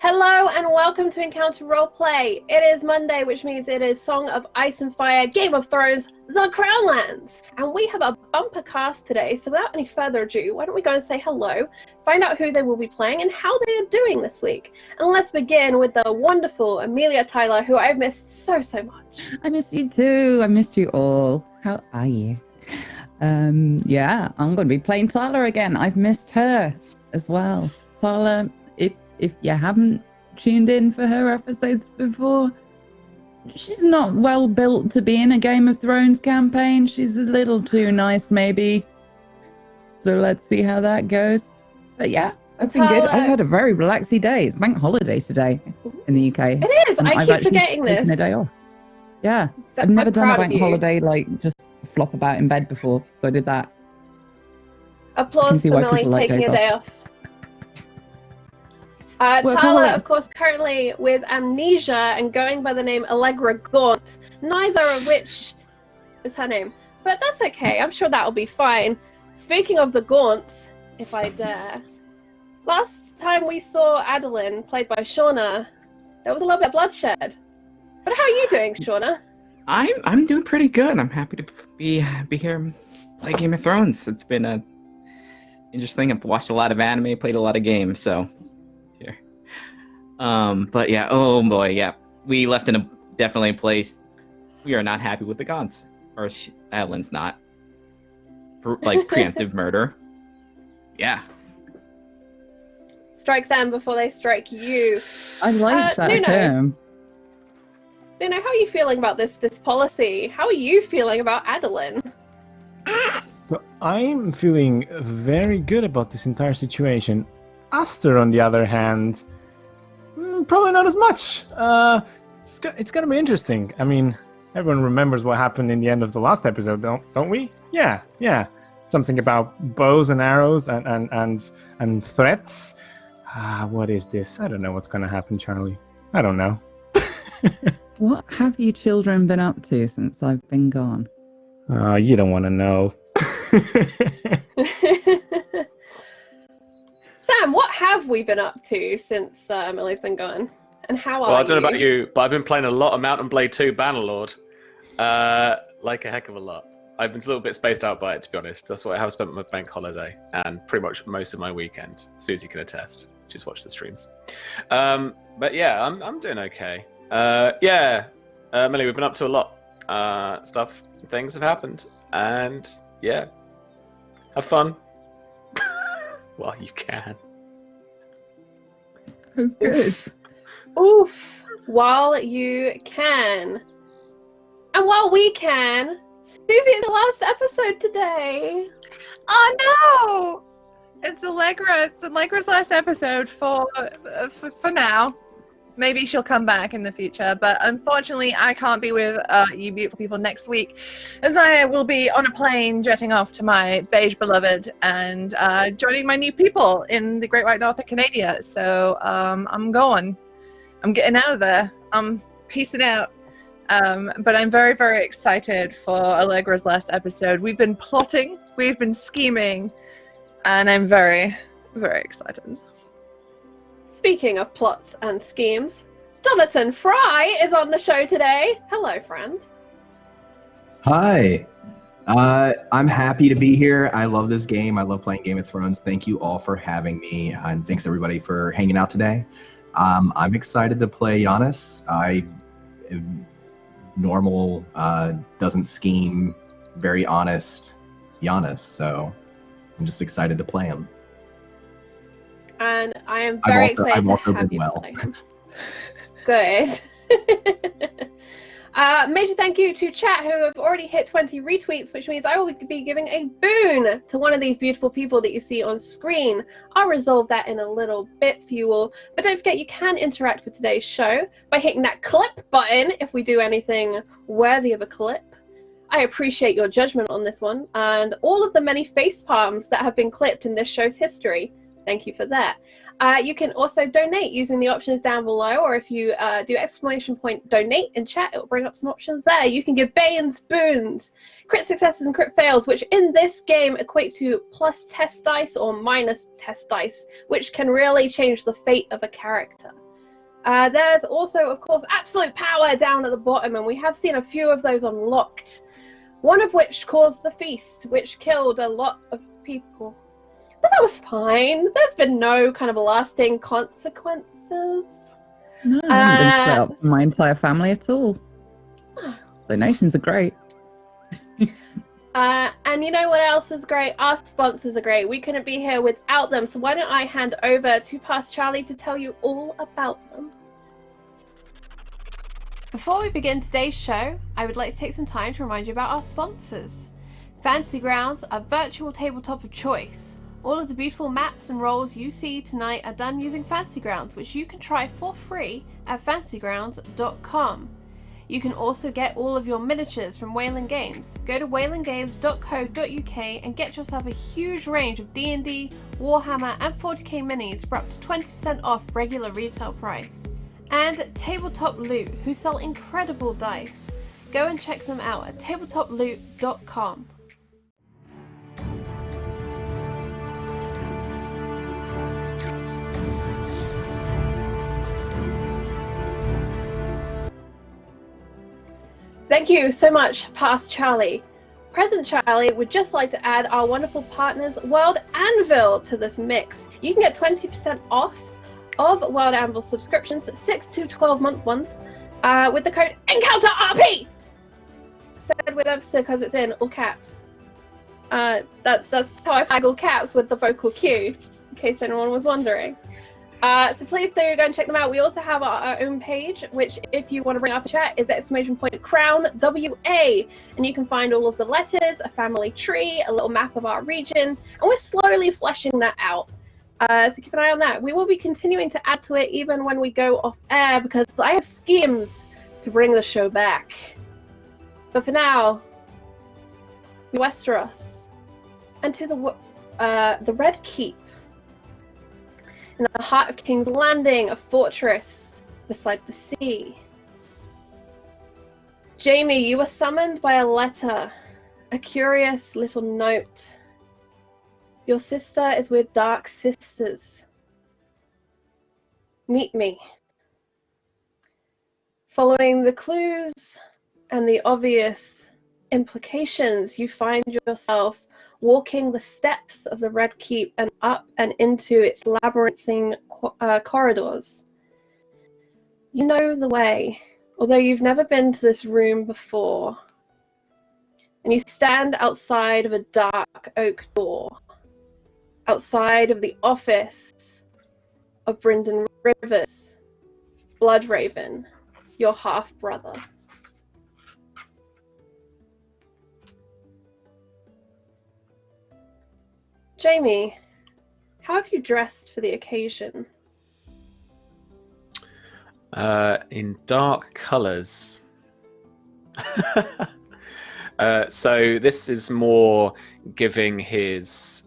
Hello and welcome to Encounter Roleplay. It is Monday, which means it is Song of Ice and Fire, Game of Thrones, The Crownlands. And we have a bumper cast today, so without any further ado, why don't we go and say hello, find out who they will be playing and how they are doing this week. And let's begin with the wonderful Amelia Tyler, who I've missed so much. I missed you too. I missed you all. How are you? Yeah, I'm going to be playing Tarla again. I've missed her as well. Tarla, if you haven't tuned in for her episodes before, she's not well built to be in a Game of Thrones campaign. She's a little too nice, maybe. So let's see how that goes. But yeah, I've been good. I've had a very relaxing day. It's bank holiday today in the UK. It is. I keep forgetting this. A day off. Yeah, I've never done a bank holiday like just flop about in bed before, so I did that. Applause for Millie taking a day off. Tarla, of course, currently with amnesia and going by the name Allegra Gaunt, neither of which is her name. But that's okay, I'm sure that'll be fine. Speaking of the Gaunts, if I dare, last time we saw Adeline, played by Shauna, there was a little bit of bloodshed. But how are you doing, Shauna? I'm doing pretty good. I'm happy to be here and play Game of Thrones. It's been interesting. I've watched a lot of anime, played a lot of games, so here. But yeah, oh boy, yeah. We left in definitely a place we are not happy with the Gaunts. Or Adeline's not. Like preemptive murder. Yeah. Strike them before they strike you. I like that term. Nuno, how are you feeling about this policy? How are you feeling about Adeline? So I'm feeling very good about this entire situation. Astor, on the other hand, probably not as much. It's gonna be interesting. I mean, everyone remembers what happened in the end of the last episode, don't we? Yeah. Something about bows and arrows and threats. What is this? I don't know what's gonna happen, Charlie. I don't know. What have you children been up to since I've been gone? You don't want to know. Sam, what have we been up to since Millie's been gone? And how are you? Well, I don't know about you, but I've been playing a lot of Mount & Blade 2 Bannerlord. Like a heck of a lot. I've been a little bit spaced out by it, to be honest. That's what I have spent my bank holiday and pretty much most of my weekend. Susie can attest. Just watch the streams. But yeah, I'm doing okay. Millie, we've been up to a lot. Stuff, things have happened, and yeah, have fun while you can. Oh, good. Oof, while you can, and while we can. Susie, it's the last episode today. Oh no! It's Allegra. It's Allegra's last episode for now. Maybe she'll come back in the future, but unfortunately I can't be with you beautiful people next week, as I will be on a plane jetting off to my beige beloved and joining my new people in the Great White North of Canada. So I'm going. I'm getting out of there. I'm peacing out. But I'm very, very excited for Allegra's last episode. We've been plotting, we've been scheming, and I'm very, very excited. Speaking of plots and schemes, Jonathan Fry is on the show today. Hello, friend. Hi. I'm happy to be here. I love this game. I love playing Game of Thrones. Thank you all for having me, and thanks everybody for hanging out today. I'm excited to play Giannis. Normal, doesn't scheme, very honest Giannis, so I'm just excited to play him. And I am very excited to have you play him. Good. Major thank you to chat who have already hit 20 retweets, which means I will be giving a boon to one of these beautiful people that you see on screen. I'll resolve that in a little bit for you all. But don't forget, you can interact with today's show by hitting that clip button if we do anything worthy of a clip. I appreciate your judgment on this one and all of the many face palms that have been clipped in this show's history. Thank you for that. You can also donate using the options down below, or if you do !donate in chat, it will bring up some options there. You can give Banes, boons, crit successes and crit fails, which in this game equate to plus test dice or minus test dice, which can really change the fate of a character. There's also, of course, absolute power down at the bottom, and we have seen a few of those unlocked. One of which caused the feast, which killed a lot of people. But that was fine. There's been no kind of lasting consequences. No, I haven't been split up from my entire family at all. Donations are great. And you know what else is great? Our sponsors are great. We couldn't be here without them. So why don't I hand over to Past Charlie to tell you all about them. Before we begin today's show, I would like to take some time to remind you about our sponsors. Fantasy Grounds, our virtual tabletop of choice. All of the beautiful maps and roles you see tonight are done using Fantasy Grounds, which you can try for free at fantasygrounds.com. You can also get all of your miniatures from Wayland Games. Go to waylandgames.co.uk and get yourself a huge range of D&D, Warhammer and 40k minis for up to 20% off regular retail price. And Tabletop Loot, who sell incredible dice. Go and check them out at tabletoploot.com. Thank you so much, Past Charlie. Present Charlie would just like to add our wonderful partners, World Anvil, to this mix. You can get 20% off of World Anvil subscriptions, 6 to 12 month ones, with the code EncounterRP! Said with emphasis because it's in all caps. That's how I flag all caps with the vocal cue, in case anyone was wondering. So please do go and check them out. We also have our own page, which if you want to bring up a chat is !crown WA, and you can find all of the letters, a family tree, a little map of our region, and we're slowly fleshing that out. So keep an eye on that. We will be continuing to add to it even when we go off air, because I have schemes to bring the show back. But for now, Westeros, and to the Red Keep. In the heart of King's Landing, a fortress beside the sea. Jaime, you were summoned by a letter, a curious little note. Your sister is with Dark Sisters. Meet me. Following the clues and the obvious implications, you find yourself walking the steps of the Red Keep and up and into its labyrinthine corridors. You know the way, although you've never been to this room before. And you stand outside of a dark oak door, outside of the office of Brynden Rivers, Bloodraven, your half-brother. Jaime, how have you dressed for the occasion? In dark colours. So this is more giving his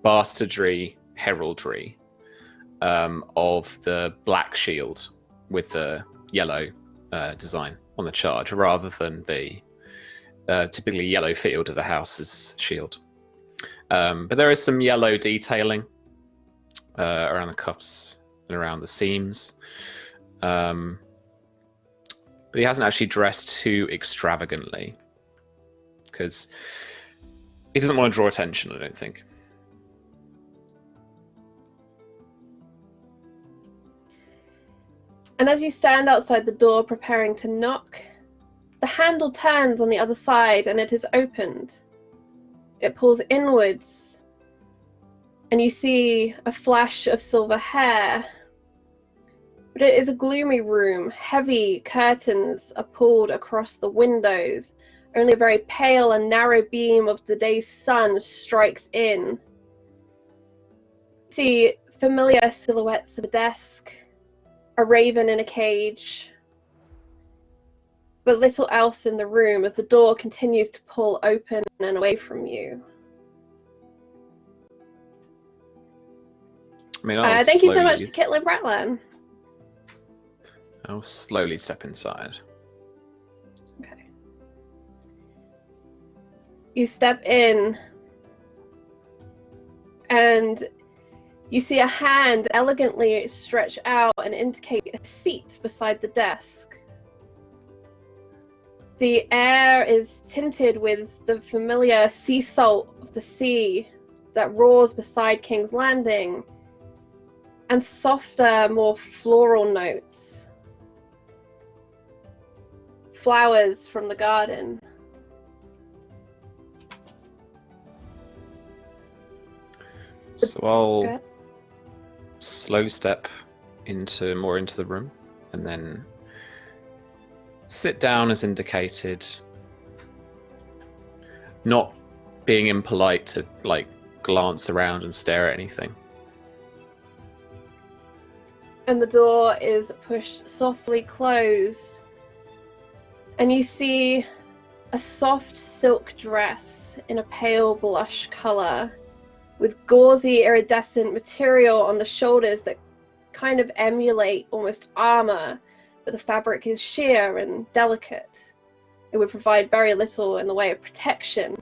bastardry heraldry of the black shield with the yellow design on the charge, rather than the typically yellow field of the house's shield. But there is some yellow detailing around the cuffs and around the seams. But he hasn't actually dressed too extravagantly, because he doesn't want to draw attention, I don't think. And as you stand outside the door preparing to knock, the handle turns on the other side and it is opened. It pulls inwards, and you see a flash of silver hair. But it is a gloomy room. Heavy curtains are pulled across the windows. Only a very pale and narrow beam of the day's sun strikes in. You see familiar silhouettes of a desk, a raven in a cage, but little else in the room as the door continues to pull open and away from you. I mean, thank you so much to Kitlin Bratlan. I'll slowly step inside. Okay. You step in, and You see a hand elegantly stretch out and indicate a seat beside the desk. The air is tinted with the familiar sea salt of the sea that roars beside King's Landing, and softer, more floral notes. Flowers from the garden. So I'll slow step more into the room, and then sit down as indicated, not being impolite to like glance around and stare at anything. And the door is pushed softly closed, and you see a soft silk dress in a pale blush color with gauzy iridescent material on the shoulders that kind of emulate almost armor, but the fabric is sheer and delicate. It would provide very little in the way of protection.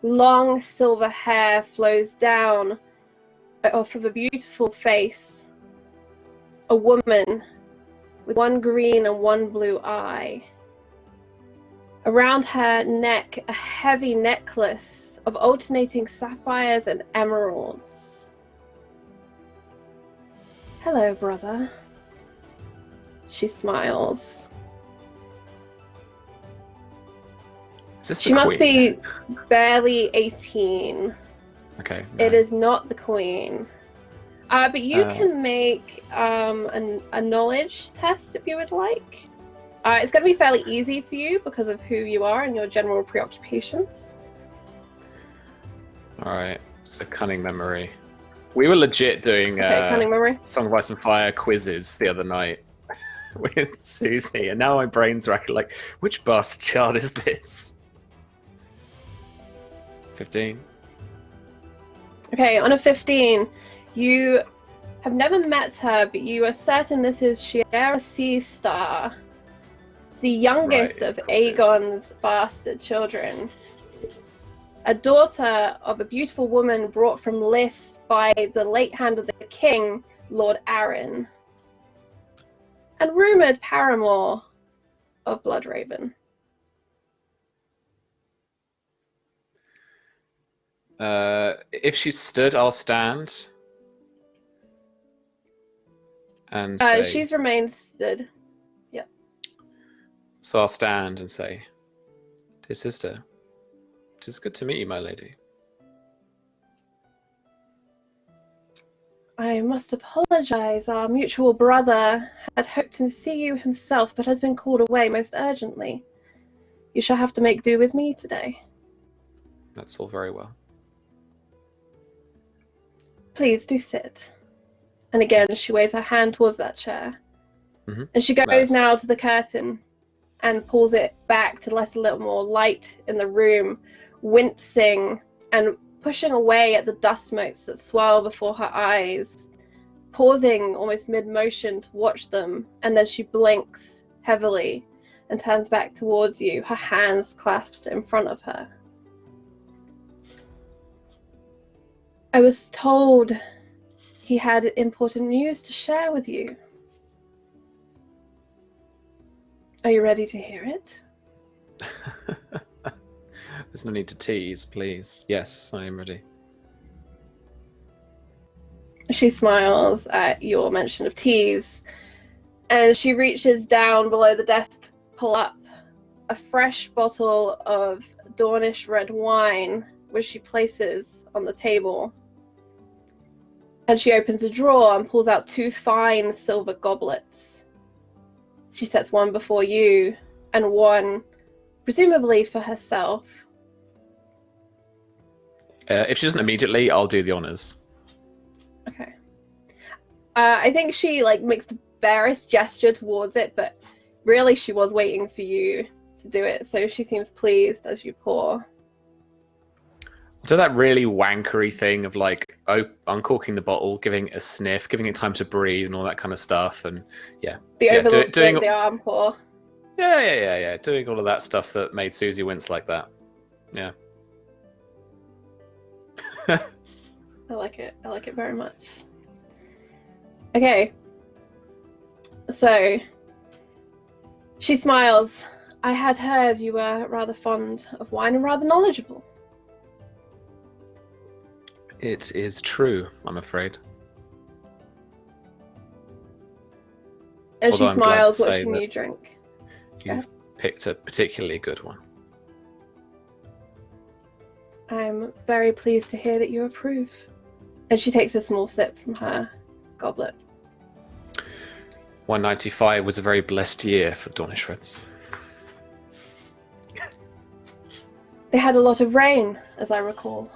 Long silver hair flows down off of a beautiful face. A woman with one green and one blue eye. Around her neck, a heavy necklace of alternating sapphires and emeralds. Hello, brother. She smiles. Is this the She must queen? be barely 18. Okay. It no. is not the queen. But you can make a knowledge test if you would like. It's going to be fairly easy for you because of who you are and your general preoccupations. All right. It's a cunning memory. We were legit doing Cunning memory. Song of Ice and Fire quizzes the other night with Susie, and now my brain's racking like, which bastard child is this? 15. Okay, on a 15, you have never met her, but you are certain this is Shiera Seastar, the youngest Right, of of course it is. Aegon's bastard children. A daughter of a beautiful woman brought from Lys by the late hand of the king, Lord Arryn. And rumoured paramour of Bloodraven. If she's stood, I'll stand. And say, She's remained stood. Yep. so I'll stand and say, dear sister, it is good to meet you, my lady. I must apologize. Our mutual brother had hoped to see you himself, but has been called away most urgently. You shall have to make do with me today. That's all very well. Please do sit. And again, she waves her hand towards that chair. Mm-hmm. And she goes Nice. now to the curtain and pulls it back to let a little more light in the room, wincing and pushing away at the dust motes that swirl before her eyes, pausing almost mid-motion to watch them, and then she blinks heavily and turns back towards you, her hands clasped in front of her. I was told he had important news to share with you. Are you ready to hear it? There's no need to tease, please. Yes, I am ready. She smiles at your mention of teas, and she reaches down below the desk to pull up a fresh bottle of Dornish red wine, which she places on the table. And she opens a drawer and pulls out 2 fine silver goblets. She sets one before you, and one, presumably for herself. If she doesn't immediately, I'll do the honors. Okay. I think she makes the barest gesture towards it, but really she was waiting for you to do it, so she seems pleased as you pour. So that really wankery thing of uncorking the bottle, giving it a sniff, giving it time to breathe, and all that kind of stuff, and yeah, Doing the arm pour. yeah, doing all of that stuff that made Susie wince like that. Yeah. I like it. I like it very much. Okay. So, she smiles. I had heard you were rather fond of wine and rather knowledgeable. It is true, I'm afraid. And Although she I'm glad to smiles say watching that you drink. You've picked a particularly good one. I'm very pleased to hear that you approve. And she takes a small sip from her goblet. 195 was a very blessed year for Dornish Reds. They had a lot of rain, as I recall.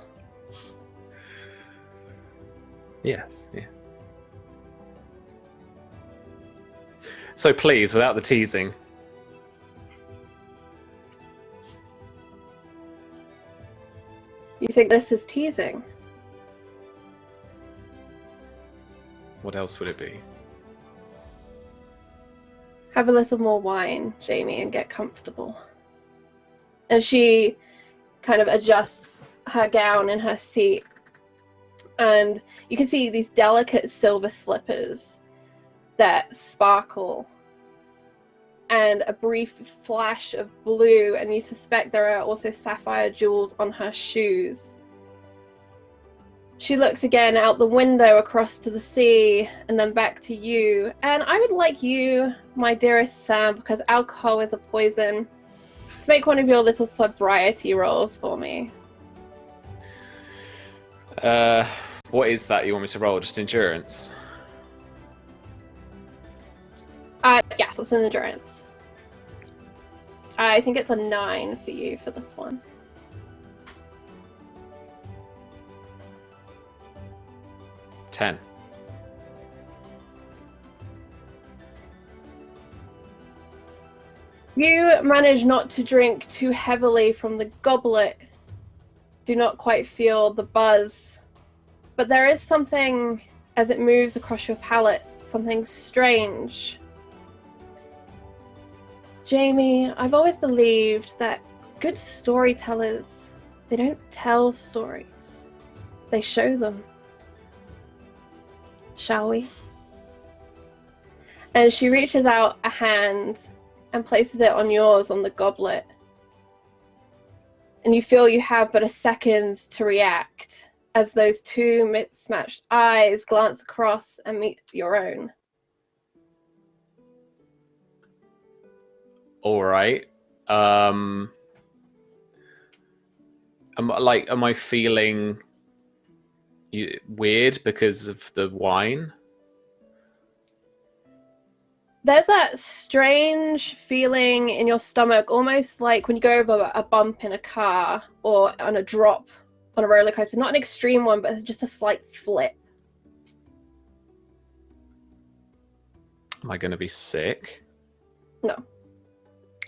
Yes, yeah. So please, without the teasing. You think this is teasing? What else would it be? Have a little more wine, Jaime, and get comfortable. And she kind of adjusts her gown in her seat. And you can see these delicate silver slippers that sparkle. And a brief flash of blue, and you suspect there are also sapphire jewels on her shoes. She looks again out the window across to the sea, and then back to you. And I would like you, my dearest Sam, because alcohol is a poison, to make one of your little sobriety rolls for me. What is that you want me to roll? Just endurance? Yes, it's an endurance. I think it's a 9 for you for this one. Ten. You manage not to drink too heavily from the goblet. Do not quite feel the buzz. But there is something, as it moves across your palate, something strange. Jaime, I've always believed that good storytellers, they don't tell stories. They show them. Shall we? And she reaches out a hand and places it on yours on the goblet. And you feel you have but a second to react as those two mismatched eyes glance across and meet your own. All right. Am I feeling weird because of the wine? There's that strange feeling in your stomach, almost like when you go over a bump in a car or on a drop on a roller coaster. Not an extreme one, but it's just a slight flip. Am I going to be sick? No.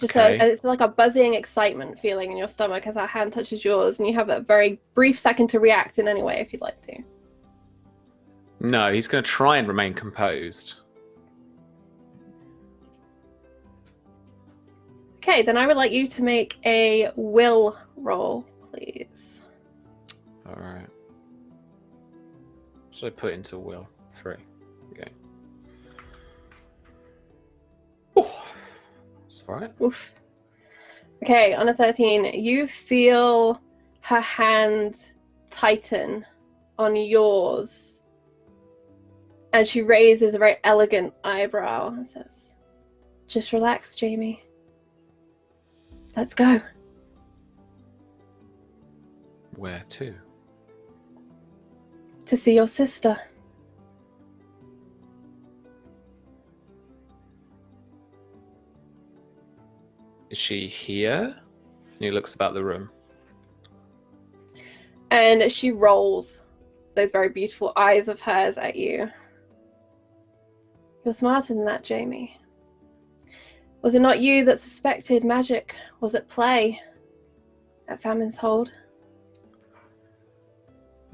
Just Okay. it's like a buzzing excitement feeling in your stomach as our hand touches yours, and you have a very brief second to react in any way if you'd like to. No, he's going to try and remain composed. Okay, then I would like you to make a will roll, please. All right. What should I put into will? 3. Okay. Oh, that's all right. Oof. Okay, on a 13, you feel her hand tighten on yours. And she raises a very elegant eyebrow and says, "Just relax, Jaime. Let's go." Where to? To see your sister. Is she here? And he looks about the room. And she rolls those very beautiful eyes of hers at you. You're smarter than that, Jaime. Was it not you that suspected magic was at play at Famine's Hold?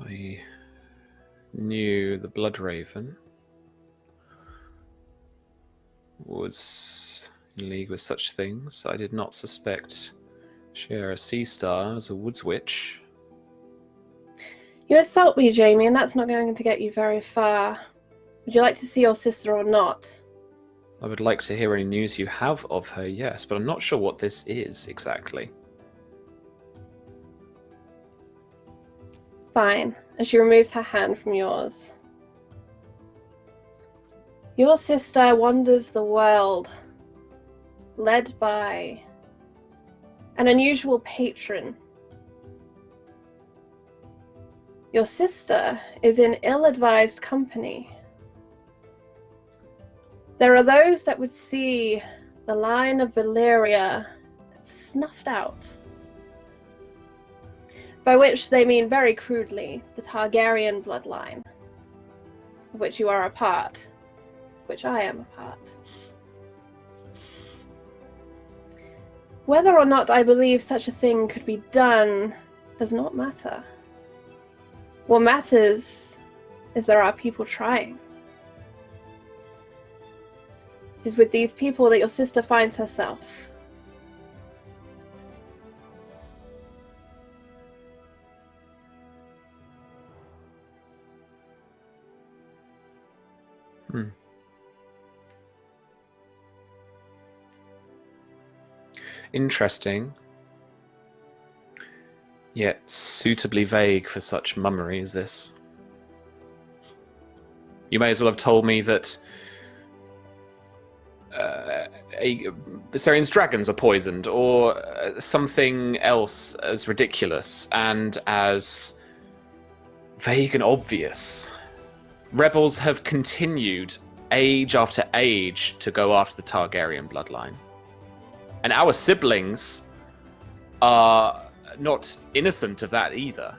I knew the Blood Raven was in league with such things. I did not suspect Shara Sea Star as a woods witch. You insult me, Jaime, and that's not going to get you very far. Would you like to see your sister or not? I would like to hear any news you have of her, yes, but I'm not sure what this is exactly. Fine. And she removes her hand from yours. Your sister wanders the world, led by an unusual patron. Your sister is in ill-advised company. There are those that would see the line of Valyria snuffed out, by which they mean very crudely the Targaryen bloodline, of which you are a part, which I am a part. Whether or not I believe such a thing could be done does not matter. What matters is there are people trying. It is with these people that your sister finds herself. Interesting, yet suitably vague for such mummery as this. You may as well have told me that Viserian's dragons are poisoned, or something else as ridiculous and as vague and obvious. Rebels have continued age after age to go after the Targaryen bloodline. And our siblings are not innocent of that either.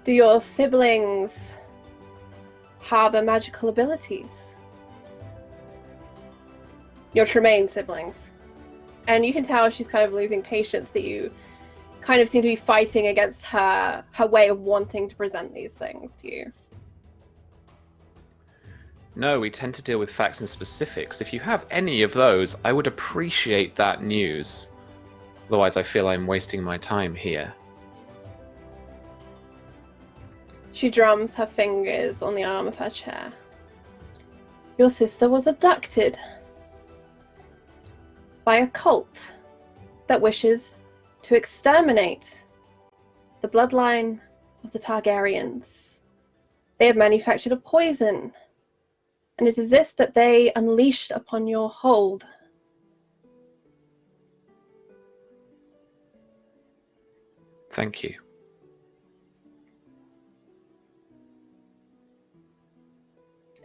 Do your siblings harbor magical abilities? Your Tremaine siblings. And you can tell she's kind of losing patience that you kind of seem to be fighting against her way of wanting to present these things to you. No, we tend to deal with facts and specifics. If you have any of those, I would appreciate that news. Otherwise, I feel I'm wasting my time here. She drums her fingers on the arm of her chair. Your sister was abducted by a cult that wishes to exterminate the bloodline of the Targaryens. They have manufactured a poison, and it is this that they unleashed upon your hold. Thank you.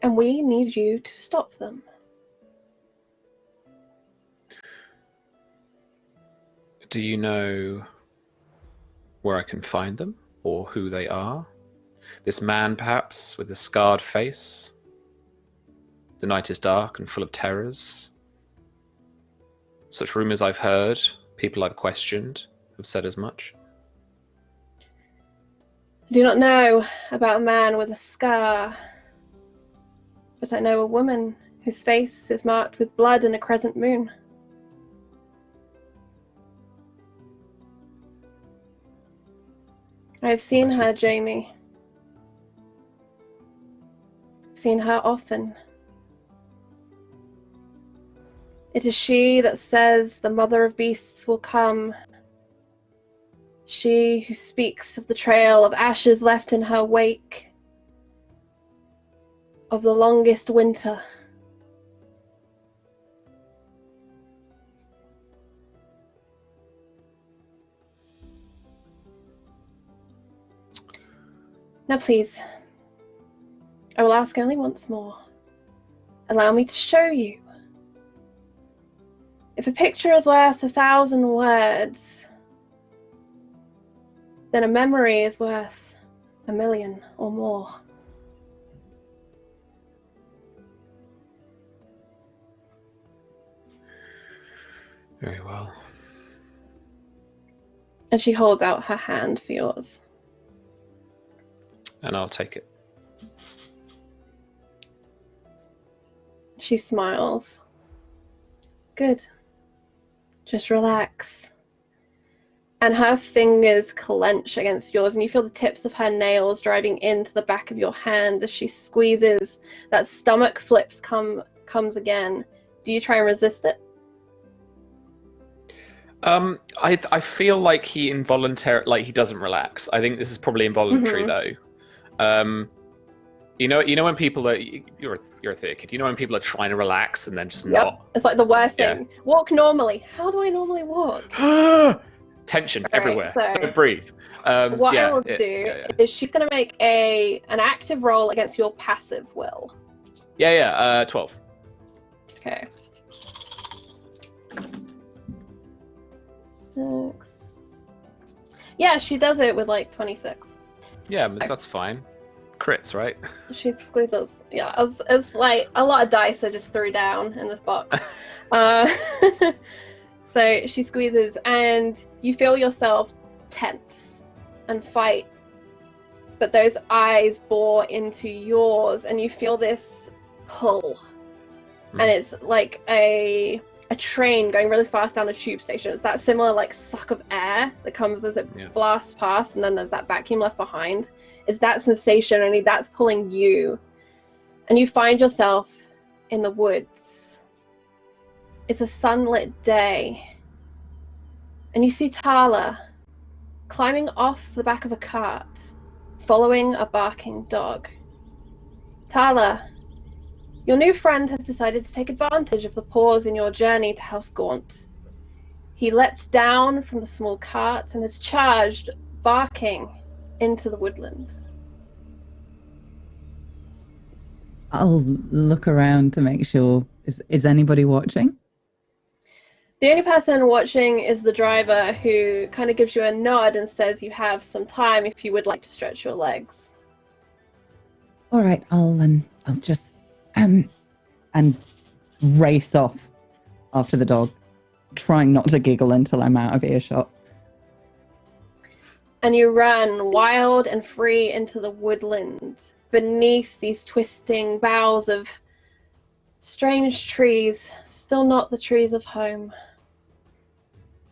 And we need you to stop them. Do you know where I can find them, or who they are? This man, perhaps, with the scarred face? The night is dark and full of terrors. Such rumors I've heard, people I've questioned, have said as much. I do not know about a man with a scar, but I know a woman whose face is marked with blood and a crescent moon. I have seen her, Jaime. I've seen her often. It is she that says the mother of beasts will come. She who speaks of the trail of ashes left in her wake, of the longest winter. Now please, I will ask only once more. Allow me to show you. If a picture is worth 1,000 words, then a memory is worth 1,000,000 or more. Very well. And she holds out her hand for yours. And I'll take it. She smiles. Good. Just relax. and her fingers clench against yours, and you feel the tips of her nails driving into the back of your hand as she squeezes. That stomach flips comes again. Do you try and resist it? I feel like he he doesn't relax. I think this is probably involuntary though. You know when people are you're a theatre kid. You know when people are trying to relax and then just not. It's like the worst thing. Walk normally. How do I normally walk? Tension Right, everywhere. so Don't breathe. What I will do is she's going to make an active roll against your passive will. 12. Okay. 6. Yeah, she does it with like 26. Yeah, but that's fine. Crits, right? She squeezes. Yeah, it's like a lot of dice I just threw down in this box. So she squeezes, and you feel yourself tense and fight. But those eyes bore into yours, and you feel this pull. And it's like a train going really fast down a tube station. It's that similar like suck of air that comes as it blasts past, and then there's that vacuum left behind. It's that sensation, only that's pulling you. And you find yourself in the woods. It's a sunlit day. And you see Tarla climbing off the back of a cart, following a barking dog. Tarla, your new friend has decided to take advantage of the pause in your journey to House Gaunt. He leapt down from the small cart and has charged, barking, into the woodland. I'll look around to make sure. Is anybody watching? The only person watching is the driver, who kind of gives you a nod and says you have some time if you would like to stretch your legs. All right, I'll just and race off after the dog, trying not to giggle until I'm out of earshot. And you run wild and free into the woodland, beneath these twisting boughs of strange trees, still not the trees of home.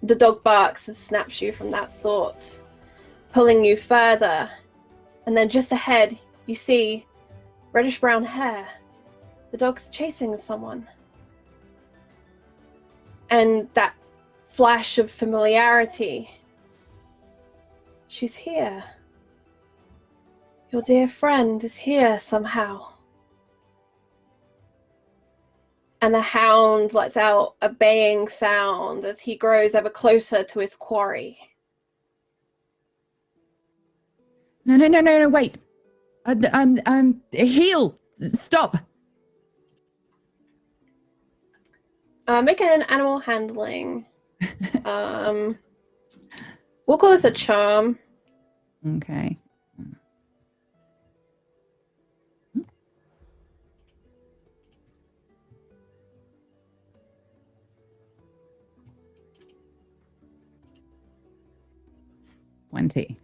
The dog barks and snaps you from that thought, pulling you further. And then just ahead, you see reddish-brown hair. The dog's chasing someone. And that flash of familiarity. She's here. Your dear friend is here somehow. And the hound lets out a baying sound as he grows ever closer to his quarry. No, wait. Heel. Stop. Make an animal handling. We'll call this a charm. Okay. $20.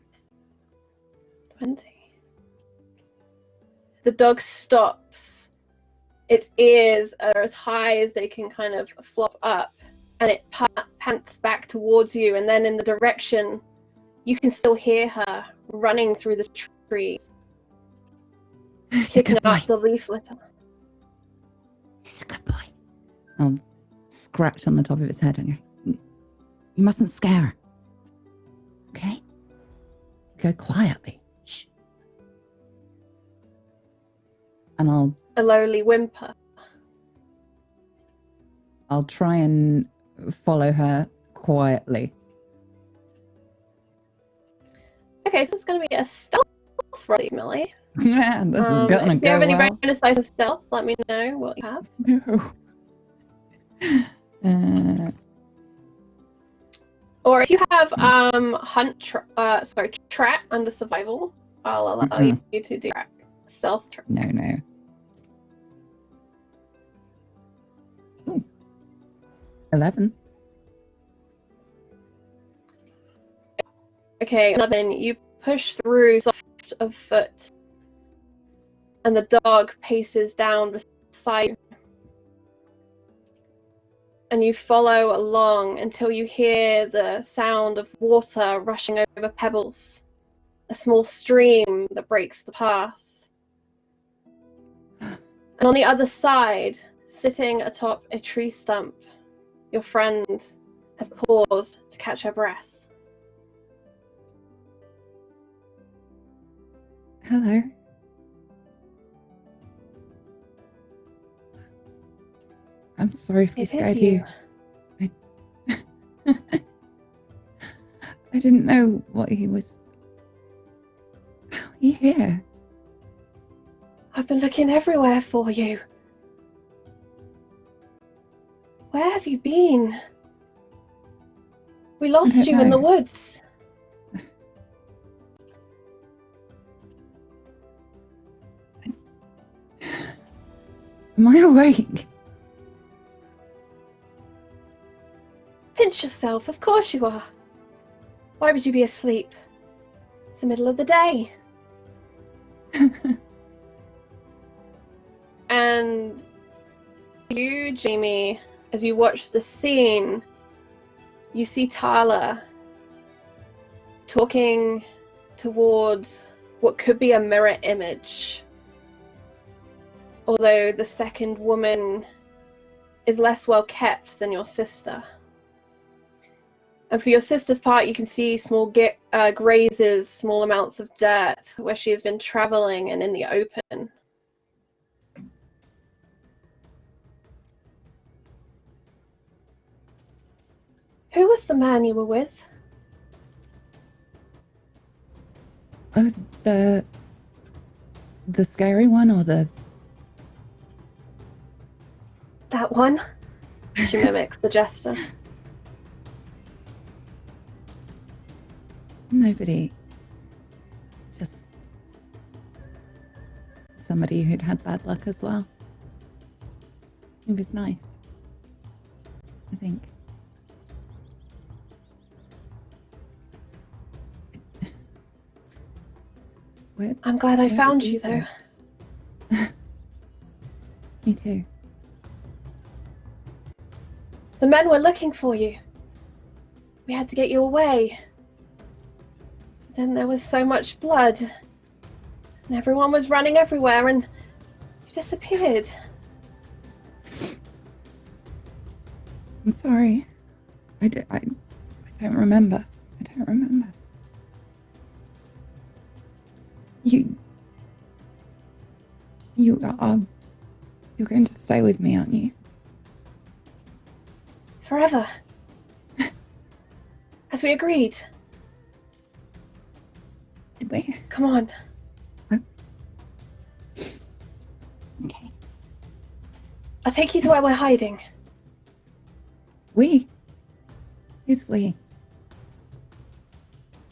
The dog stops. Its ears are as high as they can kind of flop up, and it pants back towards you, and then in the direction you can still hear her running through the trees, picking up the leaf litter. He's a good boy. I'll scratch on the top of its head and go, you mustn't scare her. Okay? Go quietly. Shh. And a lowly whimper. I'll try and follow her quietly. Okay, so it's going to be a stealth roll, Millie. Yeah, this is going to go well. If you have any bonus dice of stealth, let me know what you have. No. Or if you have trap under survival, I'll allow you to do stealth track. No. Ooh. 11. Okay, 11. You push through soft of foot, and the dog paces down beside you. and you follow along until you hear the sound of water rushing over pebbles, a small stream that breaks the path. And on the other side, sitting atop a tree stump, your friend has paused to catch her breath. Hello. I'm sorry if we It is scared you. I didn't know what he was. How are you here? I've been looking everywhere for you. Where have you been? We lost don't you in the know. woods. Am I awake? Pinch yourself, of course you are. Why would you be asleep? It's the middle of the day. And you, Jaime, as you watch the scene, you see Tarla talking towards what could be a mirror image. Although the second woman is less well kept than your sister. And for your sister's part, you can see small grazes, small amounts of dirt where she has been traveling and in the open. Who was the man you were with? Oh, the scary one or the... That one? She mimics the gesture. Nobody. Just somebody who'd had bad luck as well. He was nice, I think. I'm glad I where found did you, though. go? Me too. The men were looking for you. We had to get you away. Then there was so much blood. And everyone was running everywhere and you disappeared. I'm sorry. I don't remember. I don't remember. You're going to stay with me, aren't you? Forever. As we agreed. Did we? Come on. Okay. I'll take you to where we're hiding. We? Who's we?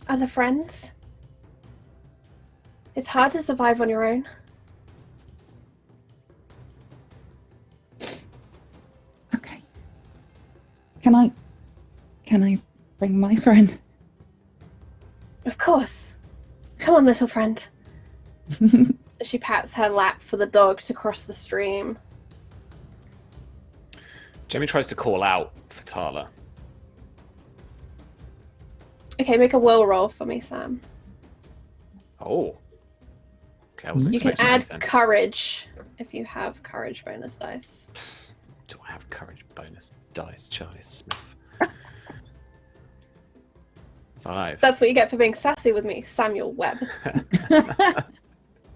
Other friends? It's hard to survive on your own. Okay. Can I bring my friend? Of course. Come on, little friend. She pats her lap for the dog to cross the stream. Jaime tries to call out for Tarla. Okay, make a will roll for me, Sam. Oh. Okay, I wasn't You can expecting add anything. courage if you have courage bonus dice. Do I have courage bonus dice, Charlie Smith? 5. That's what you get for being sassy with me, Samuel Webb.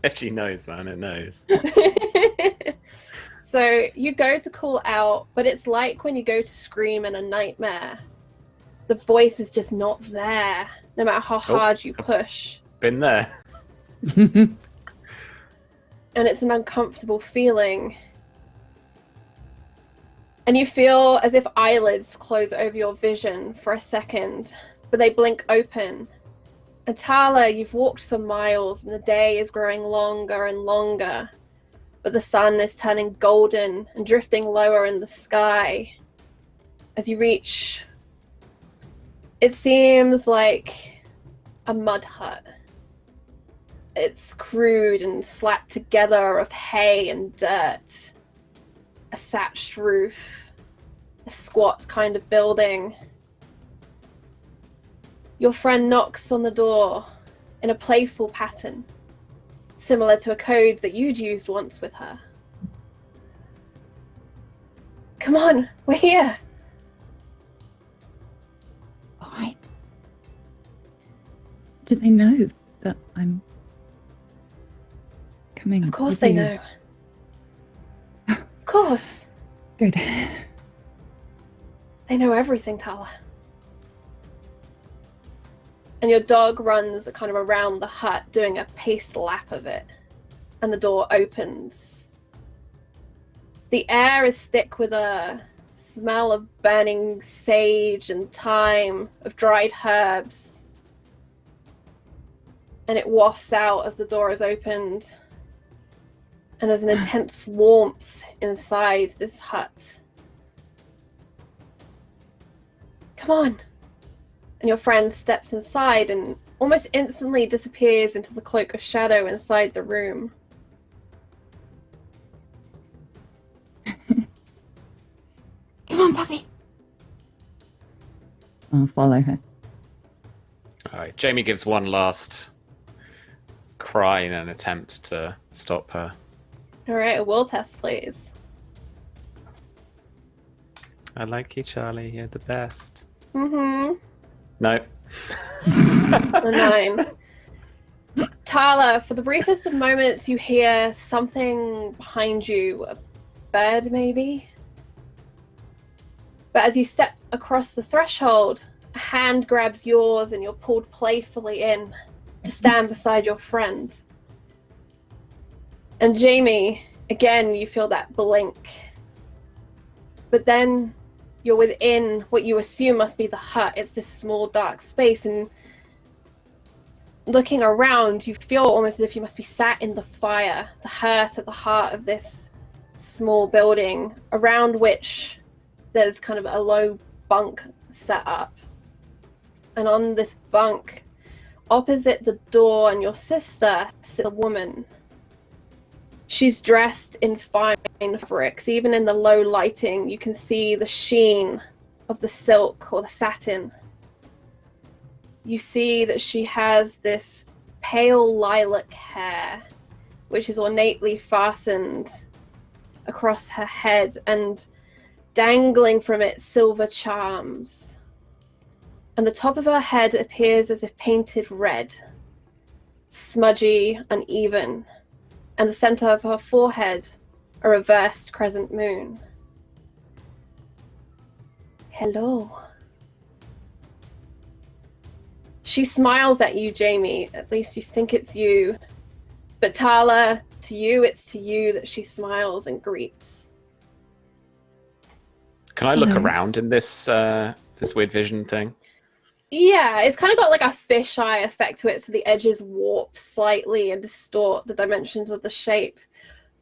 FG knows, man, it knows. So you go to call out, but it's like when you go to scream in a nightmare. The voice is just not there, no matter how hard you push. Been there. And it's an uncomfortable feeling. And you feel as if eyelids close over your vision for a second, but they blink open. And Tarla, you've walked for miles and the day is growing longer and longer, but the sun is turning golden and drifting lower in the sky. As you reach, it seems like a mud hut. It's crude and slapped together of hay and dirt. A thatched roof. a squat kind of building. Your friend knocks on the door in a playful pattern, similar to a code that you'd used once with her. Come on, we're here. Why? Do they know that I'm coming? Of course with they you? know. Of course. Good. They know everything, Tarla. And your dog runs kind of around the hut, doing a paced lap of it. And the door opens. The air is thick with a smell of burning sage and thyme, of dried herbs. And it wafts out as the door is opened. And there's an intense warmth inside this hut. Come on. And your friend steps inside and almost instantly disappears into the cloak of shadow inside the room. Come on, puppy. I'll follow her. All right, Jaime gives one last cry in an attempt to stop her. All right, a will test, please. I like you, Charlie. You're the best. Mm-hmm. No. A 9. Tarla, for the briefest of moments, you hear something behind you. A bird, maybe? But as you step across the threshold, a hand grabs yours and you're pulled playfully in to stand beside your friend. And Jaime, again, you feel that blink. But then you're within what you assume must be the hut. It's this small, dark space, and looking around, you feel almost as if you must be sat in the fire, the hearth at the heart of this small building, around which there's kind of a low bunk set up. And on this bunk, opposite the door and your sister, sits a woman. She's dressed in fine fabrics. Even in the low lighting, you can see the sheen of the silk or the satin. You see that she has this pale lilac hair, which is ornately fastened across her head, and dangling from it silver charms. And the top of her head appears as if painted red, smudgy, uneven. And the center of her forehead, a reversed crescent moon. Hello. She smiles at you, Jaime. At least you think it's you. But Tarla, to you, it's to you that she smiles and greets. Can I look around in this this weird vision thing? Yeah, it's kind of got like a fisheye effect to it, so the edges warp slightly and distort the dimensions of the shape.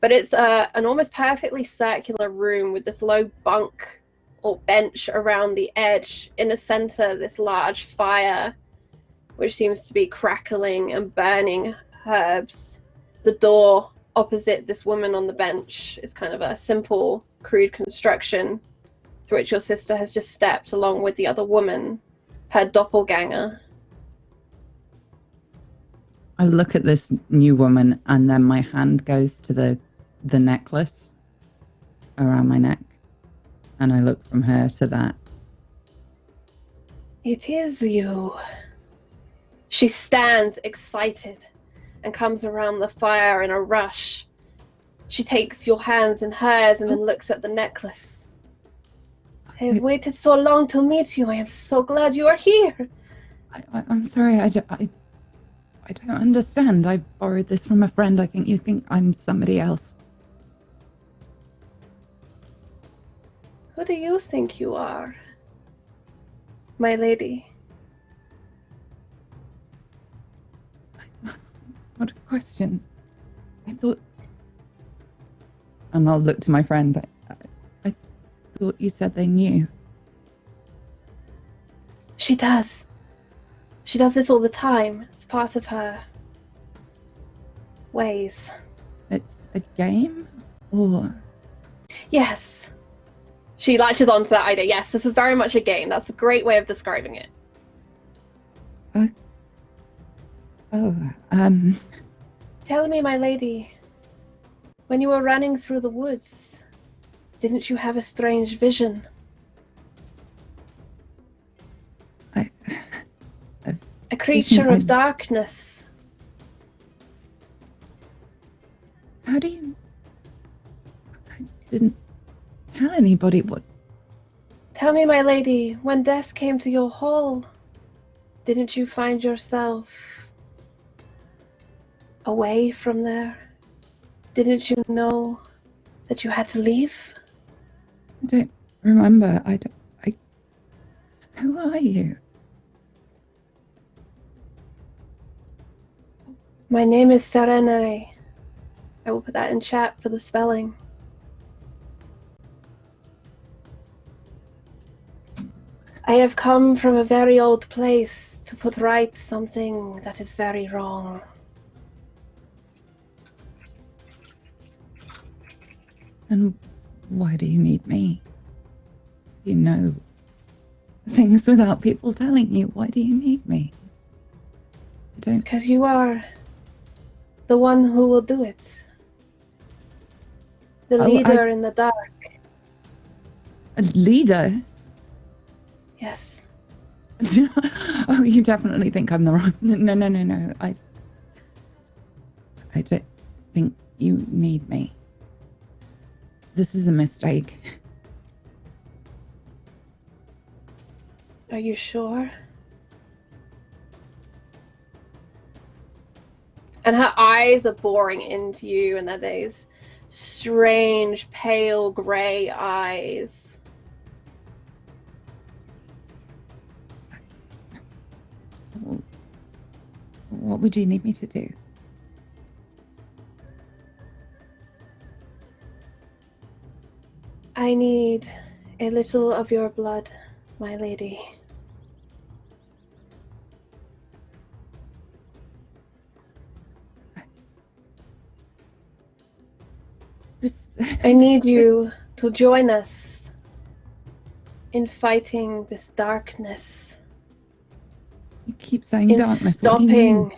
But it's an almost perfectly circular room with this low bunk or bench around the edge. In the center, this large fire, which seems to be crackling and burning herbs. The door opposite this woman on the bench is kind of a simple, crude construction through which your sister has just stepped along with the other woman, her doppelganger. I look at this new woman, and then my hand goes to the necklace around my neck, and I look from her to that. It is you. She stands excited and comes around the fire in a rush. She takes your hands in hers and then looks at the necklace. I have waited so long to meet you. I am so glad you are here. I'm sorry, I don't understand. I borrowed this from a friend. I think you think I'm somebody else. Who do you think you are, my lady? What a question. I thought... And I'll look to my friend, but I thought you said they knew. She does. She does this all the time. It's part of her ways. It's a game? Or... Yes. She latches onto that idea. Yes, this is very much a game. That's a great way of describing it. Tell me, my lady, when you were running through the woods, didn't you have a strange vision? A creature of darkness. How do you... I didn't tell anybody what... Tell me, my lady, when death came to your hall, didn't you find yourself away from there? Didn't you know that you had to leave? I don't remember. Who are you? My name is Serene. I will put that in chat for the spelling. I have come from a very old place to put right something that is very wrong. And why do you need me? You know things without people telling you. Why do you need me? I don't... Because you are the one who will do it. The leader in the dark. A leader? Yes. Oh, you definitely think I'm the wrong... No. I don't think you need me. This is a mistake. Are you sure? And her eyes are boring into you, and they're these strange, pale, grey eyes. What would you need me to do? I need a little of your blood, my lady. I need you to join us in fighting this darkness. You keep saying in darkness. Stopping what do you mean?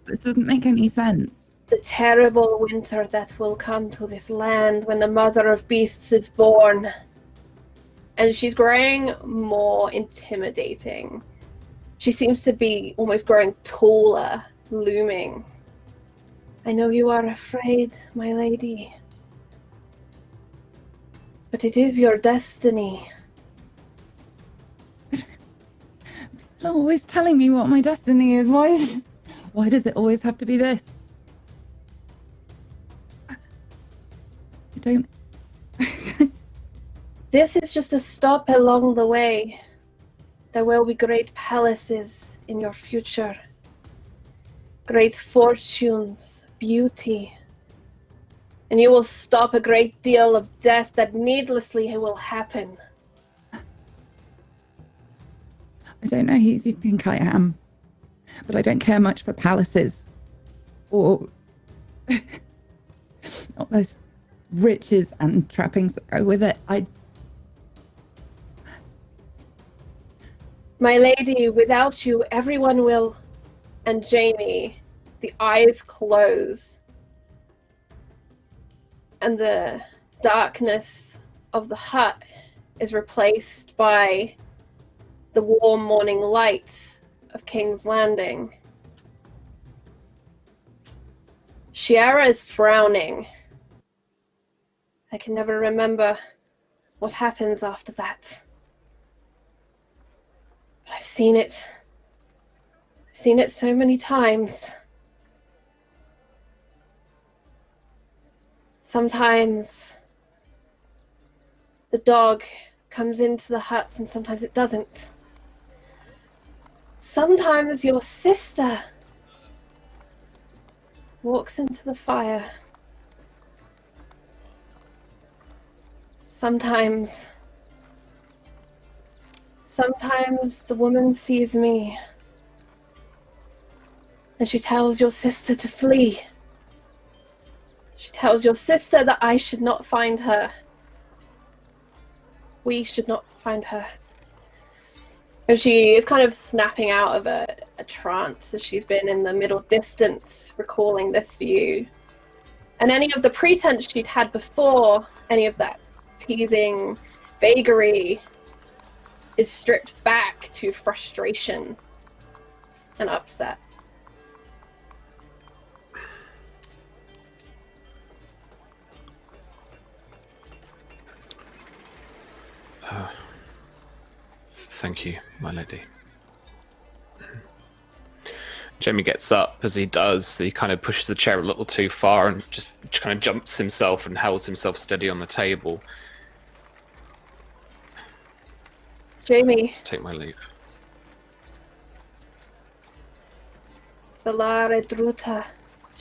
This doesn't make any sense. the terrible winter that will come to this land when the mother of beasts is born. And she's growing more intimidating. She seems to be almost growing taller, looming. I know you are afraid, my lady. But it is your destiny. You're always telling me what my destiny is. Why does it always have to be this? I don't... This is just a stop along the way. There will be great palaces in your future. Great fortunes, beauty. And you will stop a great deal of death that needlessly will happen. I don't know who you think I am, but I don't care much for palaces or all those riches and trappings that go with it. My lady, without you, everyone will... And Jaime, the eyes close. And the darkness of the hut is replaced by the warm morning light of King's Landing. Shiera is frowning. I can never remember what happens after that. But I've seen it. I've seen it so many times. Sometimes the dog comes into the hut and sometimes it doesn't. Sometimes your sister walks into the fire. Sometimes the woman sees me and she tells your sister to flee. She tells your sister that I should not find her. We should not find her. And she is kind of snapping out of a trance as she's been in the middle distance, recalling this view. And any of the pretense she'd had before, any of that teasing vagary, is stripped back to frustration and upset. Thank you, my lady. Jaime gets up. As he does, he kind of pushes the chair a little too far and just kind of jumps himself and holds himself steady on the table. Jaime. Just take my leave. Velare druta,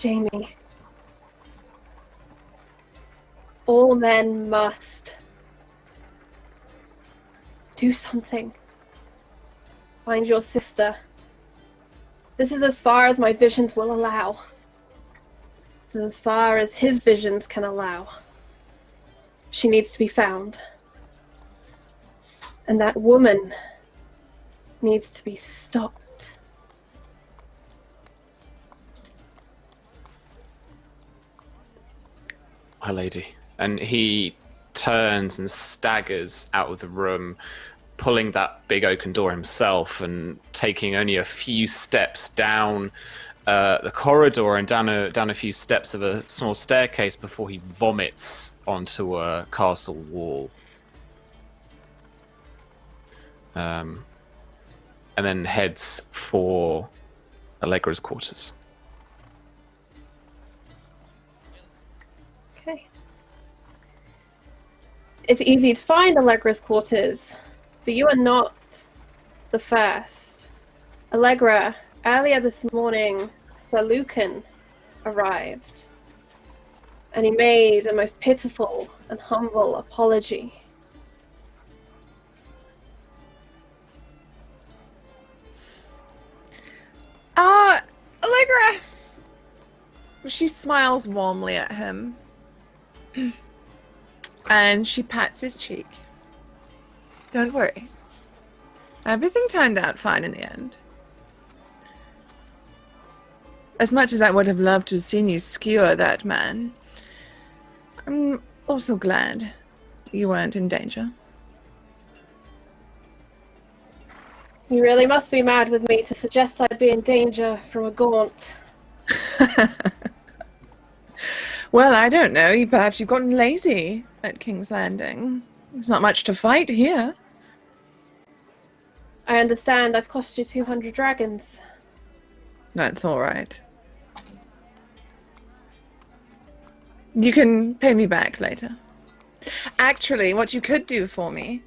Jaime. All men must do something. Find your sister. This is as far as my visions will allow. This is as far as his visions can allow. She needs to be found. And that woman needs to be stopped. My lady. And he turns and staggers out of the room, pulling that big oaken door himself and taking only a few steps down the corridor and down a few steps of a small staircase before he vomits onto a castle wall. And then heads for Allegra's quarters. Okay. It's easy to find Allegra's quarters, but you are not the first. Allegra, earlier this morning, Sir Lucan arrived, and he made a most pitiful and humble apology. Allegra! She smiles warmly at him. And she pats his cheek. Don't worry. Everything turned out fine in the end. As much as I would have loved to have seen you skewer that man, I'm also glad you weren't in danger. You really must be mad with me to suggest I'd be in danger from a gaunt. Well, I don't know. Perhaps you've gotten lazy at King's Landing. There's not much to fight here. I understand I've cost you 200 dragons. That's all right. You can pay me back later. Actually, what you could do for me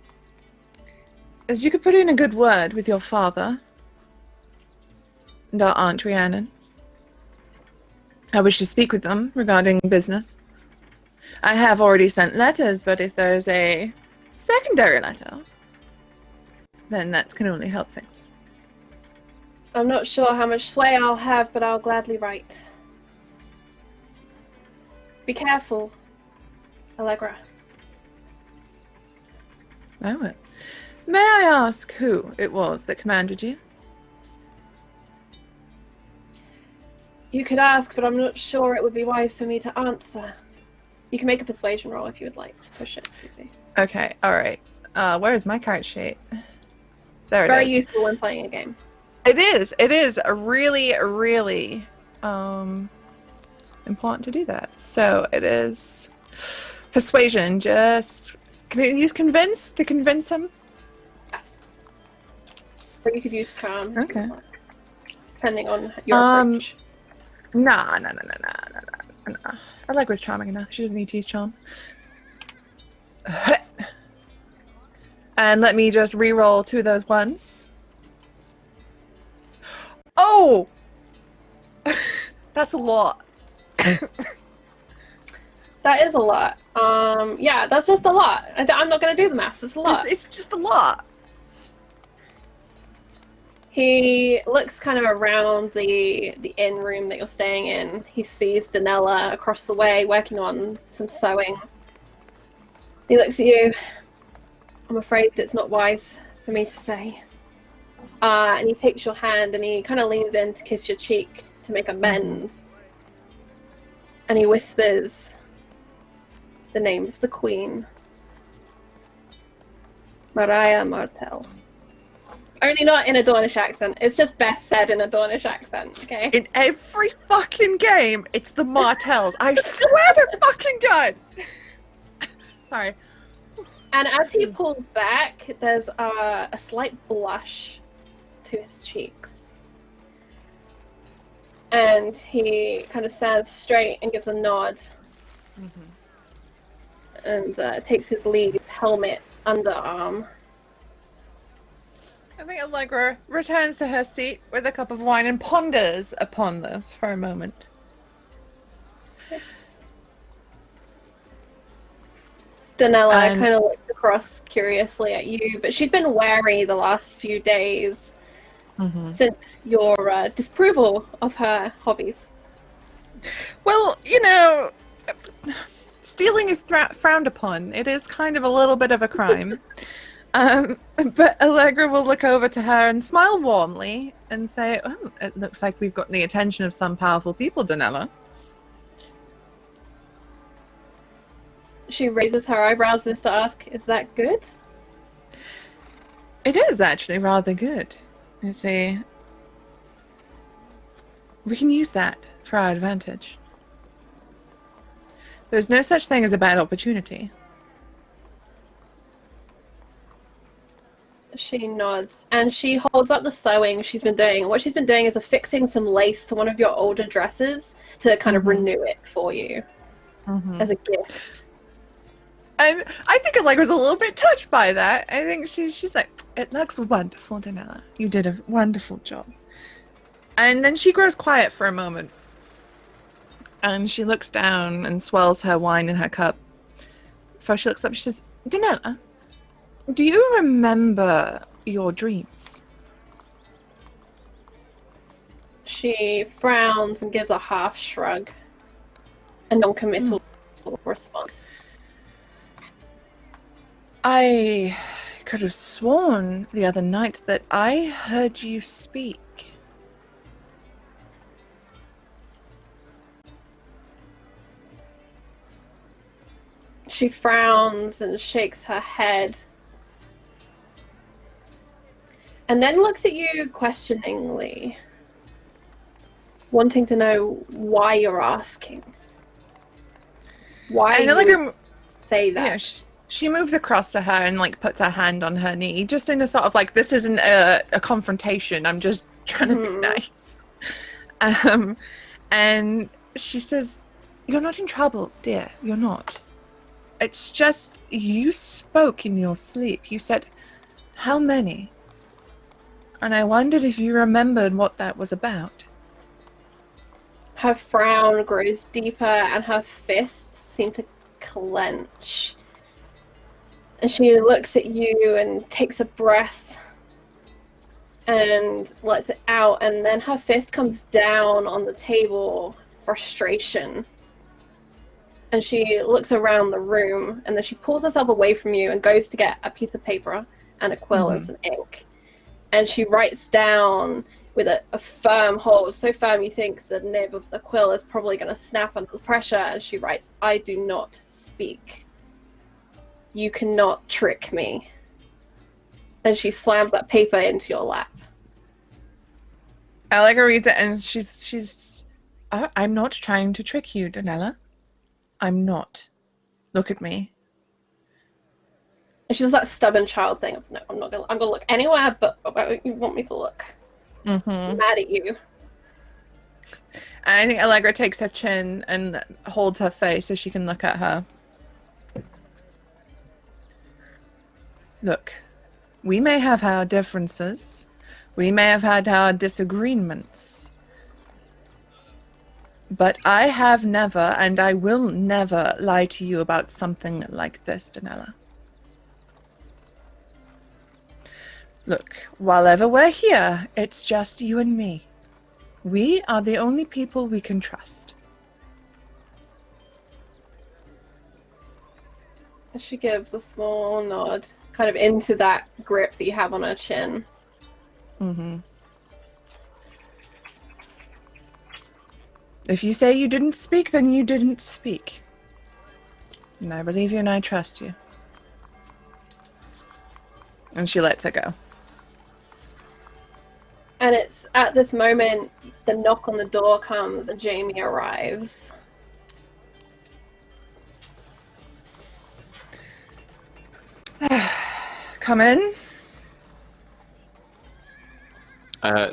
is you could put in a good word with your father and our Aunt Rhiannon. I wish to speak with them regarding business. I have already sent letters, but if there's a secondary letter, then that can only help things. I'm not sure how much sway I'll have, but I'll gladly write. Be careful, Allegra. Oh, may I ask who it was that commanded you? You could ask, but I'm not sure it would be wise for me to answer. You can make a persuasion roll if you would like to push it, Susie. Okay, alright. Where is my card sheet? There it is. Very useful when playing a game. It is really, really important to do that. So it is persuasion. Just can you use convince to convince him? Yes. Or you could use charm. Okay. Depending on your approach. Nah. Allegra's charming enough. She doesn't need to use charm. And let me just re-roll 2 of those ones. Oh! That's a lot. That is a lot. Yeah, that's just a lot. I'm not going to do the maths. It's a lot. It's just a lot. He looks kind of around the inn room that you're staying in. He sees Donella across the way working on some sewing. He looks at you. I'm afraid it's not wise for me to say. And he takes your hand and he kind of leans in to kiss your cheek to make amends. And he whispers the name of the queen. Mariah Martell. Only not in a Dornish accent. It's just best said in a Dornish accent, okay? In every fucking game, it's the Martells. I swear to fucking God. Sorry. And as he pulls back, there's a slight blush to his cheeks. And he kind of stands straight and gives a nod. And takes his lead helmet underarm. I think Allegra returns to her seat with a cup of wine and ponders upon this for a moment. Donella kind of looks across curiously at you, but she'd been wary the last few days since your disapproval of her hobbies. Well, you know, stealing is frowned upon. It is kind of a little bit of a crime. But Allegra will look over to her and smile warmly and say, "Oh, it looks like we've got the attention of some powerful people, Donella." She raises her eyebrows as if to ask, "Is that good?" It is actually rather good. You see, we can use that for our advantage. There's no such thing as a bad opportunity. She nods and she holds up the sewing she's been doing. What she's been doing is affixing some lace to one of your older dresses to kind of renew it for you as a gift. And I think Allegra's a little bit touched by that. I think she's like, "It looks wonderful, Donella. You did a wonderful job." And then she grows quiet for a moment. And she looks down and swells her wine in her cup. Before she looks up, she says, "Donella, do you remember your dreams?" She frowns and gives a half shrug. A non-committal response. I could have sworn the other night that I heard you speak. She frowns and shakes her head. And then looks at you questioningly, wanting to know why you're asking. Why you say that? Yeah, she moves across to her and like puts her hand on her knee, just in a sort of like, this isn't a confrontation. I'm just trying to be nice. And she says, "You're not in trouble, dear. You're not. It's just you spoke in your sleep. You said, 'How many?' And I wondered if you remembered what that was about." Her frown grows deeper and her fists seem to clench. And she looks at you and takes a breath and lets it out, and then her fist comes down on the table, frustration. And she looks around the room, and then she pulls herself away from you and goes to get a piece of paper and a quill and some ink. And she writes down with a firm hold, so firm you think the nib of the quill is probably going to snap under the pressure, and she writes, "I do not speak. You cannot trick me." And she slams that paper into your lap. Allegra reads it and she's "I'm not trying to trick you, Donella. I'm not. Look at me." And she does that stubborn child thing of, "No, I'm gonna look anywhere but where you want me to look." I'm mad at you. I think Allegra takes her chin and holds her face so she can look at her. "Look, we may have our differences. We may have had our disagreements. But I have never, and I will never, lie to you about something like this, Donella. Look, while ever we're here, it's just you and me. We are the only people we can trust." She gives a small nod, kind of into that grip that you have on her chin. Mm-hmm. If you say you didn't speak, then you didn't speak. And I believe you and I trust you. And she lets her go. And it's at this moment the knock on the door comes and Jaime arrives. Come in.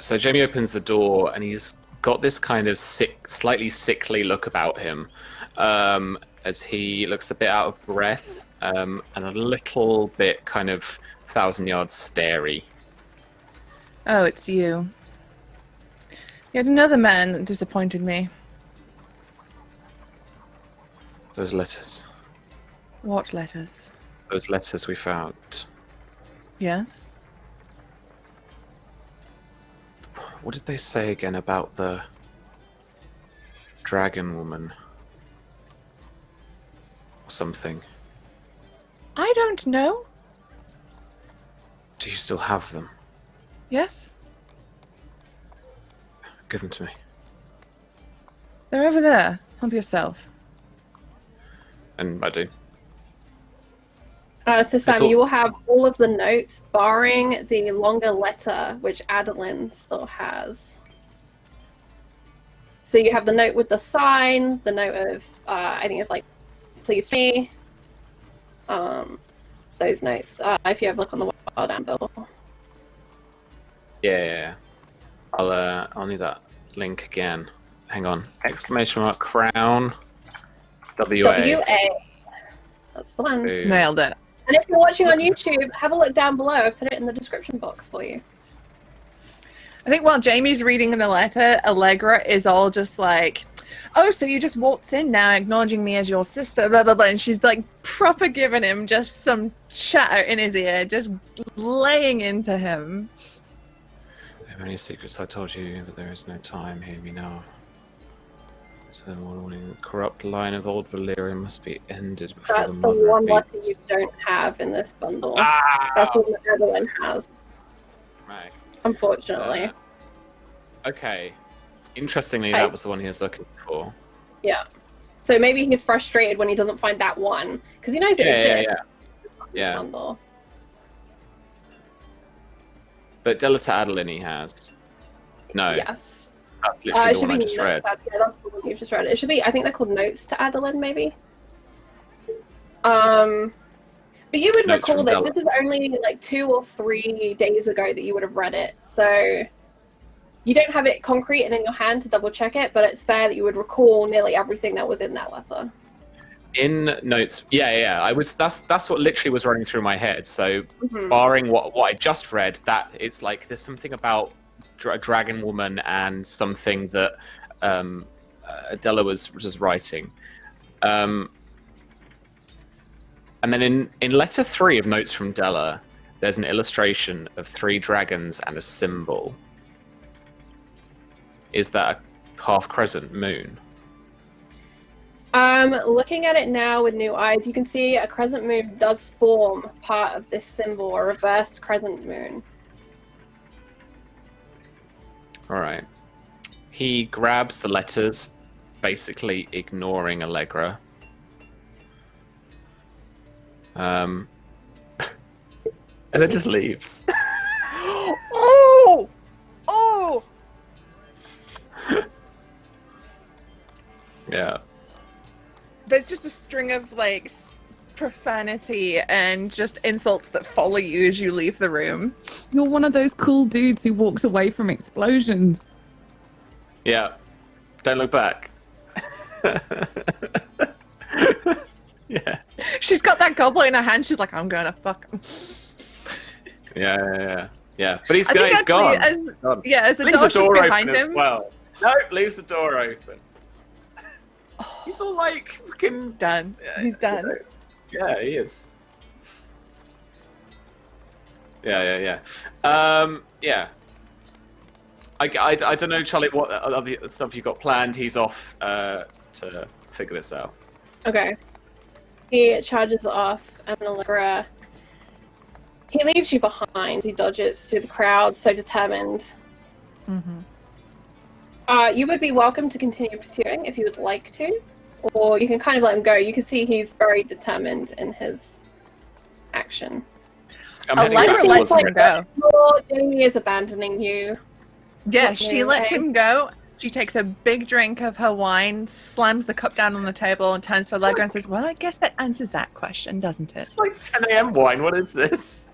So Jamie opens the door and he's got this kind of slightly sickly look about him, as he looks a bit out of breath and a little bit kind of 1,000-yard starey. Oh, it's you. Yet another man that disappointed me. Those letters. What letters? Those letters we found. Yes? What did they say again about the dragon woman? Or something. I don't know. Do you still have them? Yes? Give them to me. They're over there. Help yourself. And I do. So Sam, you will have all of the notes, barring the longer letter, which Adeline still has. So you have the note with the sign, the note of, I think it's like, please me. Those notes, if you have a look on the wild anvil. Yeah. I'll need that link again. Hang on. Exclamation mark crown. WA. WA. That's the one. Boom. Nailed it. And if you're watching on YouTube, have a look down below. I've put it in the description box for you. I think while Jamie's reading the letter, Allegra is all just like, oh, so you just waltz in now acknowledging me as your sister, blah, blah, blah. And she's like proper giving him just some chatter in his ear, just laying into him. There are many secrets I told you, but there is no time. Hear me now. So the warning, corrupt line of old Valyrian must be ended before That's the the mother one letter beats. you don't have in this bundle. Ah! That's the one that Adeline has, Right. unfortunately. Okay. Interestingly, Hey. that was the one he was looking for. Yeah. So maybe he's frustrated when he doesn't find that one, because he knows it exists. Yeah. Bundle. But Della to Adeline he has. No. Yes. That's literally It the should one I be just notes. read. Yeah, that's the one you just read. It should be. I think they're called notes to Adeline, maybe. But you would Notes recall from this. Della. This is only like 2 or 3 days ago that you would have read it. So you don't have it concrete and in your hand to double check it, but it's fair that you would recall nearly everything that was in that letter. In notes, yeah. I was. That's what literally was running through my head. So, Mhm. barring what I just read, that it's like there's something about a dragon woman and something that Della was writing. And then in letter 3 of Notes from Della, there's an illustration of 3 dragons and a symbol. Is that a half crescent moon? Looking at it now with new eyes, you can see a crescent moon does form part of this symbol, a reversed crescent moon. All right. He grabs the letters, basically ignoring Allegra. And then just leaves. Oh! Oh! Yeah. There's just a string of like profanity and just insults that follow you as you leave the room. You're one of those cool dudes who walks away from explosions. Yeah. Don't look back. Yeah. She's got that goblet in her hand. She's like, I'm gonna fuck him. Yeah. But he's I think he's actually, gone. Gone. as the Leaves door's just behind open as him. well. Nope, leaves the door open. He's all like fucking Done. He's done. Yeah, he is. Yeah. I don't know, Charlie, what other stuff you got planned. He's off to figure this out. Okay. He charges off, and Allegra, he leaves you behind. He dodges through the crowd, so determined. Mm-hmm. You would be welcome to continue pursuing if you would like to, or you can kind of let him go. You can see he's very determined in his action. I'm heading Allegra back lets towards him go. Lord Jamie is abandoning you. Yeah, What she new, lets eh? him go. She takes a big drink of her wine, slams the cup down on the table, and turns to Allegra and says, "Well, I guess that answers that question, doesn't it?" It's like 10 a.m. wine. What is this?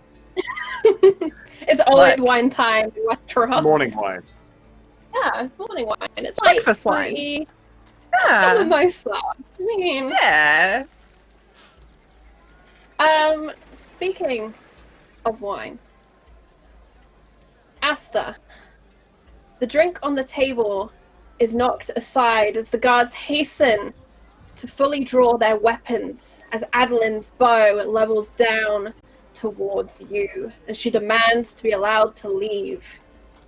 It's always Like- wine time in Westeros. Morning wine. Yeah, it's morning wine. It's Breakfast late, wine. fruity. For the Yeah. most part. I mean, Yeah. speaking of wine, Astor, the drink on the table is knocked aside as the guards hasten to fully draw their weapons as Adeline's bow levels down towards you, and she demands to be allowed to leave,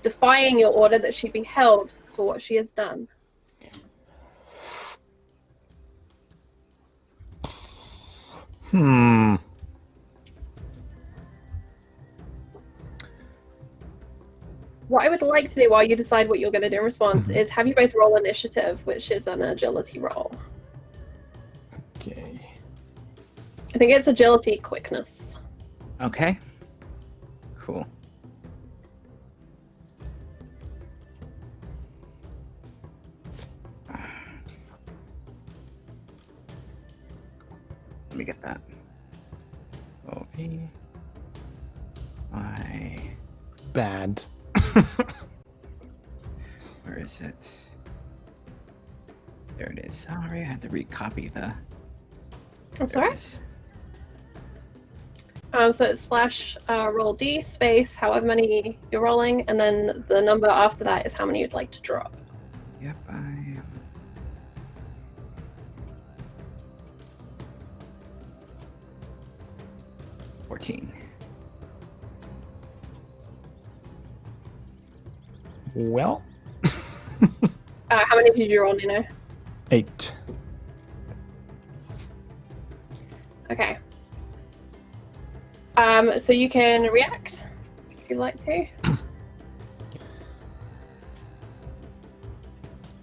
defying your order that she be held for what she has done. What I would like to do while you decide what you're going to do in response is have you both roll initiative, which is an agility roll. Okay. I think it's agility quickness. Okay. Cool. Let me get that. O-P. I. Bad. Where is it? There it is. Sorry, I had to recopy the. That's there it alright. is. So it's slash roll D space, however many you're rolling, and then the number after that is how many you'd like to drop. Yep, I am. $14. Well, How many did you roll, Nino? 8. Okay. So you can react if you'd like to.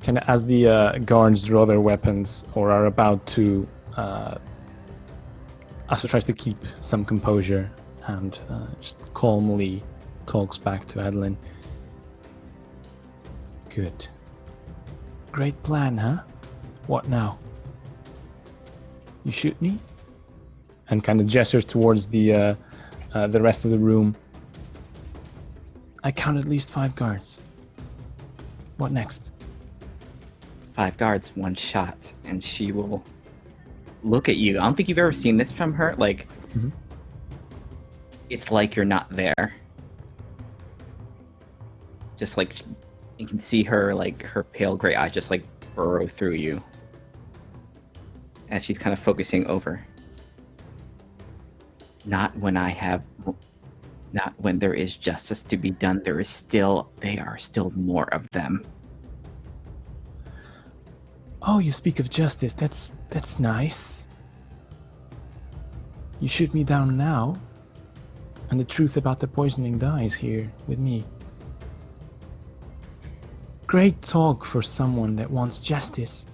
Kind of as the guards draw their weapons or are about to, Astor tries to keep some composure and just calmly talks back to Adeline. Good. Great plan, huh? What now? You shoot me? And kind of gestures towards the rest of the room. I count at least 5 guards. What next? 5 guards, 1 shot, and she will look at you. I don't think you've ever seen this from her. Like, Mhm. It's like you're not there. Just like you can see her, like her pale gray eyes, just like burrow through you, as she's kind of focusing over. Not when there is justice to be done. There are still more of them. Oh, you speak of justice. That's nice. You shoot me down now, and the truth about the poisoning dies here with me. Great talk for someone that wants justice.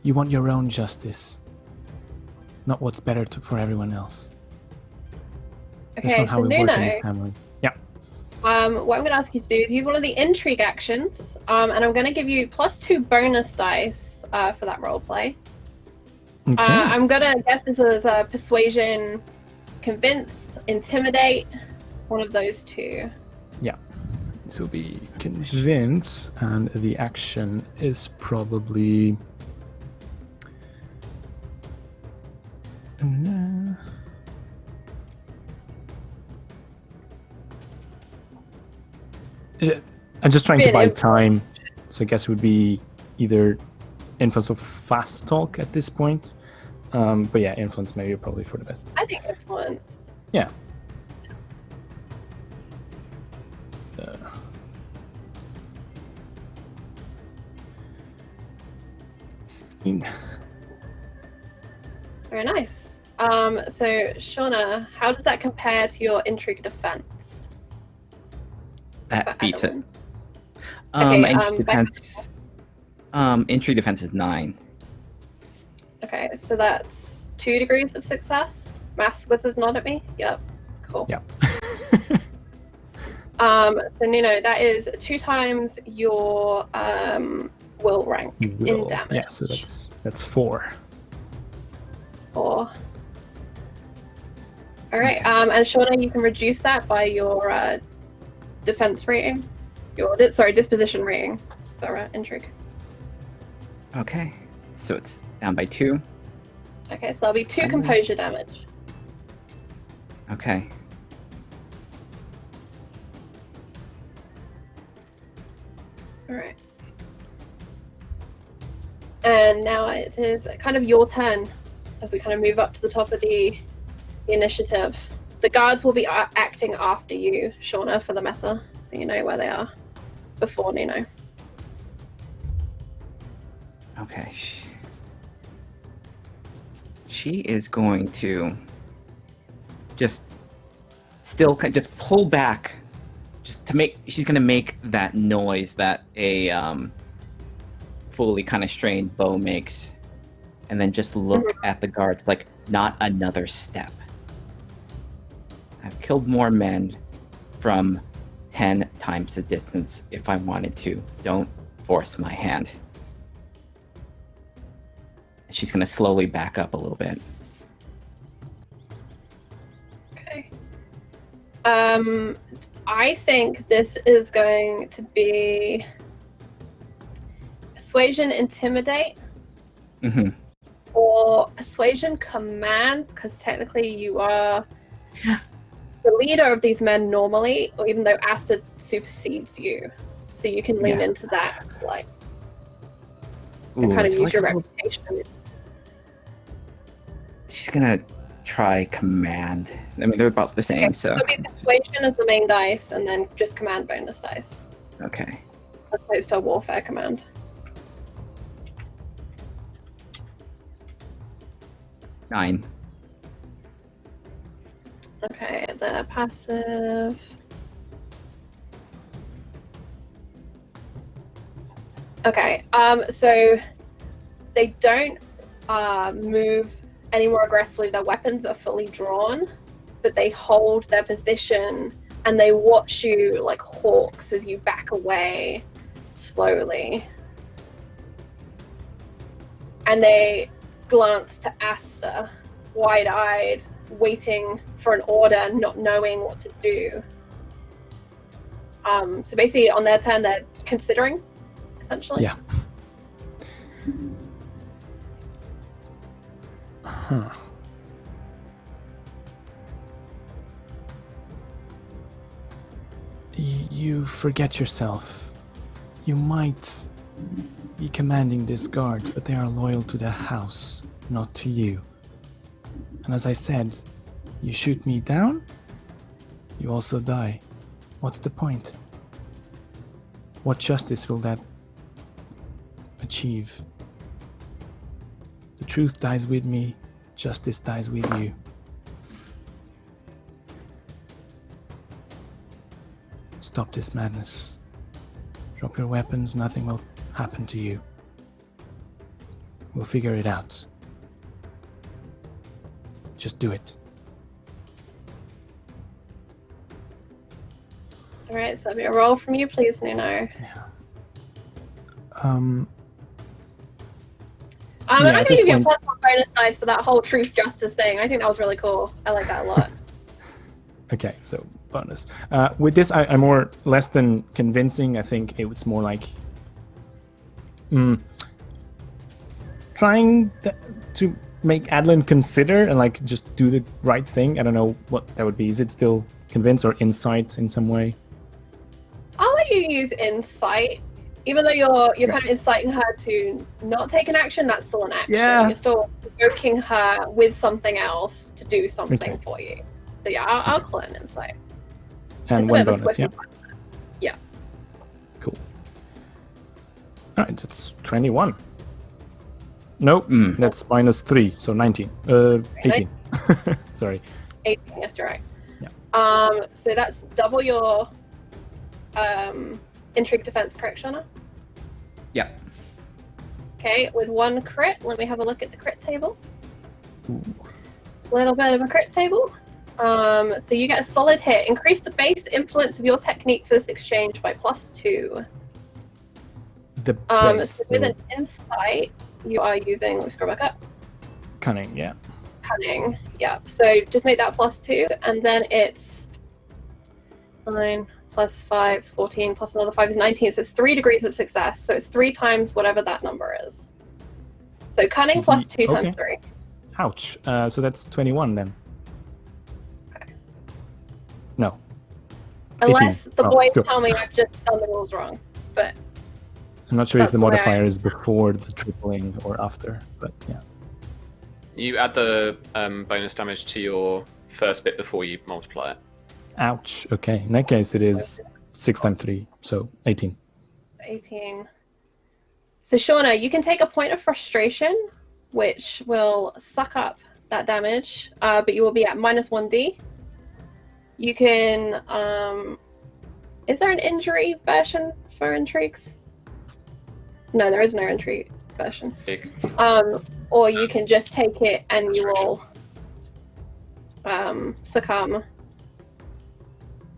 You want your own justice, not what's better for everyone else. That's Okay, not how so we work in Nuno, this family. Yeah. what I'm going to ask you to do is use one of the intrigue actions, and I'm going to give you +2 bonus dice for that role play. Okay. I'm going to guess this is persuasion, convince, intimidate, one of those 2. This will be convince, and the action is probably. I'm just trying to buy time, so I guess it would be either influence or fast talk at this point. But yeah, influence maybe probably for the best. I think influence. Yeah. Very nice. So Shauna, how does that compare to your intrigue defense? That beats it. Okay, Intrigue defense is 9. Okay, so that's 2 degrees of success. Maths wizard nod at me. Yep. Cool. Yeah. So Nuno, that is 2 times your will rank in damage. Yeah, so that's 4. 4. All right. And Shauna, you can reduce that by your defense rating. Your disposition rating for intrigue. Okay, so it's down by 2. Okay, so that'll be 2 composure damage. Okay. All right. And now it is kind of your turn as we kind of move up to the top of the initiative. The guards will be acting after you, Shauna, for the meta, so you know where they are before Nuno. Okay. She is going to just pull back, she's going to make that noise that a fully kind of strained bow makes, and then just look at the guards like, not another step. I've killed more men from 10 times the distance if I wanted to. Don't force my hand. She's going to slowly back up a little bit. Okay. I think this is going to be Persuasion Intimidate. Mm-hmm. Or Persuasion Command, because technically you are the leader of these men normally, or even though Astor supersedes you. So you can lean into that, like, and kind of use your reputation. She's gonna try command. I mean, they're about the same, so. It'll be Persuasion as the main dice, and then just command bonus dice. Okay. As opposed to warfare command. Nine. Okay, the passive. Okay, so they don't move any more aggressively. Their weapons are fully drawn, but they hold their position and they watch you like hawks as you back away slowly. And they glance to Astor, wide-eyed, waiting for an order, not knowing what to do. So basically, on their turn, they're considering, essentially. Yeah. Huh. You forget yourself. You might be commanding these guards, but they are loyal to the house, not to you. And as I said, you shoot me down, you also die. What's the point? What justice will that achieve? The truth dies with me, justice dies with you. Stop this madness. Drop your weapons, nothing will happen to you. We'll figure it out. Just do it. Alright, so a roll from you, please, Nuno. Yeah. I'm going to give you a +1 bonus dice for that whole truth justice thing. I think that was really cool. I like that a lot. Okay, so bonus. With this, I'm more less than convincing. I think it's more like trying to make Adeline consider and like just do the right thing. I don't know what that would be. Is it still convince or insight in some way? I'll let you use insight. Even though you're kind of inciting her to not take an action, that's still an action. Yeah. You're still provoking her with something else to do something for you. So yeah, I'll call it an insight. And it's one a bit of a bonus, yeah. swift Yeah. Cool. All right, that's 21. Nope, Mm. that's -3, so 19. 18. Sorry. 18, yes, you're right. Yeah. So that's double your intrigue defense, correct, Shauna? Yeah. Okay, with 1 crit, let me have a look at the crit table. Ooh. Little bit of a crit table. So you get a solid hit. Increase the base influence of your technique for this exchange by +2. The base, So with an insight, you are using, let me scroll back up. cunning, yeah. Cunning, yeah. So just make that +2, and then it's 9 plus 5 is 14, plus another 5 is 19. So it's 3 degrees of success. So it's 3 times whatever that number is. So cunning plus 2 times 3. Ouch. So that's 21 then. Okay. No. Unless 18. the Oh, boys still. tell me I've just done the rules wrong. But I'm not sure if That's the the way I modifier am. is before the tripling or after, but yeah. You add the bonus damage to your first bit before you multiply it. Ouch. Okay. In that case, it is 6 times 3, so 18. 18. So Shauna, you can take a point of frustration, which will suck up that damage, but you will be at -1d. You can is there an injury version for intrigues? No, there is no intrigue version. Big. Or you can just take it and you will succumb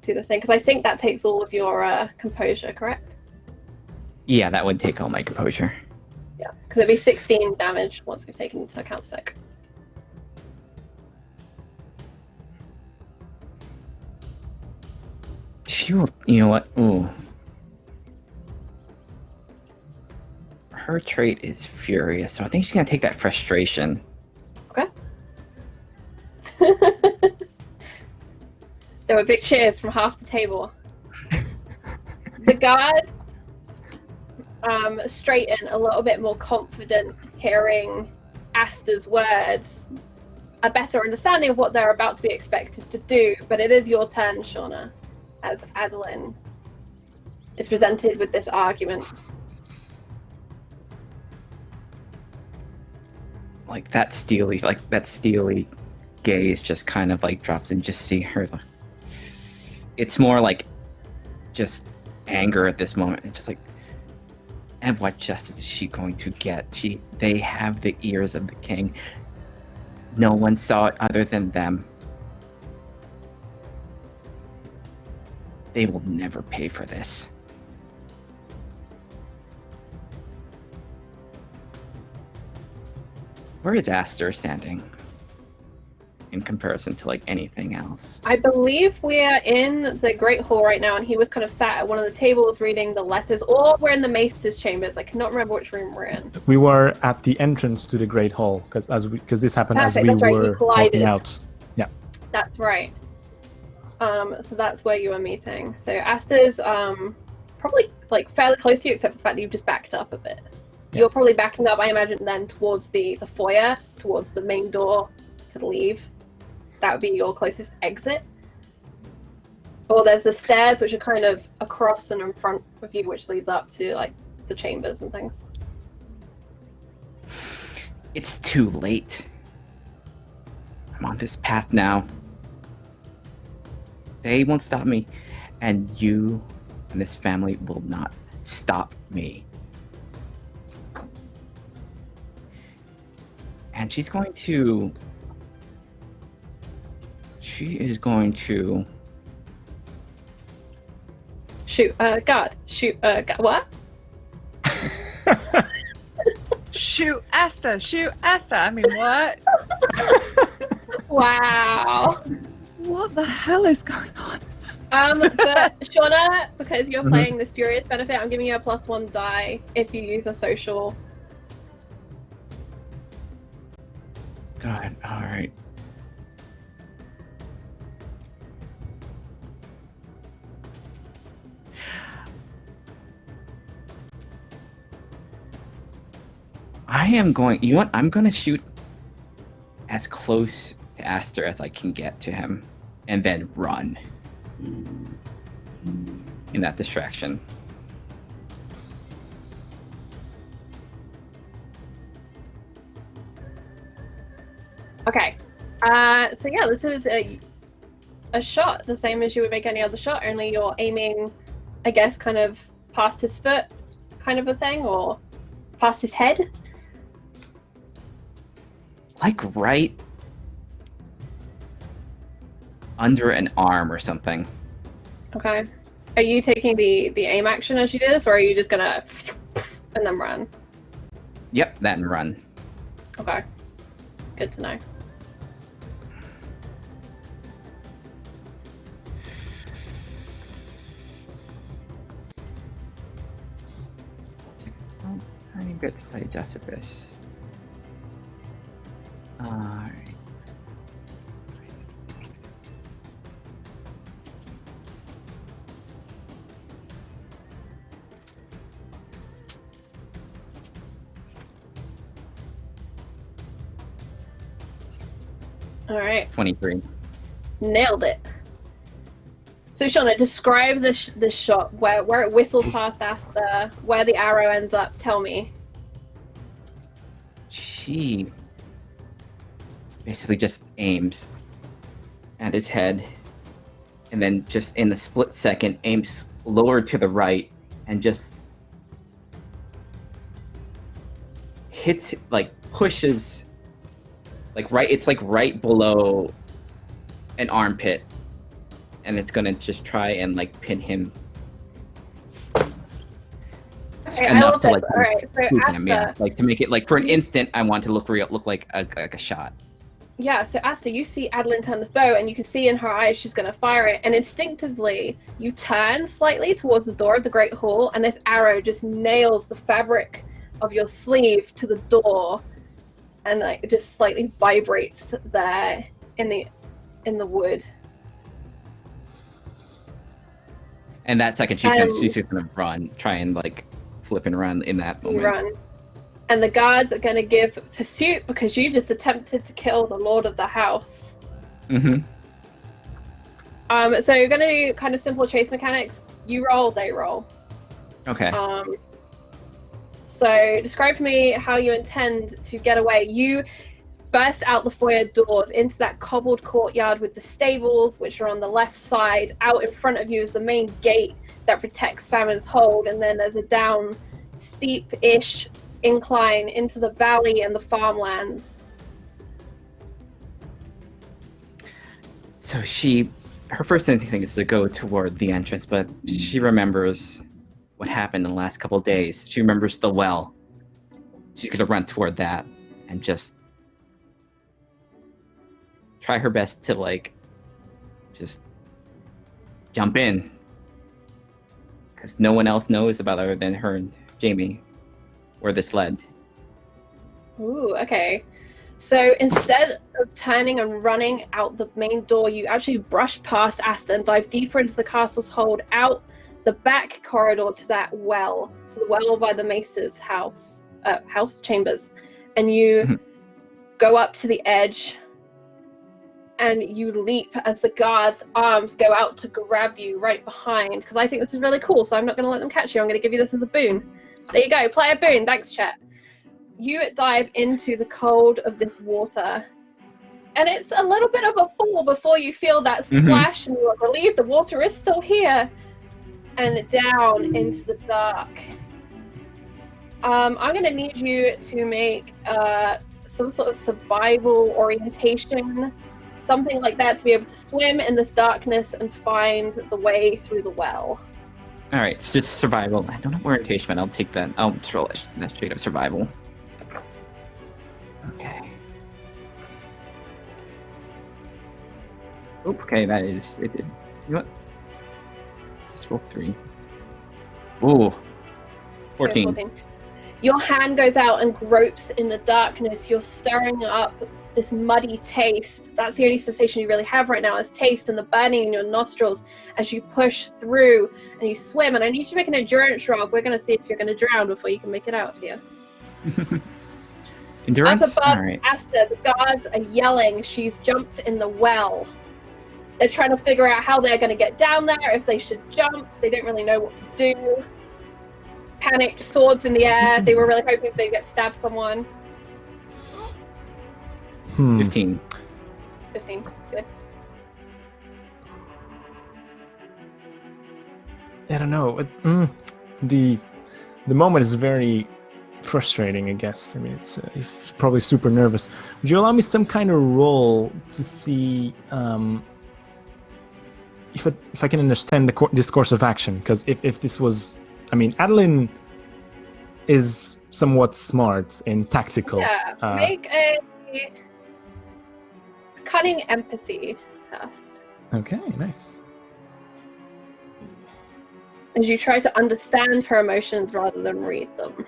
to the thing, because I think that takes all of your composure, correct? Yeah, that would take all my composure. Yeah, because it'd be 16 damage once we've taken into account sick. She will, you know what? Ooh. Her trait is furious, so I think she's gonna take that frustration. Okay. There were big cheers from half the table. The guards straighten a little bit more confident, hearing Astor's words, a better understanding of what they're about to be expected to do. But it is your turn, Shauna, as Adeline is presented with this argument. Like that steely gaze just kind of like drops and just see her. It's more like just anger at this moment. It's just like, and what justice is she going to get? They have the ears of the king. No one saw it other than them. They will never pay for this. Where is Astor standing in comparison to like anything else? I believe we're in the Great Hall right now, and he was kind of sat at one of the tables reading the letters, or we're in the Maester's chambers. I cannot remember which room we're in. We were at the entrance to the Great Hall, because this happened Perfect, as we that's right, you were collided. walking out. Yeah. That's right. So that's where you were meeting. So Astor's probably like fairly close to you, except for the fact that you've just backed up a bit. Yeah. You're probably backing up, I imagine, then towards the foyer, towards the main door to leave. That would be your closest exit. Or there's the stairs, which are kind of across and in front of you, which leads up to like the chambers and things. It's too late. I'm on this path now. They won't stop me, and you and this family will not stop me. And she is going to Shoot, God. Shoot, God. What? Shoot Astor, shoot Astor. I mean, what? Wow. What the hell is going on? But Shauna, because you're playing this Furious benefit, I'm giving you a +1 die if you use a social. God, alright. I am going, you know what? I'm going to shoot as close to Astor as I can get to him, and then run in that distraction. Okay. So yeah, this is a shot, the same as you would make any other shot, only you're aiming, I guess, kind of past his foot, kind of a thing, or past his head. Like right under an arm or something. Okay. Are you taking the aim action as you do this, or are you just gonna and then run? Yep, that and run. Okay. Good to know. Tiny bit to play Decibus. Alright. All right. 23. Nailed it. So Shauna, describe this shot where it whistles past Astor, where the arrow ends up. Tell me. She basically just aims at his head, and then just in a split second aims lower to the right, and just hits, like pushes, like right. It's like right below an armpit, and it's gonna just try and like pin him. Okay, I love this. All right, so Him, yeah, Astor, like to make it like for an instant, I want to look like a shot. yeah. So Astor, you see Adeline turn this bow, and you can see in her eyes she's going to fire it, and instinctively you turn slightly towards the door of the Great Hall, and this arrow just nails the fabric of your sleeve to the door, and like it just slightly vibrates there in the wood. And that second, she's just gonna run, try and like flip and run in that moment. You run. And the guards are going to give pursuit because you just attempted to kill the lord of the house. Mm-hmm. So you're going to do kind of simple chase mechanics. You roll, they roll. Okay. So describe for me how you intend to get away. You burst out the foyer doors into that cobbled courtyard with the stables, which are on the left side. Out in front of you is the main gate that protects Famine's Hold, and then there's a down steep-ish incline into the valley and the farmlands. So her first instinct is to go toward the entrance, but she remembers what happened in the last couple of days. She remembers the well. She's gonna run toward that and just try her best to like just jump in, because no one else knows about other than her and Jaime where this led. Ooh, okay. So instead of turning and running out the main door, you actually brush past Astor and dive deeper into the castle's hold, out the back corridor to that well, to the well by the Mace's house chambers. And you go up to the edge, and you leap as the guards' arms go out to grab you right behind, because I think this is really cool, so I'm not going to let them catch you. I'm going to give you this as a boon. There you go, play a boon. Thanks, chat. You dive into the cold of this water, and it's a little bit of a fall before you feel that splash, and you're relieved the water is still here, and down into the dark. I'm going to need you to make some sort of survival orientation, something like that, to be able to swim in this darkness and find the way through the well. All right, it's just survival. I don't have orientation, but I'll take that. I'll roll that straight up survival. Okay. Oop, okay, that is it. Did. You know what? Let's roll 3. Ooh, 14. Okay, 14. Your hand goes out and gropes in the darkness. You're stirring up this muddy taste. That's the only sensation you really have right now, is taste and the burning in your nostrils as you push through and you swim. And I need you to make an endurance roll. We're going to see if you're going to drown before you can make it out of here. Endurance? Up above all right. Astor, the guards are yelling. She's jumped in the well. They're trying to figure out how they're going to get down there, if they should jump. They don't really know what to do. Panicked, swords in the air. They were really hoping they'd get stabbed someone. 15. 15. Good. I don't know. The moment is very frustrating, I guess. I mean, he's probably super nervous. Would you allow me some kind of roll to see if I can understand this course of action? Because if this was, I mean, Adeline is somewhat smart and tactical. Yeah, make a cunning empathy test. Okay, nice. As you try to understand her emotions rather than read them.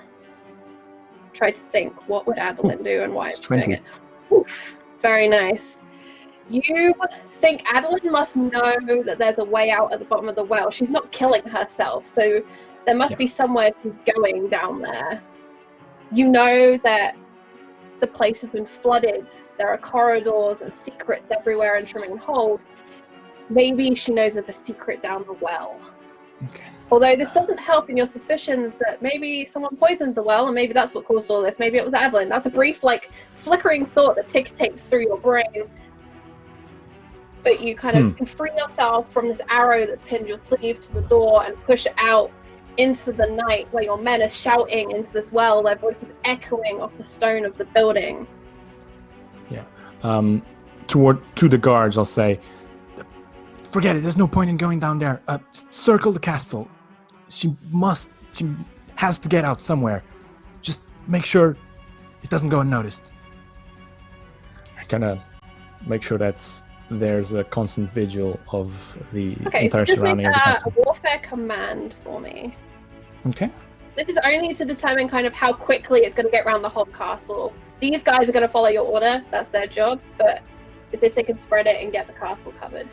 Try to think, what would Adeline do and why it's doing it. Oof, very nice. You think Adeline must know that there's a way out at the bottom of the well. She's not killing herself, so there must be somewhere she's going down there. You know that the place has been flooded. There are corridors and secrets everywhere in Trimming Hold. Maybe she knows of a secret down the well. Okay. Although this doesn't help in your suspicions that maybe someone poisoned the well, and maybe that's what caused all this. Maybe it was Adeline. That's a brief, flickering thought that tick-tapes through your brain. But you kind of can free yourself from this arrow that's pinned your sleeve to the door and push it out into the night where your men are shouting into this well, their voices echoing off the stone of the building. Yeah. To the guards, I'll say, forget it, there's no point in going down there. Circle the castle. She has to get out somewhere. Just make sure it doesn't go unnoticed. I kind of make sure that there's a constant vigil of the entire surrounding of the just castle. make a warfare command for me. Okay. This is only to determine kind of how quickly it's going to get around the whole castle. These guys are going to follow your order. That's their job. But it's if they can spread it and get the castle covered.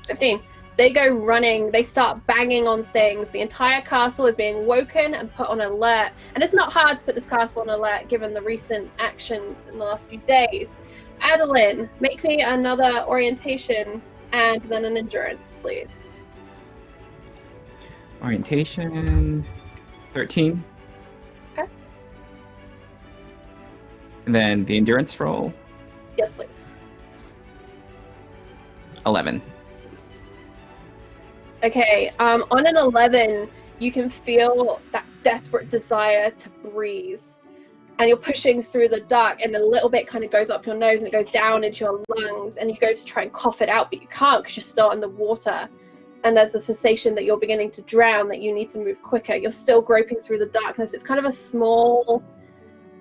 15. They go running. They start banging on things. The entire castle is being woken and put on alert. And it's not hard to put this castle on alert given the recent actions in the last few days. Adeline, make me another orientation and then an endurance, please. Orientation, 13. Okay. And then the endurance roll, Yes, please. 11. Okay, on an 11, you can feel that desperate desire to breathe. And you're pushing through the dark, and a little bit kind of goes up your nose and it goes down into your lungs, and you go to try and cough it out, but you can't because you're still underwater. And there's a sensation that you're beginning to drown, that you need to move quicker. You're still groping through the darkness. It's kind of a small,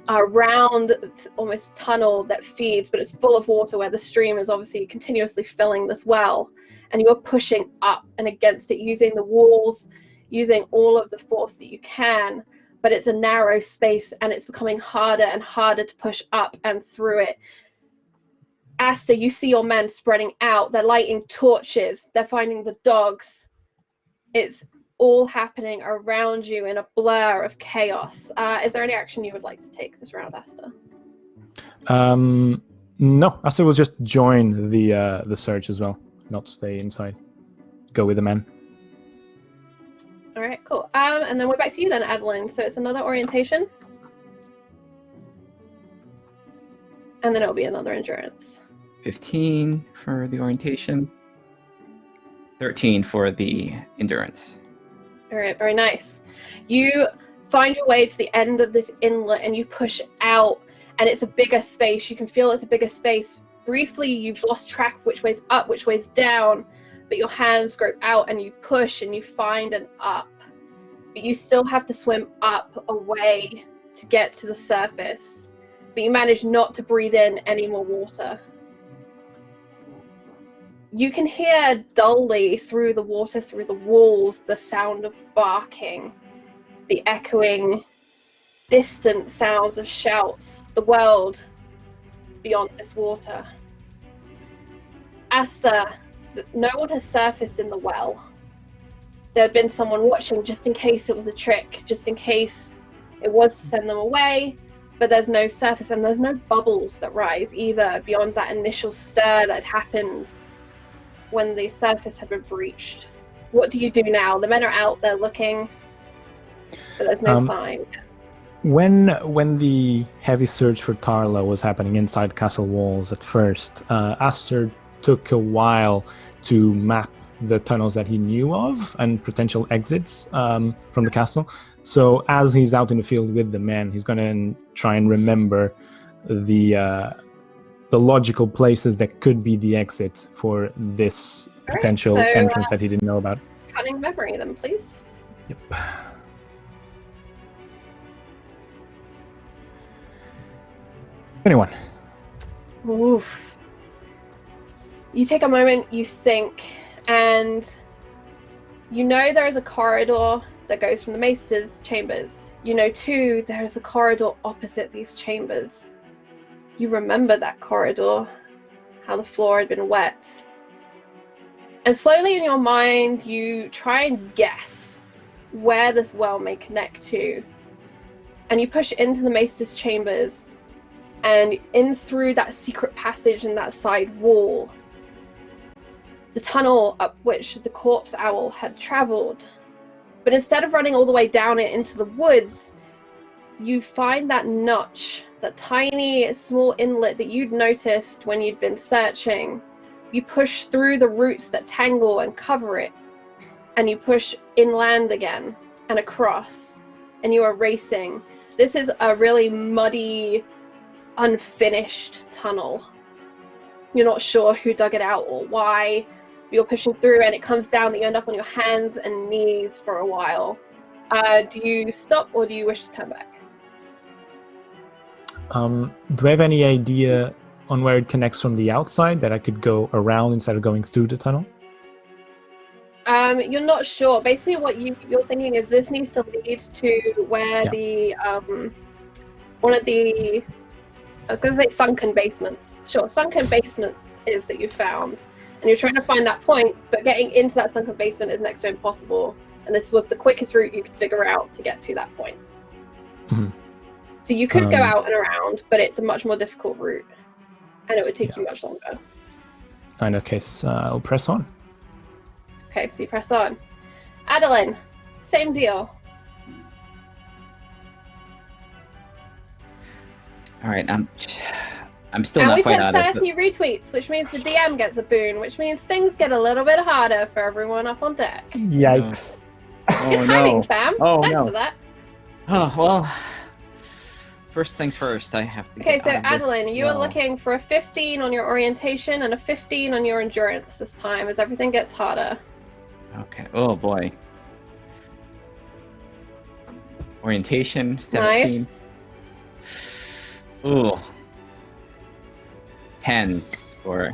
round, almost tunnel that feeds, but it's full of water where the stream is obviously continuously filling this well. And you're pushing up and against it, using the walls, using all of the force that you can. But it's a narrow space and it's becoming harder and harder to push up and through it. Astor, you see your men spreading out. They're lighting torches. They're finding the dogs. It's all happening around you in a blur of chaos. Is there any action you would like to take this round, Astor? No, Astor will just join the search as well, not stay inside. Go with the men. All right, cool. And then we're back to you then, Adeline. So it's another orientation. And then it'll be another endurance. 15 for the orientation, 13 for the endurance. All right, very nice. You find your way to the end of this inlet and you push out, and it's a bigger space. You can feel it's a bigger space. Briefly, you've lost track of which way's up, which way's down, but your hands grope out and you push and you find an up. But you still have to swim up away to get to the surface. But you manage not to breathe in any more water. You can hear dully through the water, through the walls, the sound of barking, the echoing, distant sounds of shouts, the world beyond this water. Astor, no one has surfaced in the well. There had been someone watching just in case it was a trick, just in case it was to send them away, but there's no surface and there's no bubbles that rise either beyond that initial stir that had happened when the surface had been breached. What do you do now? The men are out there looking, but there's no sign. When the heavy search for Tarla was happening inside castle walls at first, Astor took a while to map the tunnels that he knew of and potential exits from the castle. So as he's out in the field with the men, he's going to try and remember the logical places that could be the exit for this potential entrance that he didn't know about. Cunning memory then, please. Yep. Anyone? Oof. You take a moment, you think, and you know there is a corridor that goes from the maester's chambers. You know, too, there is a corridor opposite these chambers. You remember that corridor, how the floor had been wet. And slowly in your mind, you try and guess where this well may connect to. And you push into the maester's chambers, and in through that secret passage and that side wall, the tunnel up which the corpse owl had traveled. But instead of running all the way down it into the woods, you find that notch, that tiny small inlet that you'd noticed when you'd been searching. You push through the roots that tangle and cover it, and you push inland again and across, and you are racing. This is a really muddy, unfinished tunnel. You're not sure who dug it out or why. You're pushing through and it comes down that you end up on your hands and knees for a while. Do you stop or do you wish to turn back? Do I have any idea on where it connects from the outside that I could go around instead of going through the tunnel? You're not sure. Basically what you're thinking is this needs to lead to where the one of the, I was going to say sunken basements. Sure, sunken basements is that you found. And you're trying to find that point, but getting into that sunken basement is next to impossible. And this was the quickest route you could figure out to get to that point. Mm-hmm. So you could go out and around, but it's a much more difficult route. And it would take you much longer. In that case, I'll press on. Okay, so you press on. Adeline, same deal. All right, I'm still and not we've quite hit out of 30 retweets, which means the DM gets a boon, which means things get a little bit harder for everyone up on deck. Yikes. Oh Good timing, fam. Oh, Thanks no. for that. Oh, well, first things first, I have to Okay, get so out of this Adeline, you are well. looking for a 15 on your orientation and a 15 on your endurance this time, as everything gets harder. Okay, oh boy. Orientation, 17. Nice. Ooh. 10 for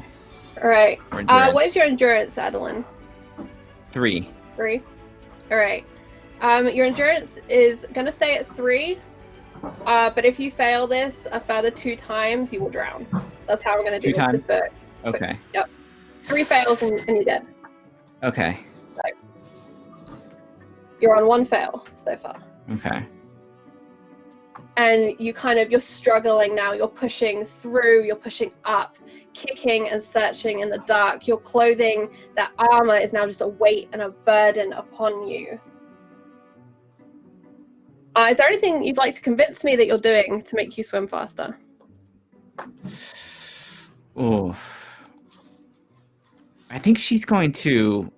Alright. endurance. What is your endurance, Adeline? 3. 3? Alright. Your endurance is going to stay at 3, but if you fail this a further 2 times, you will drown. That's how we're going to do 2 times? this. Okay. Yep. 3 fails and you're dead. Okay. So, you're on 1 fail so far. Okay. And you're struggling now. You're pushing through, you're pushing up, kicking and searching in the dark. Your clothing, that armor is now just a weight and a burden upon you. Is there anything you'd like to convince me that you're doing to make you swim faster? Ooh. I think she's going to...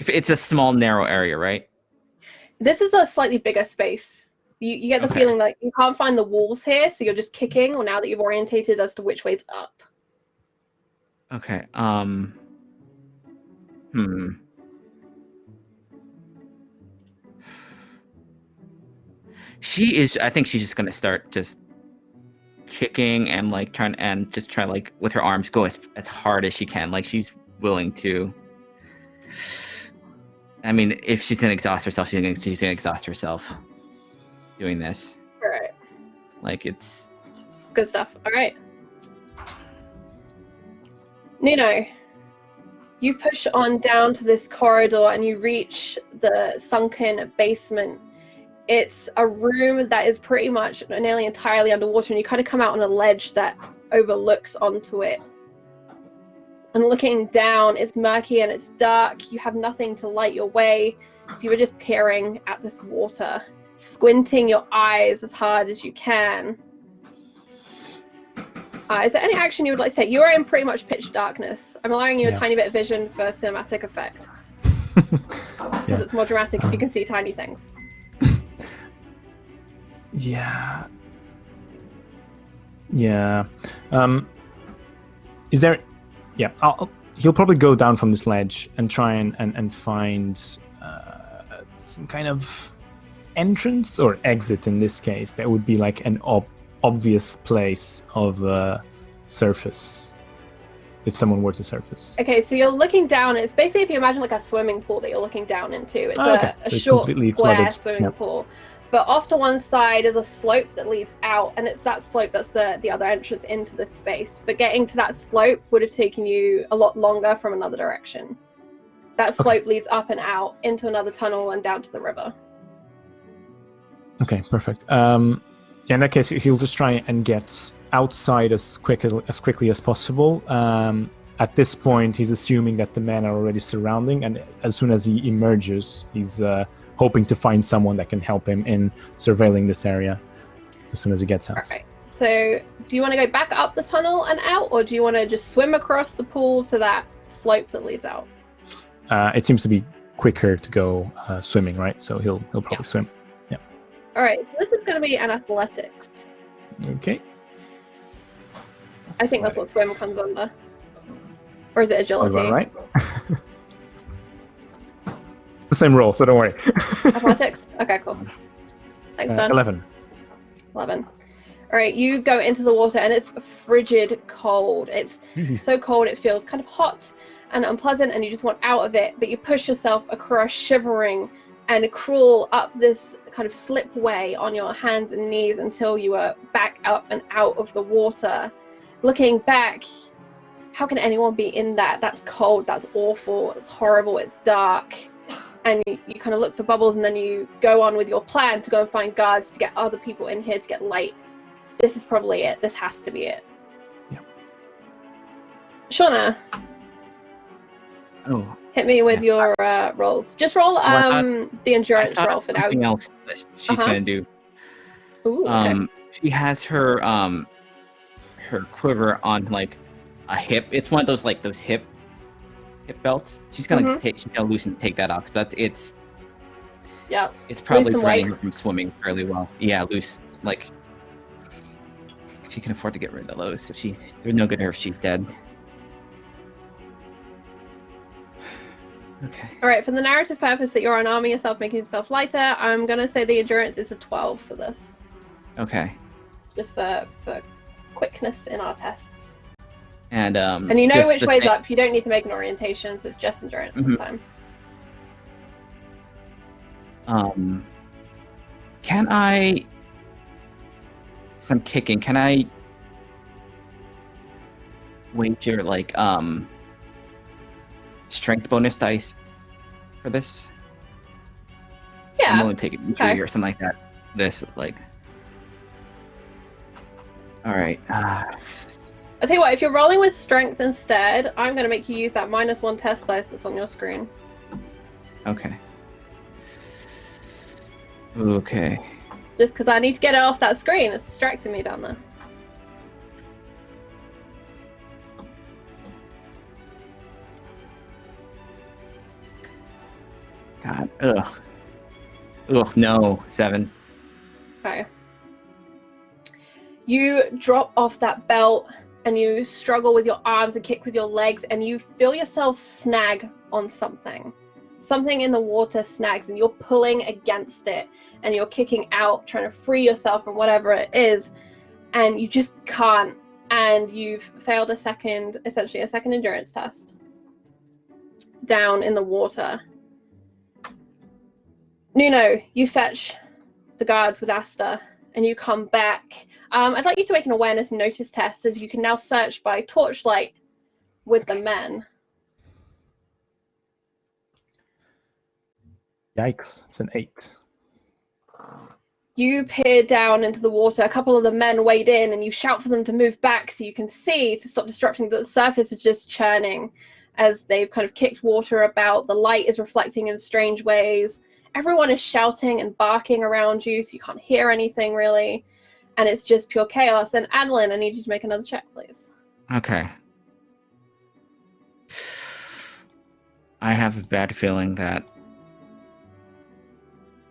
If it's a small, narrow area, right? This is a slightly bigger space. You get the feeling like you can't find the walls here, so you're just kicking, or now that you've orientated as to which way's up. Okay, I think she's just gonna start just kicking and like try like with her arms go as hard as she can. Like she's willing to. I mean, if she's gonna exhaust herself, she's gonna exhaust herself doing this. All right. Like it's good stuff. All right. Nuno, you push on down to this corridor and you reach the sunken basement. It's a room that is pretty much nearly entirely underwater, and you kind of come out on a ledge that overlooks onto it. And looking down, it's murky and it's dark. You have nothing to light your way, so you were just peering at this water. squinting your eyes as hard as you can. Is there any action you would like to take? You are in pretty much pitch darkness. I'm allowing you a tiny bit of vision for cinematic effect. Because it's more dramatic if you can see tiny things. Yeah. Is there... Yeah, he'll probably go down from this ledge and try and find some kind of entrance or exit in this case. That would be like an obvious place of surface if someone were to surface. Okay, so you're looking down. It's basically, if you imagine like a swimming pool that you're looking down into. It's a short, square flooded. swimming pool. But off to one side is a slope that leads out, and it's that slope that's the other entrance into this space. But getting to that slope would have taken you a lot longer from another direction. That slope leads up and out into another tunnel and down to the river. Okay, perfect. In that case, he'll just try and get outside as quickly as possible. At this point, he's assuming that the men are already surrounding, and as soon as he emerges, he's hoping to find someone that can help him in surveilling this area as soon as he gets out. All right. So do you want to go back up the tunnel and out, or do you want to just swim across the pool to that slope that leads out? It seems to be quicker to go swimming, right? So he'll probably swim. Yeah. All right. So this is going to be an athletics. Okay. I think that's what swim comes under. Or is it agility? Is that right? It's the same roll, so don't worry. Athletics? Okay, cool. Thanks, John. 11. 11. All right, you go into the water and it's frigid cold. It's so cold it feels kind of hot and unpleasant, and you just want out of it, but you push yourself across shivering and crawl up this kind of slipway on your hands and knees until you are back up and out of the water. Looking back, how can anyone be in that? That's cold, that's awful, it's horrible, it's dark. And you kind of look for bubbles, and then you go on with your plan to go and find guards to get other people in here to get light. This is probably it. This has to be it. Yeah. Shauna. Oh. Hit me with your rolls. Just roll the endurance roll for now. Something else that she's gonna do. Ooh, okay. She has her her quiver on like a hip. It's one of those like those hip belts. She's gonna she's gonna loosen, take that off, because it's probably preventing her from swimming fairly well. Yeah, loose. Like she can afford to get rid of those. If they're no good to her if she's dead. Okay. All right. For the narrative purpose that you're unarming yourself, making yourself lighter, I'm gonna say the endurance is a 12 for this. Okay. Just for quickness in our tests. And you know which way's up. You don't need to make an orientation, so it's just endurance this time. Can I? Since I'm kicking, can I wager like strength bonus dice for this? Yeah. I'm only taking injury or something like that. This like. All right. I'll tell you what, if you're rolling with strength instead, I'm going to make you use that -1 test dice that's on your screen. Okay. Okay. Just because I need to get it off that screen. It's distracting me down there. God. Ugh. Ugh, no. 7. Okay. You drop off that belt and you struggle with your arms and kick with your legs, and you feel yourself snag on something. Something in the water snags, and you're pulling against it, and you're kicking out, trying to free yourself from whatever it is, and you just can't. And you've failed essentially a second endurance test. Down in the water. Nuno, you fetch the guards with Astor, and you come back. I'd like you to make an awareness and notice test, as you can now search by torchlight with the men. Yikes, it's an 8. You peer down into the water. A couple of the men wade in, and you shout for them to move back so you can see, to stop disrupting. The surface is just churning as they've kind of kicked water about. The light is reflecting in strange ways. everyone is shouting and barking around you, so you can't hear anything really, and it's just pure chaos. And Adeline, I need you to make another check, please. Okay. I have a bad feeling that...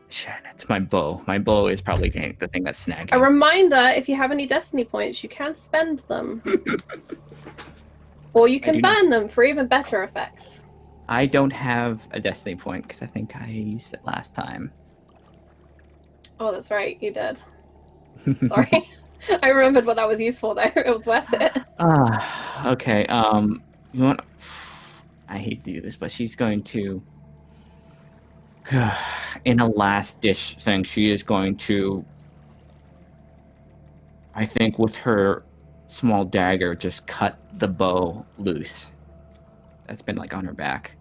Shit, it's my bow. My bow is probably the thing that's snagging. A reminder, if you have any destiny points, you can spend them. Or you can burn them for even better effects. I don't have a destiny point because I think I used it last time. Oh, that's right, you did. Sorry. I remembered what that was used for, though. It was worth it. Okay. You want? I hate to do this, but she's going to, in a last dish thing, she is going to, I think, with her small dagger, just cut the bow loose. That's been like on her back.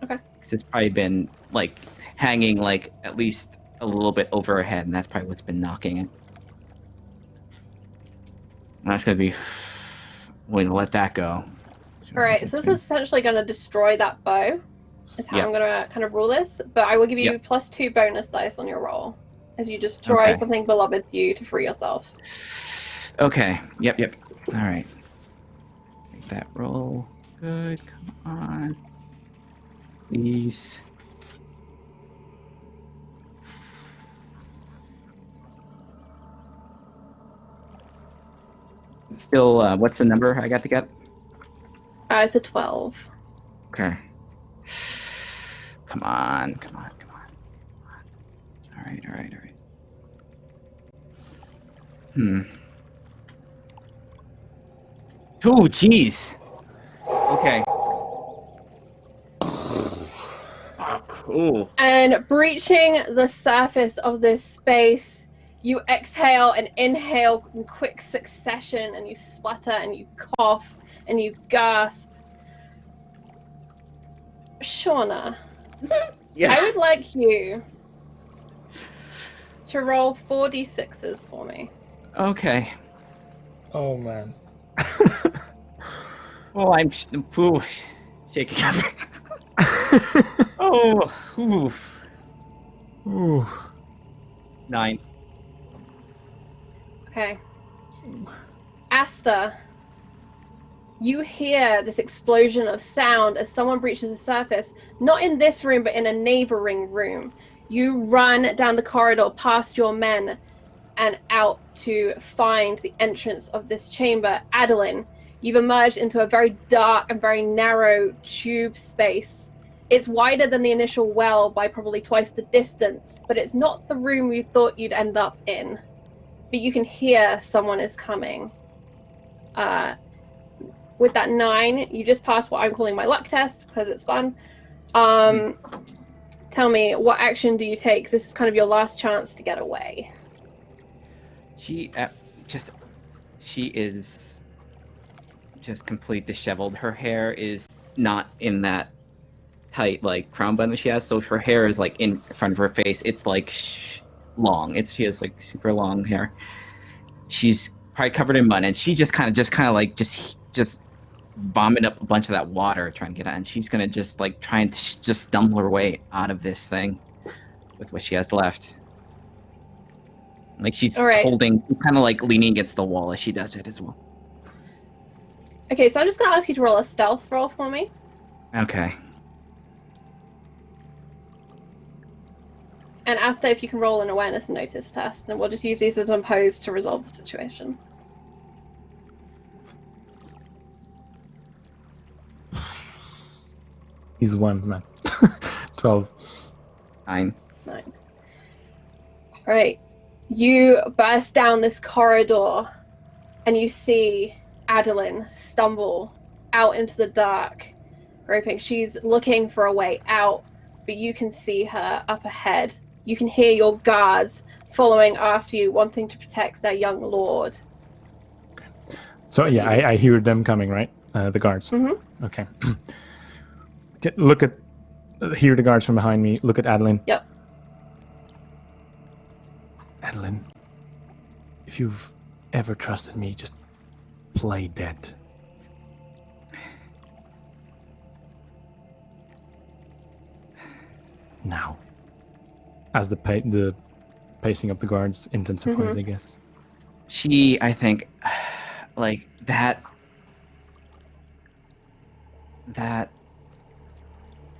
Okay. Because it's probably been like hanging like at least a little bit over her head, and that's probably what's been knocking it. I'm not gonna be willing to let that go. Alright, so this is essentially going to destroy that bow, is how I'm going to kind of rule this, but I will give you +2 bonus dice on your roll, as you destroy something beloved to you to free yourself. Okay, yep. Alright. Make that roll. Good, come on. Please. Still, what's the number I got to get? It's a 12. Okay. Come on. Alright. Oh, jeez. Okay. Ooh. And breaching the surface of this space, you exhale and inhale in quick succession, and you splutter and you cough and you gasp. Shauna, I would like you to roll 4d6s for me. Okay. Oh man. Oh, I'm shaking up. Oh, oof. Ooh. 9. Okay. Astor, you hear this explosion of sound as someone breaches the surface, not in this room, but in a neighboring room. You run down the corridor past your men and out to find the entrance of this chamber. Adeline, you've emerged into a very dark and very narrow tube space. It's wider than the initial well by probably twice the distance, but it's not the room you thought you'd end up in. But you can hear someone is coming. With that 9, you just passed what I'm calling my luck test, because it's fun. Tell me, what action do you take? This is kind of your last chance to get away. She is just complete disheveled. Her hair is not in that tight like crown bun that she has, so her hair is like in front of her face. It's like long. She has like super long hair. She's probably covered in mud, and she just kind of like vomit up a bunch of that water trying to get out, and she's gonna just like try and just stumble her way out of this thing with what she has left. Like she's holding, kind of like leaning against the wall as she does it as well. Okay, so I'm just gonna ask you to roll a stealth roll for me. Okay. And Astor, if you can roll an awareness and notice test, and we'll just use these as opposed to resolve the situation. He's 1, man. 12. 9. Right. You burst down this corridor, and you see Adeline stumble out into the dark, groping. She's looking for a way out, but you can see her up ahead. You can hear your guards following after you, wanting to protect their young lord. Okay. So yeah, I hear them coming, right? The guards. Mm-hmm. Okay. Hear the guards from behind me. Look at Adeline. Yep. Adeline, if you've ever trusted me, just play dead. Now. as the pacing of the guards intensifies, I guess. She, I think, like that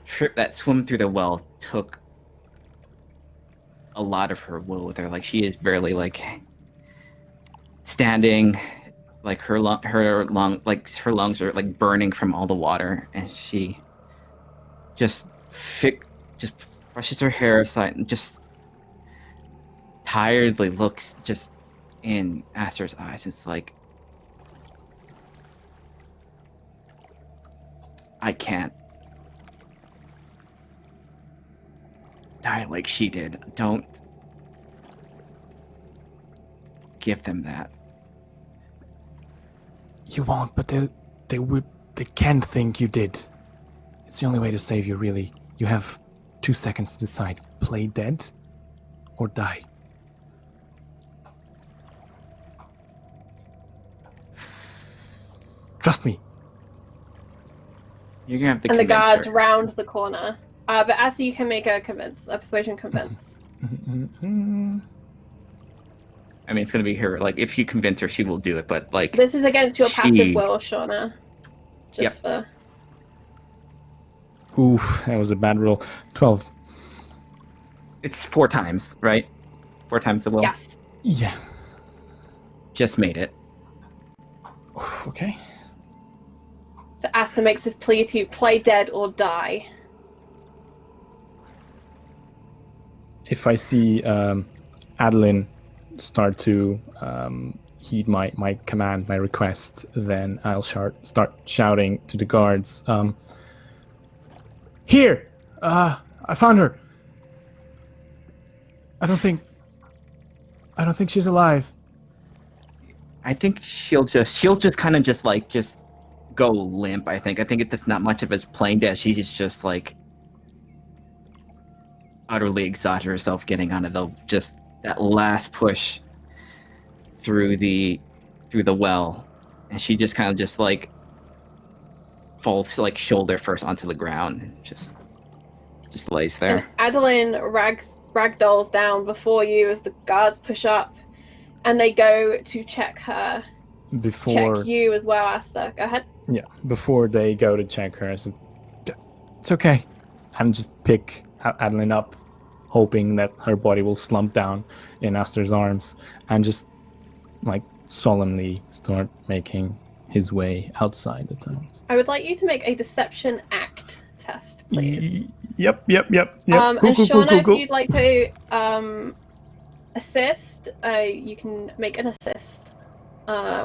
trip, that swim through the well took a lot of her will with her. Like she is barely like standing, like her lungs are like burning from all the water, and she just brushes her hair aside and just tiredly looks just in Astor's eyes. It's like, I can't die like she did. Don't give them that. You won't, but they can't think you did. It's the only way to save you, really. You have 2 seconds to decide. Play dead or die. Trust me. You're gonna have to And the convince guards her. round the corner. But Astor, you can make a persuasion convince. I mean, it's gonna be her. Like, if you convince her, she will do it. But like, This is against your She- passive will, Shauna. Just for... Oof, that was a bad roll. 12. it's 4 times, right? 4 times the will. Yes. Yeah. Just made it. Oof, okay. So Astor makes his plea to play dead or die. If I see Adeline start to heed my command, my request, then I'll start shouting to the guards. Here! I found her. I don't think she's alive. I think she'll just kind of just go limp. I think it's not much of as playing dead. She's just like utterly exhausted herself getting onto that last push through the well, and she just kind of just like falls like shoulder first onto the ground and just lays there. And Adeline ragdolls down before you as the guards push up, and they go to check her. Check you as well, Astor. Go ahead. Yeah, before they go to check her, I said, it's okay. And just pick Adeline up, hoping that her body will slump down in Astor's arms, and just like solemnly start making his way outside the town. I would like you to make a deception act test, please. Yep. And Shauna, if you'd like to assist, you can make an assist.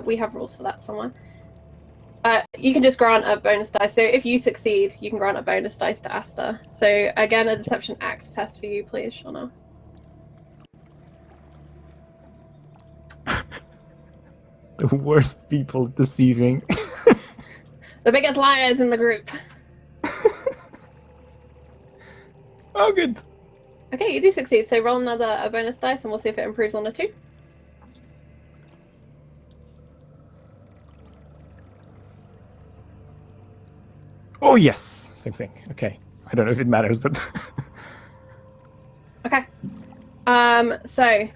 We have rules for that somewhere. You can just grant a bonus dice. So if you succeed, you can grant a bonus dice to Astor. So again, a deception act test for you, please, Shauna. The worst people deceiving. The biggest liars in the group. Oh, good. Okay, you do succeed. So roll a bonus dice, and we'll see if it improves on a 2. Oh, yes. Same thing. Okay. I don't know if it matters, but... Okay. So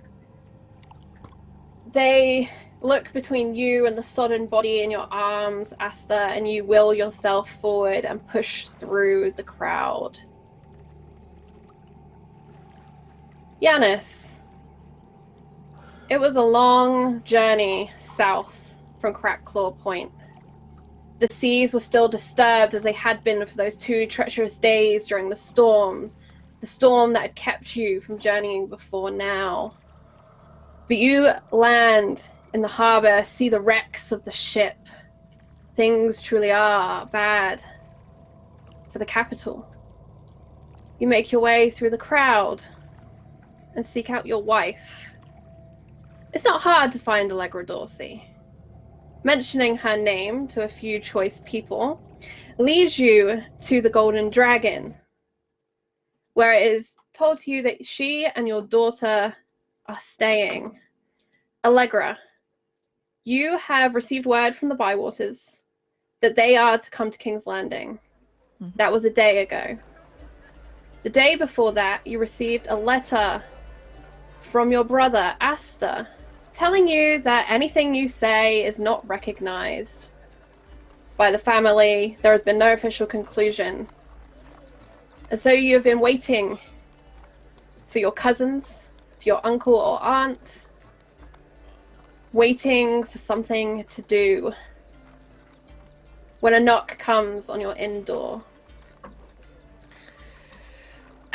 they look between you and the sodden body in your arms, Astor, and you will yourself forward and push through the crowd. Yanis, it was a long journey south from Crackclaw Point. The seas were still disturbed as they had been for those 2 treacherous days during the storm that had kept you from journeying before now. But you land in the harbor, see the wrecks of the ship. Things truly are bad for the capital. You make your way through the crowd and seek out your wife. It's not hard to find Allegra Dorsey. Mentioning her name to a few choice people leads you to the Golden Dragon, where it is told to you that she and your daughter are staying. Allegra, you have received word from the Bywaters that they are to come to King's Landing. That was a day ago. The day before that, you received a letter from your brother, Astor, telling you that anything you say is not recognized by the family. There has been no official conclusion. And so you have been waiting for your cousins, for your uncle or aunt, waiting for something to do when a knock comes on your inn door.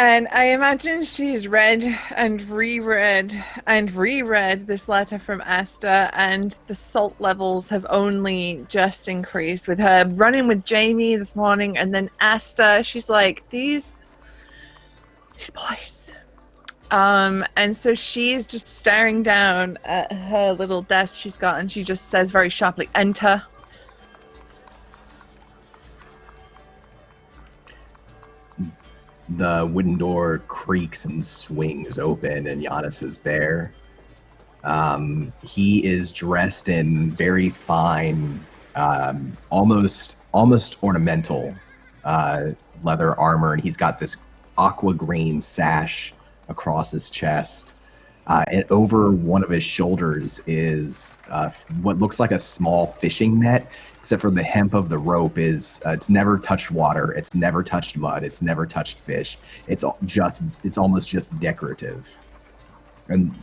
And I imagine she's read and reread and reread this letter from Astor, and the salt levels have only just increased with her running with Jaime this morning, and then Astor. She's like, these boys. And so she's just staring down at her little desk she's got, and she just says very sharply, "Enter." The wooden door creaks and swings open, and Giannis is there. He is dressed in very fine, almost ornamental leather armor, and he's got this aqua green sash across his chest. And over one of his shoulders is what looks like a small fishing net, except for the hemp of the rope is it's never touched water, it's never touched mud, it's never touched fish. It's almost just decorative. And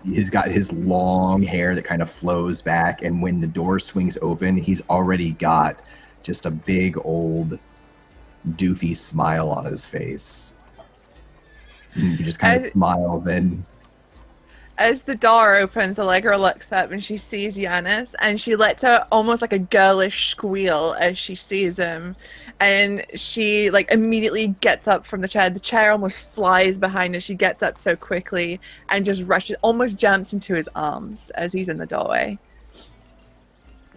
he's got his long hair that kind of flows back, and when the door swings open, he's already got just a big old doofy smile on his face. And he just kind of smiles and as the door opens, Allegra looks up and she sees Giannis, and she lets out almost like a girlish squeal as she sees him, and she like immediately gets up from the chair. The chair almost flies behind her. She gets up so quickly and just rushes, almost jumps into his arms as he's in the doorway.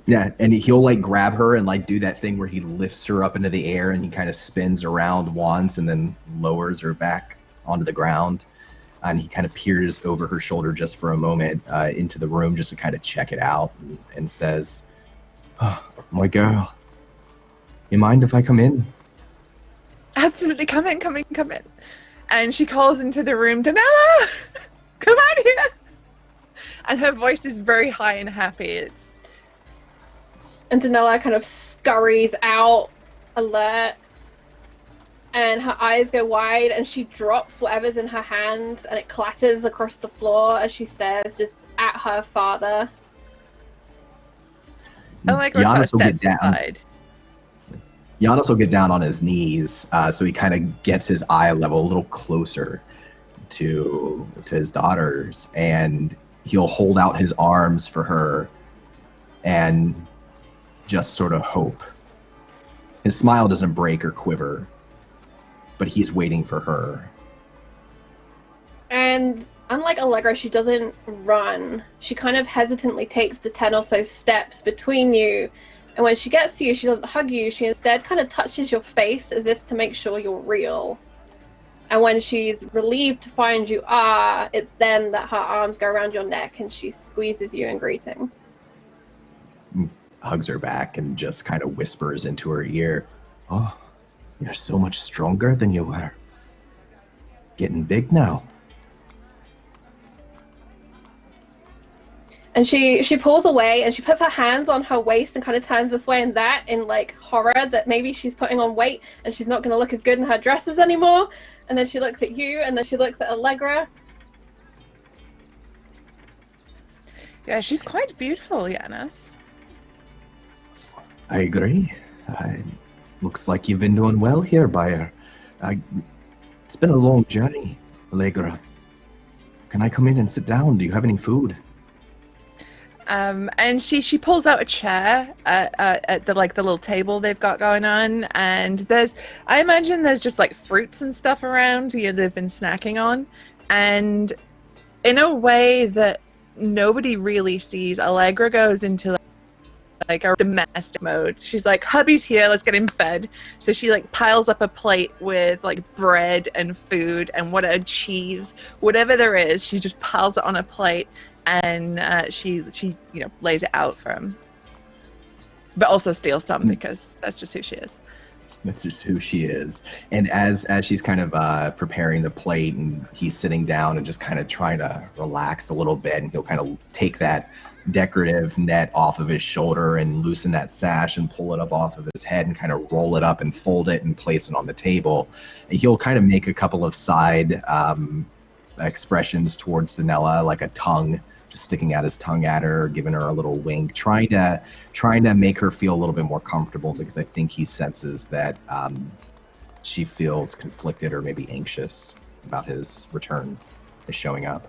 Yeah, and he'll like grab her and like do that thing where he lifts her up into the air and he kind of spins around once and then lowers her back onto the ground. And he kind of peers over her shoulder just for a moment into the room just to kind of check it out, and says, "Oh, my girl, you mind if I come in?" Absolutely, come in. And she calls into the room, "Donella, come out here." And her voice is very high and happy. And Donella kind of scurries out, alert, and her eyes go wide, and she drops whatever's in her hands, and it clatters across the floor as she stares just at her father. Allegra sort of steps aside. Giannis will get down on his knees, so he kind of gets his eye level a little closer to his daughters, and he'll hold out his arms for her and just sort of hope. His smile doesn't break or quiver, but he's waiting for her. And unlike Allegra, she doesn't run. She kind of hesitantly takes the 10 or so steps between you. And when she gets to you, she doesn't hug you. She instead kind of touches your face as if to make sure you're real. And when she's relieved to find you are, it's then that her arms go around your neck and she squeezes you in greeting. Hugs her back and just kind of whispers into her ear, "Oh, you're so much stronger than you were. Getting big now." And she pulls away and she puts her hands on her waist and kind of turns this way and that in like horror that maybe she's putting on weight and she's not going to look as good in her dresses anymore. And then she looks at you and then she looks at Allegra. Yeah, she's quite beautiful, Giannis. I agree. Looks like you've been doing well here, Bayer. It's been a long journey, Allegra. Can I come in and sit down? Do you have any food? And she pulls out a chair at the little table they've got going on, and I imagine there's just like fruits and stuff around they've been snacking on, and in a way that nobody really sees, Allegra goes into like a domestic mode. She's like, "Hubby's here, let's get him fed." So she like piles up a plate with like bread and food and whatever, cheese, whatever there is, she just piles it on a plate, and she lays it out for him, but also steals some because that's just who she is. That's just who she is. And as she's kind of preparing the plate, and he's sitting down and just kind of trying to relax a little bit, and he'll kind of take that decorative net off of his shoulder and loosen that sash and pull it up off of his head and kind of roll it up and fold it and place it on the table. And he'll kind of make a couple of side expressions towards Donella, like a tongue, just sticking out his tongue at her, giving her a little wink, trying to make her feel a little bit more comfortable, because I think he senses that she feels conflicted or maybe anxious about his return, his showing up.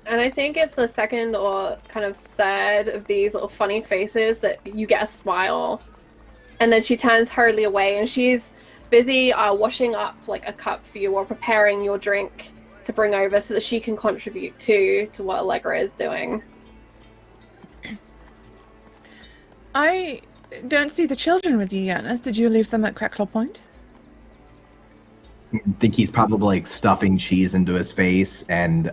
And I think it's the second or kind of third of these little funny faces that you get a smile. And then she turns hurriedly away, and she's busy washing up like a cup for you or preparing your drink to bring over so that she can contribute to what Allegra is doing. I don't see the children with you, Yanis. Did you leave them at Crackclaw Point? I think he's probably like stuffing cheese into his face and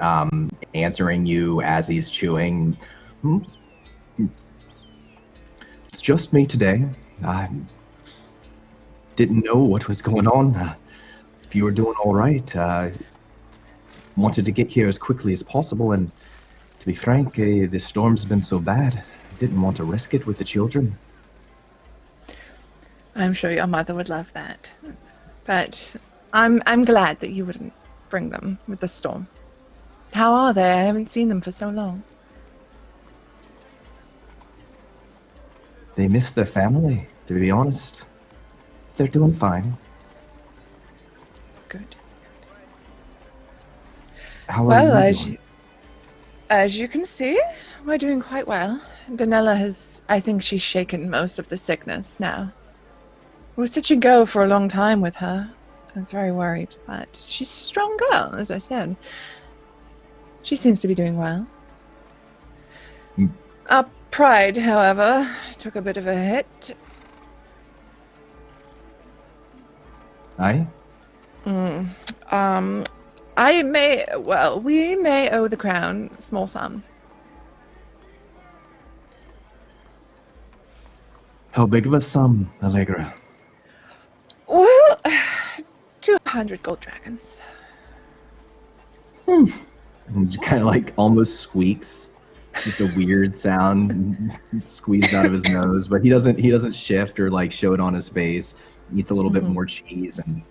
answering you as he's chewing. It's just me today. I didn't know what was going on. If you were doing all right, wanted to get here as quickly as possible, and to be frank, the storm's been so bad, I didn't want to risk it with the children. I'm sure your mother would love that. But I'm glad that you wouldn't bring them with the storm. How are they? I haven't seen them for so long. They miss their family, to be honest. They're doing fine. Good. How are Well, you doing? as you can see, we're doing quite well. Donella has, I think she's shaken most of the sickness now. It was touch and go for a long time with her. I was very worried, but she's a strong girl, as I said. She seems to be doing well. Our pride, however, took a bit of a hit. Aye? We may owe the crown a small sum. How big of a sum, Allegra? Well, 200 gold dragons. And kind of like almost squeaks. Just a weird sound squeezed out of his nose, but he doesn't shift or like show it on his face. He eats a little bit more cheese, and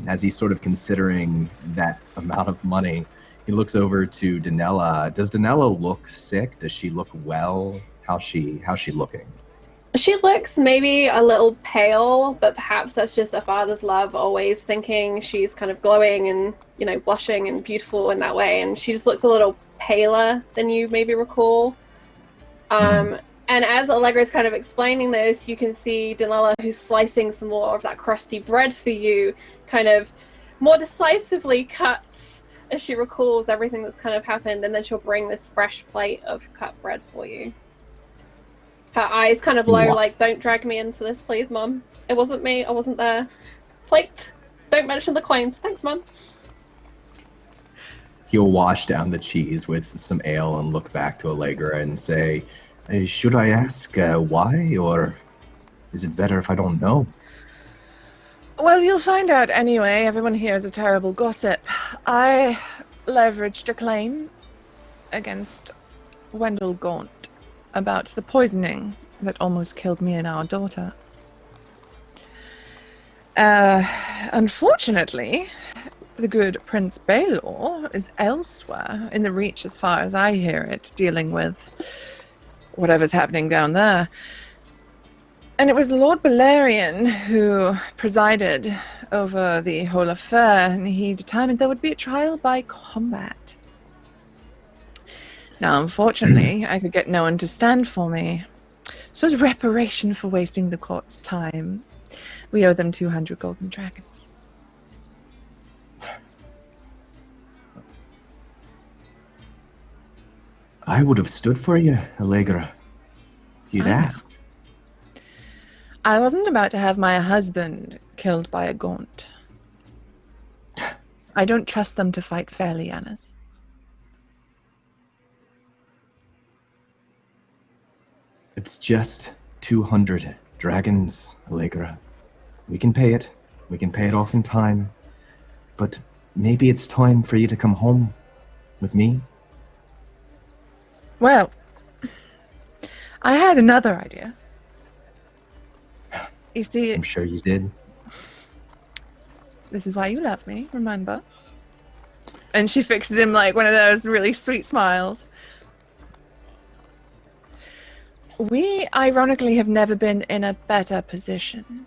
as he's sort of considering that amount of money, he looks over to Donella. Does Donella look sick? Does she look well? How's she looking? She looks maybe a little pale, but perhaps that's just a father's love, always thinking she's kind of glowing and, blushing and beautiful in that way. And she just looks a little paler than you maybe recall. And as Allegra's kind of explaining this, you can see Donella, who's slicing some more of that crusty bread for you, kind of more decisively cuts as she recalls everything that's kind of happened, and then she'll bring this fresh plate of cut bread for you. Her eyes kind of low, like, don't drag me into this, please, Mum. It wasn't me. I wasn't there. Plate. Don't mention the coins. Thanks, Mum. He'll wash down the cheese with some ale and look back to Allegra and say, should I ask why, or is it better if I don't know? Well, you'll find out anyway. Everyone here is a terrible gossip. I leveraged a claim against Wendell Gaunt about the poisoning that almost killed me and our daughter. Unfortunately, the good Prince Baelor is elsewhere in the Reach, as far as I hear it, dealing with whatever's happening down there. And it was Lord Balerion who presided over the whole affair, and he determined there would be a trial by combat. Now, unfortunately, I could get no one to stand for me. So as reparation for wasting the court's time, we owe them 200 golden dragons. I would have stood for you, Allegra, if you'd asked. I wasn't about to have my husband killed by a Gaunt. I don't trust them to fight fairly, Annis. It's just 200 dragons, Allegra. We can pay it. We can pay it off in time. But maybe it's time for you to come home with me. Well, I had another idea. You see, I'm sure you did. this is why you love me, remember? And she fixes him like one of those really sweet smiles. We, ironically, have never been in a better position.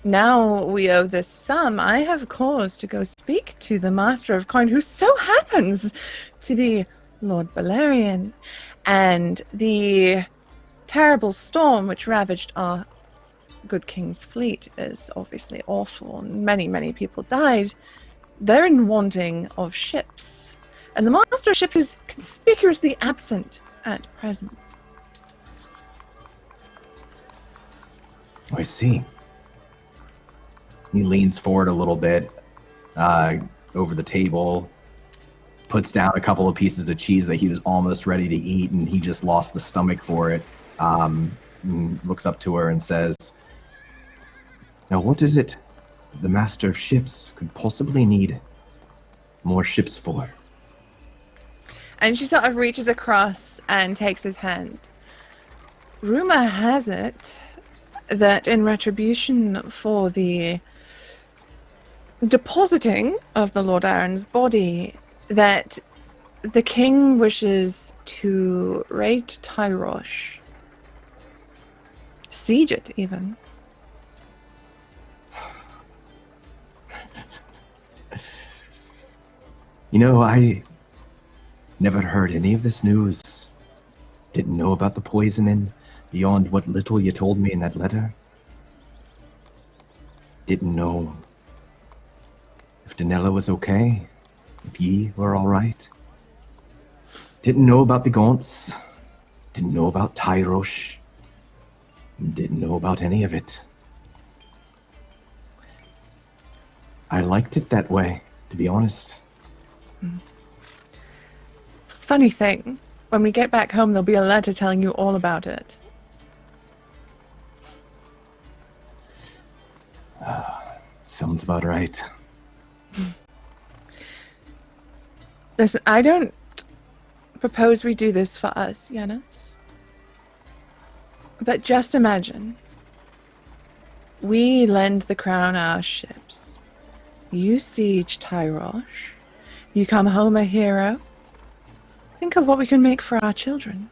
Now we owe this sum. I have cause to go speak to the Master of Coin, who so happens to be Lord Balerion, and the terrible storm which ravaged our good king's fleet is obviously awful, and many, many people died. They're in wanting of ships, and the Master of Ships is conspicuously absent at present. I see. He leans forward a little bit over the table, puts down a couple of pieces of cheese that he was almost ready to eat, and he just lost the stomach for it. Looks up to her and says, "Now what is it the Master of Ships could possibly need more ships for?" And she sort of reaches across and takes his hand. Rumor has it that in retribution for the depositing of the Lord Aaron's body, that the king wishes to raid Tyrosh. Siege it, even. You know, I never heard any of this news. Didn't know about the poisoning beyond what little you told me in that letter. Didn't know if Donella was okay, if ye were all right. Didn't know about the Gaunts. Didn't know about Tyrosh. Didn't know about any of it. I liked it that way, to be honest. Funny thing, when we get back home, there'll be a letter telling you all about it. Sounds about right. Listen, I don't propose we do this for us, Yanis. But just imagine. We lend the crown our ships. You siege Tyrosh. You come home a hero. Think of what we can make for our children.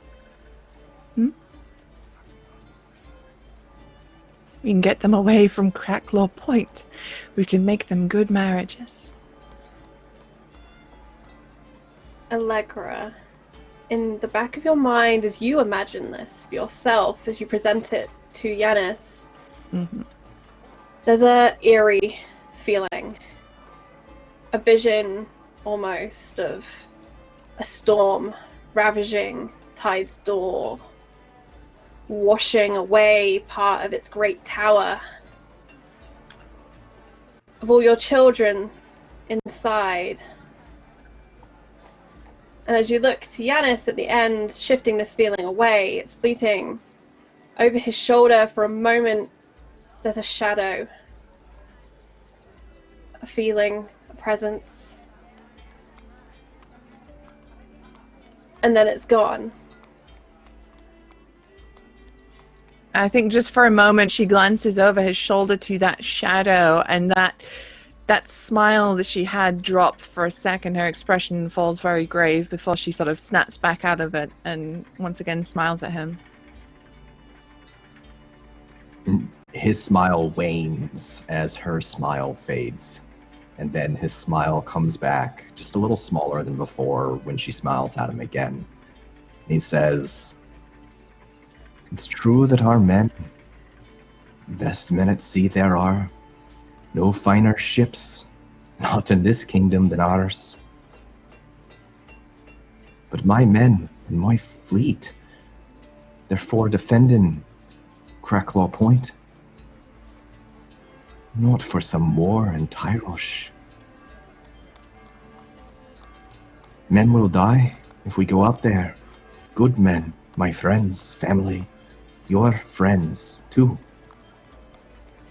We can get them away from Cracklaw Point. We can make them good marriages. Allegra, in the back of your mind, as you imagine this for yourself, as you present it to Yanis, there's a eerie feeling, a vision almost of a storm ravaging Tide's Door, washing away part of its great tower, of all your children inside. And as you look to Yanis at the end, shifting this feeling away, it's fleeting. Over his shoulder for a moment, there's a shadow, a feeling, a presence. And then it's gone. I think just for a moment she glances over his shoulder to that shadow, and that smile that she had dropped for a second. Her expression falls very grave before she sort of snaps back out of it and once again smiles at him. His smile wanes as her smile fades. And then his smile comes back, just a little smaller than before when she smiles at him again. He says, "It's true that our men, best men at sea there are, no finer ships, not in this kingdom than ours. But my men and my fleet, they're for defending Cracklaw Point. Not for some war in Tyrosh. Men will die if we go out there. Good men, my friends, family, your friends too.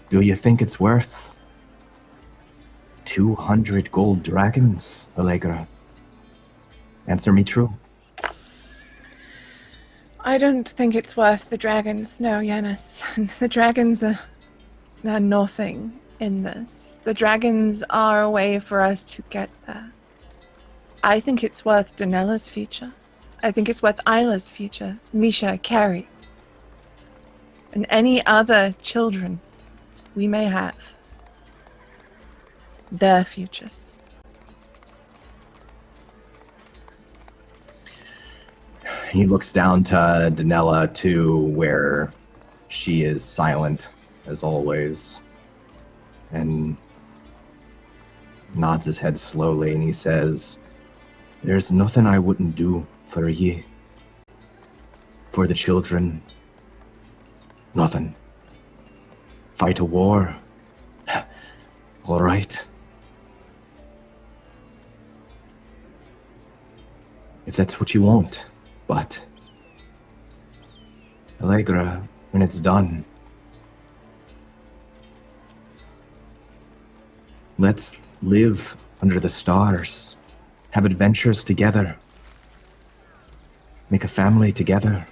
Do you think it's worth 200 gold dragons, Allegra? Answer me true. I don't think it's worth the dragons, no, Yanis. The dragons are nothing in this. The dragons are a way for us to get there. I think it's worth Donella's future. I think it's worth Isla's future, Misha, Carrie, and any other children we may have. Their futures. He looks down to Donella too, where she is silent as always, and nods his head slowly, and he says, "There's nothing I wouldn't do for ye. For the children. Nothing. Fight a war. All right. If that's what you want. But, Allegra, when it's done, let's live under the stars, have adventures together, make a family together.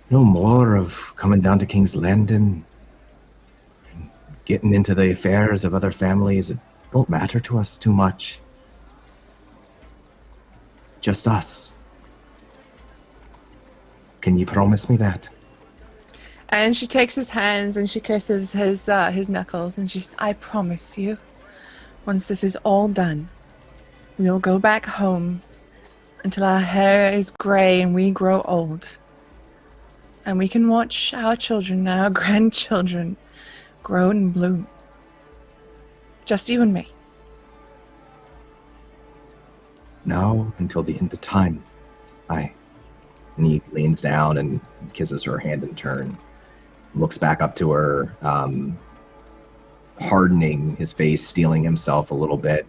No more of coming down to Kings Landing and getting into the affairs of other families. It don't matter to us too much. Just us. Can you promise me that?" And she takes his hands and she kisses his knuckles and she says, "I promise you, once this is all done, we'll go back home until our hair is gray and we grow old. And we can watch our children and our grandchildren grow and bloom. Just you and me." Now until the end of time. Aye. And he leans down and kisses her hand in turn. Looks back up to her, hardening his face, steeling himself a little bit.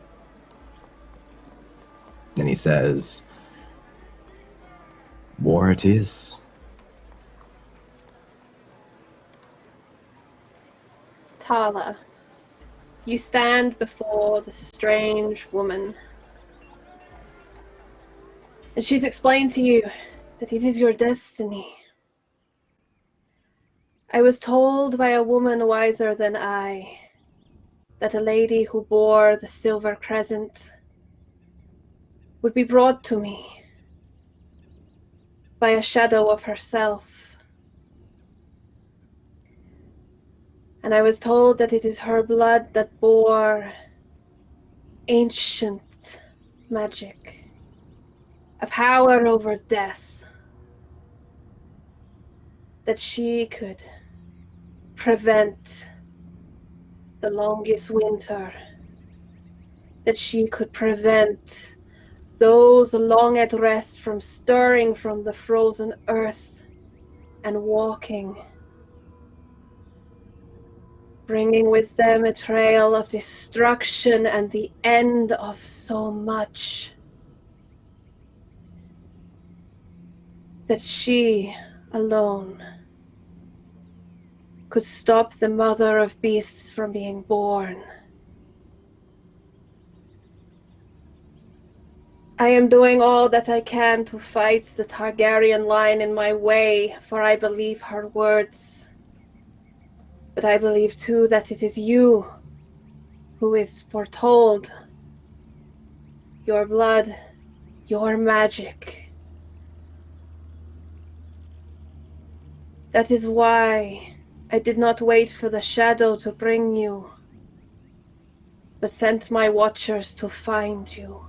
Then he says, "War it is." Tarla, you stand before the strange woman. And she's explained to you that it is your destiny. I was told by a woman wiser than I that a lady who bore the silver crescent would be brought to me by a shadow of herself. And I was told that it is her blood that bore ancient magic, a power over death, that she could prevent the longest winter, that she could prevent those long at rest from stirring from the frozen earth and walking, bringing with them a trail of destruction and the end of so much. That she alone could stop the mother of beasts from being born. I am doing all that I can to fight the Targaryen line in my way, for I believe her words. But I believe too that it is you who is foretold. Your blood, your magic. That is why I did not wait for the shadow to bring you, but sent my watchers to find you.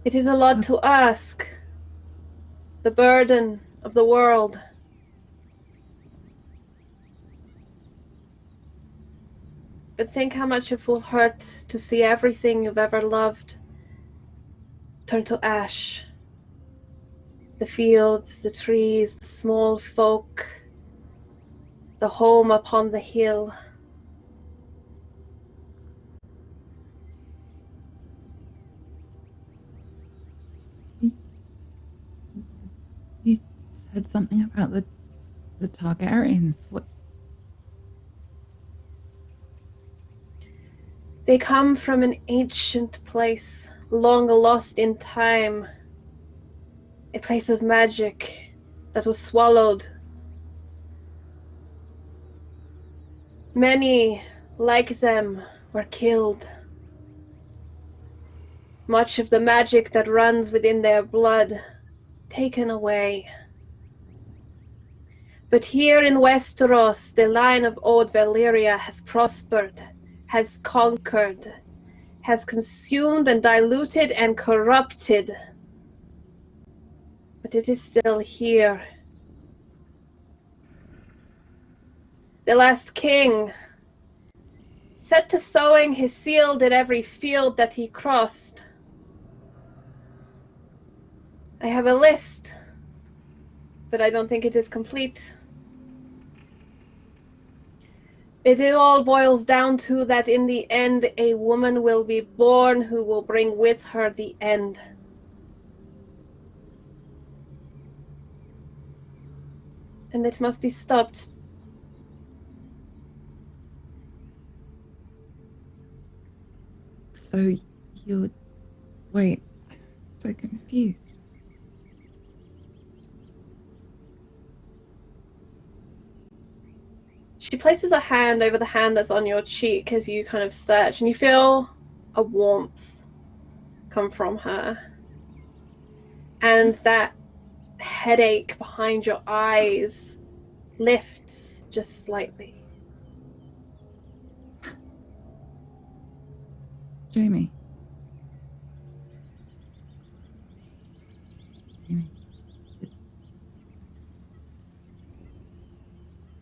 It is a lot to ask, the burden of the world. But think how much it will hurt to see everything you've ever loved turn to ash. The fields, the trees, the small folk, the home upon the hill. said something about the Targaryens. What? They come from an ancient place, long lost in time. A place of magic that was swallowed. Many, like them, were killed. Much of the magic that runs within their blood taken away. But here in Westeros, the line of old Valyria has prospered, has conquered, has consumed and diluted and corrupted. But it is still here. The last king, set to sowing his seed in every field that he crossed. I have a list, but I don't think it is complete. It all boils down to that in the end, a woman will be born who will bring with her the end. And it must be stopped. So you're... Wait, I'm so confused. She places a hand over the hand that's on your cheek as you kind of search, and you feel a warmth come from her. And that headache behind your eyes lifts just slightly. Jaime. Jaime.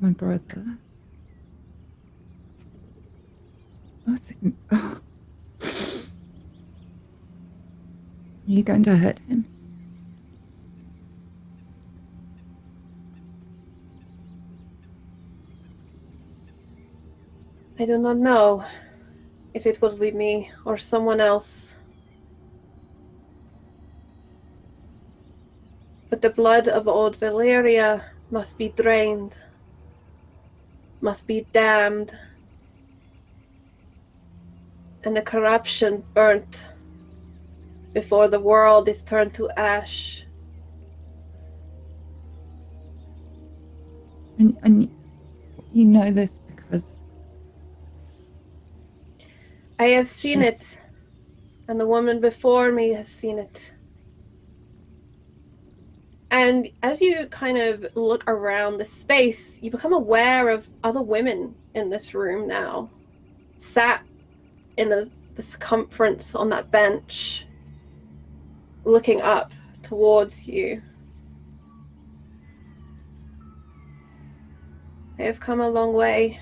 My brother. Oh. Are you going to hurt him? I do not know if it will be me or someone else. But the blood of old Valyria must be drained, must be damned, and the corruption burnt before the world is turned to ash. And you know this because... I have seen it, and the woman before me has seen it. And as you kind of look around the space, you become aware of other women in this room now, sat in the circumference on that bench, looking up towards you. I have come a long way,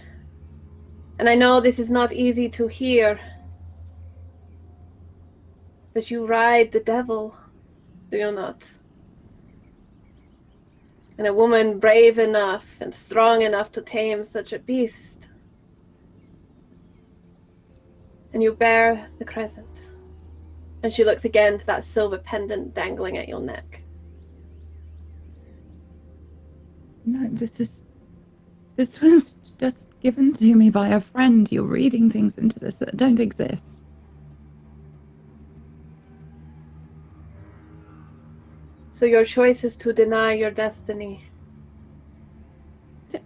and I know this is not easy to hear, but you ride the devil, do you not? And a woman brave enough and strong enough to tame such a beast. And you bear the crescent. And she looks again to that silver pendant dangling at your neck. No, this was just given to me by a friend. You're reading things into this that don't exist. So your choice is to deny your destiny. I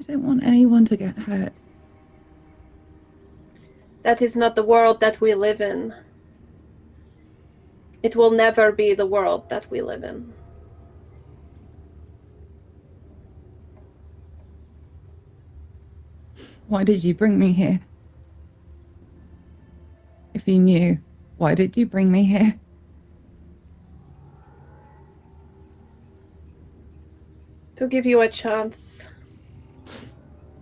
don't want anyone to get hurt. That is not the world that we live in. It will never be the world that we live in. Why did you bring me here? If you knew, why did you bring me here? To give you a chance.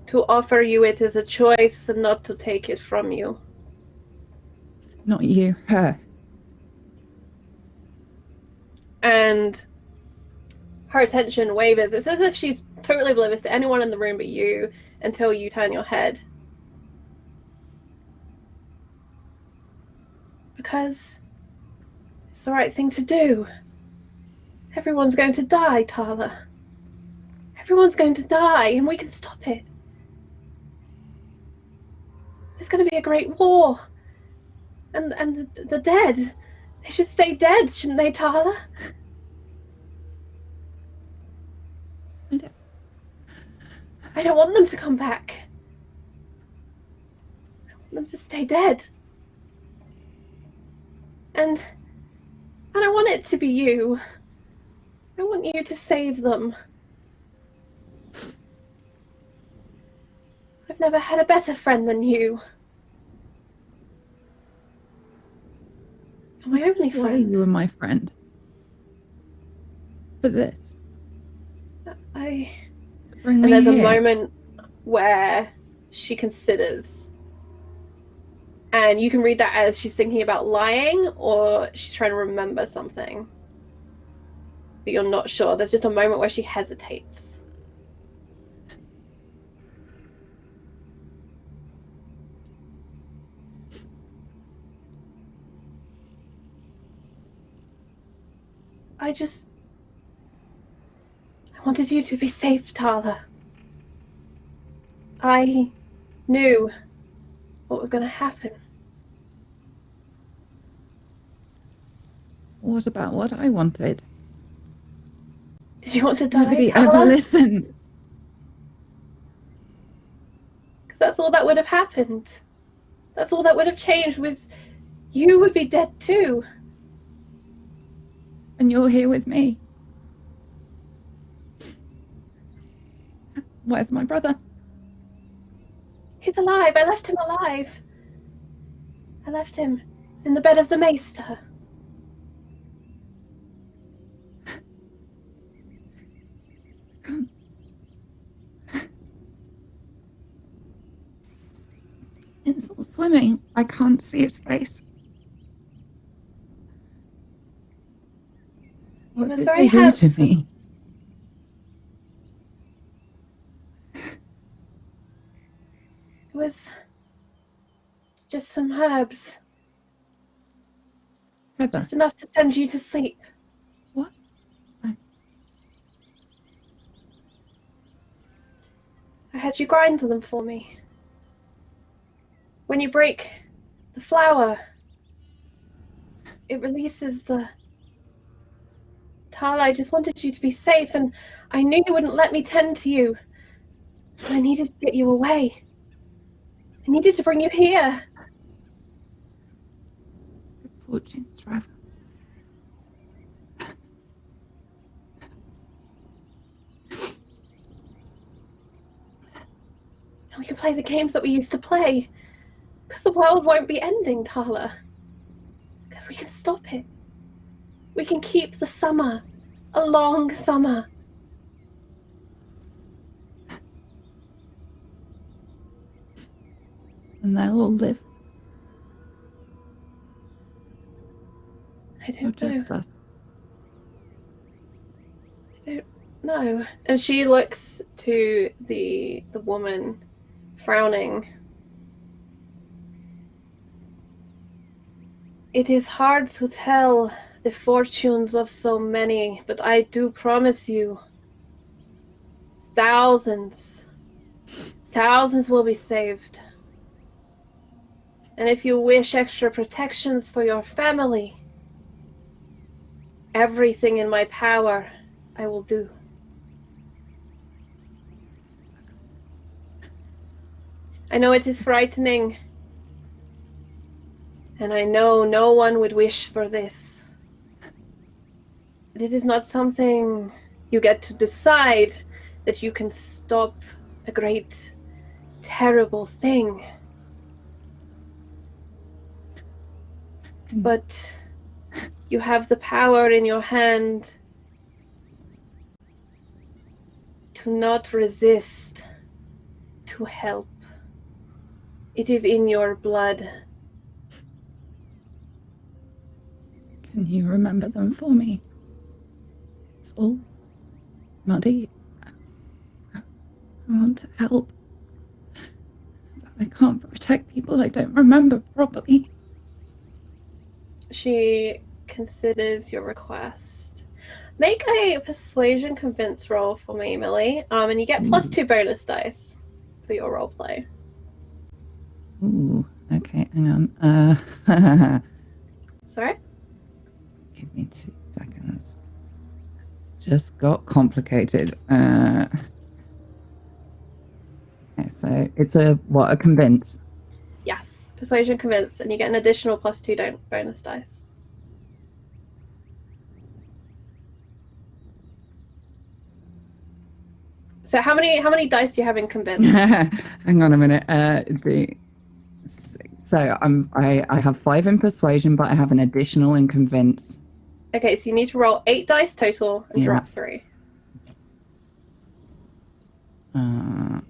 To offer you it as a choice and not to take it from you. Not you, her. And her attention wavers. It's as if she's totally oblivious to anyone in the room but you until you turn your head. Because It's the right thing to do. Everyone's going to die, Tarla. Everyone's going to die, and we can stop it. There's going to be a great war. And the dead, they should stay dead, shouldn't they, Tarla? I don't want them to come back. I want them to stay dead. And I want it to be you. I want you to save them. I've never had a better friend than you. You're my only Why friend. you were my friend. For this. Bring And me there's a here. moment where she considers. And you can read that as she's thinking about lying or she's trying to remember something. But you're not sure. There's just a moment where she hesitates. I wanted you to be safe, Tarla. I knew what was going to happen. What about what I wanted? Did you want to die, Nobody Tarla? ever listened. Because that's all that would have happened. That's all that would have changed was you would be dead too. And you're here with me. Where's my brother? He's alive. I left him alive. I left him in the bed of the maester. It's all swimming. I can't see his face. What was did very they do to handsome. me? It was just some herbs. Heather, Just enough to send you to sleep. what? I had you grind them for me. When you break the flour, it releases the... Tarla, I just wanted you to be safe, and I knew you wouldn't let me tend to you. And I needed to get you away. I needed to bring you here. Good fortune, Striver. And we can play the games that we used to play. Because the world won't be ending, Tarla. Because we can stop it. We can keep the summer. A long summer. And they'll all live. I Or don't know. just us. I don't know. And she looks to the woman, frowning. It is hard to tell the fortunes of so many, but I do promise you, thousands will be saved. And if you wish extra protections for your family, everything in my power I will do. I know it is frightening, and I know no one would wish for this. But it is not something you get to decide that you can stop a great, terrible thing. But you have the power in your hand to not resist, to help. It is in your blood. Can you remember them for me? It's all muddy. I want to help. But I can't protect people I don't remember properly. She considers your request. Make a persuasion convince roll for me, Millie. And you get +2 bonus dice for your role play. Ooh, okay, hang on. Sorry? Give me 2 seconds. Just got complicated. Okay, so it's a convince? Yes, persuasion convince, and you get an additional +2 bonus dice. So how many dice do you have in convince? Hang on a minute. So I have 5 in persuasion, but I have an additional in convince. Okay, so you need to roll 8 dice total and drop 3. I'm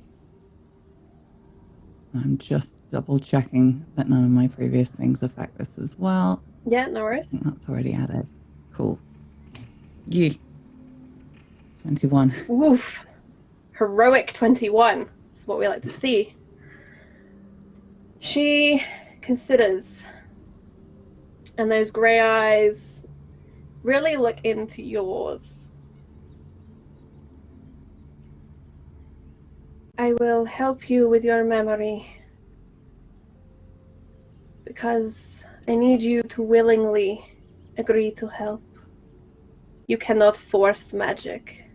just double checking that none of my previous things affect this as well. Yeah, no I worries. think that's already added. Cool. Yeah. 21. Oof. Heroic 21. That's what we like to see. She considers, and those grey eyes really look into yours. I will help you with your memory because I need you to willingly agree to help. You cannot force magic.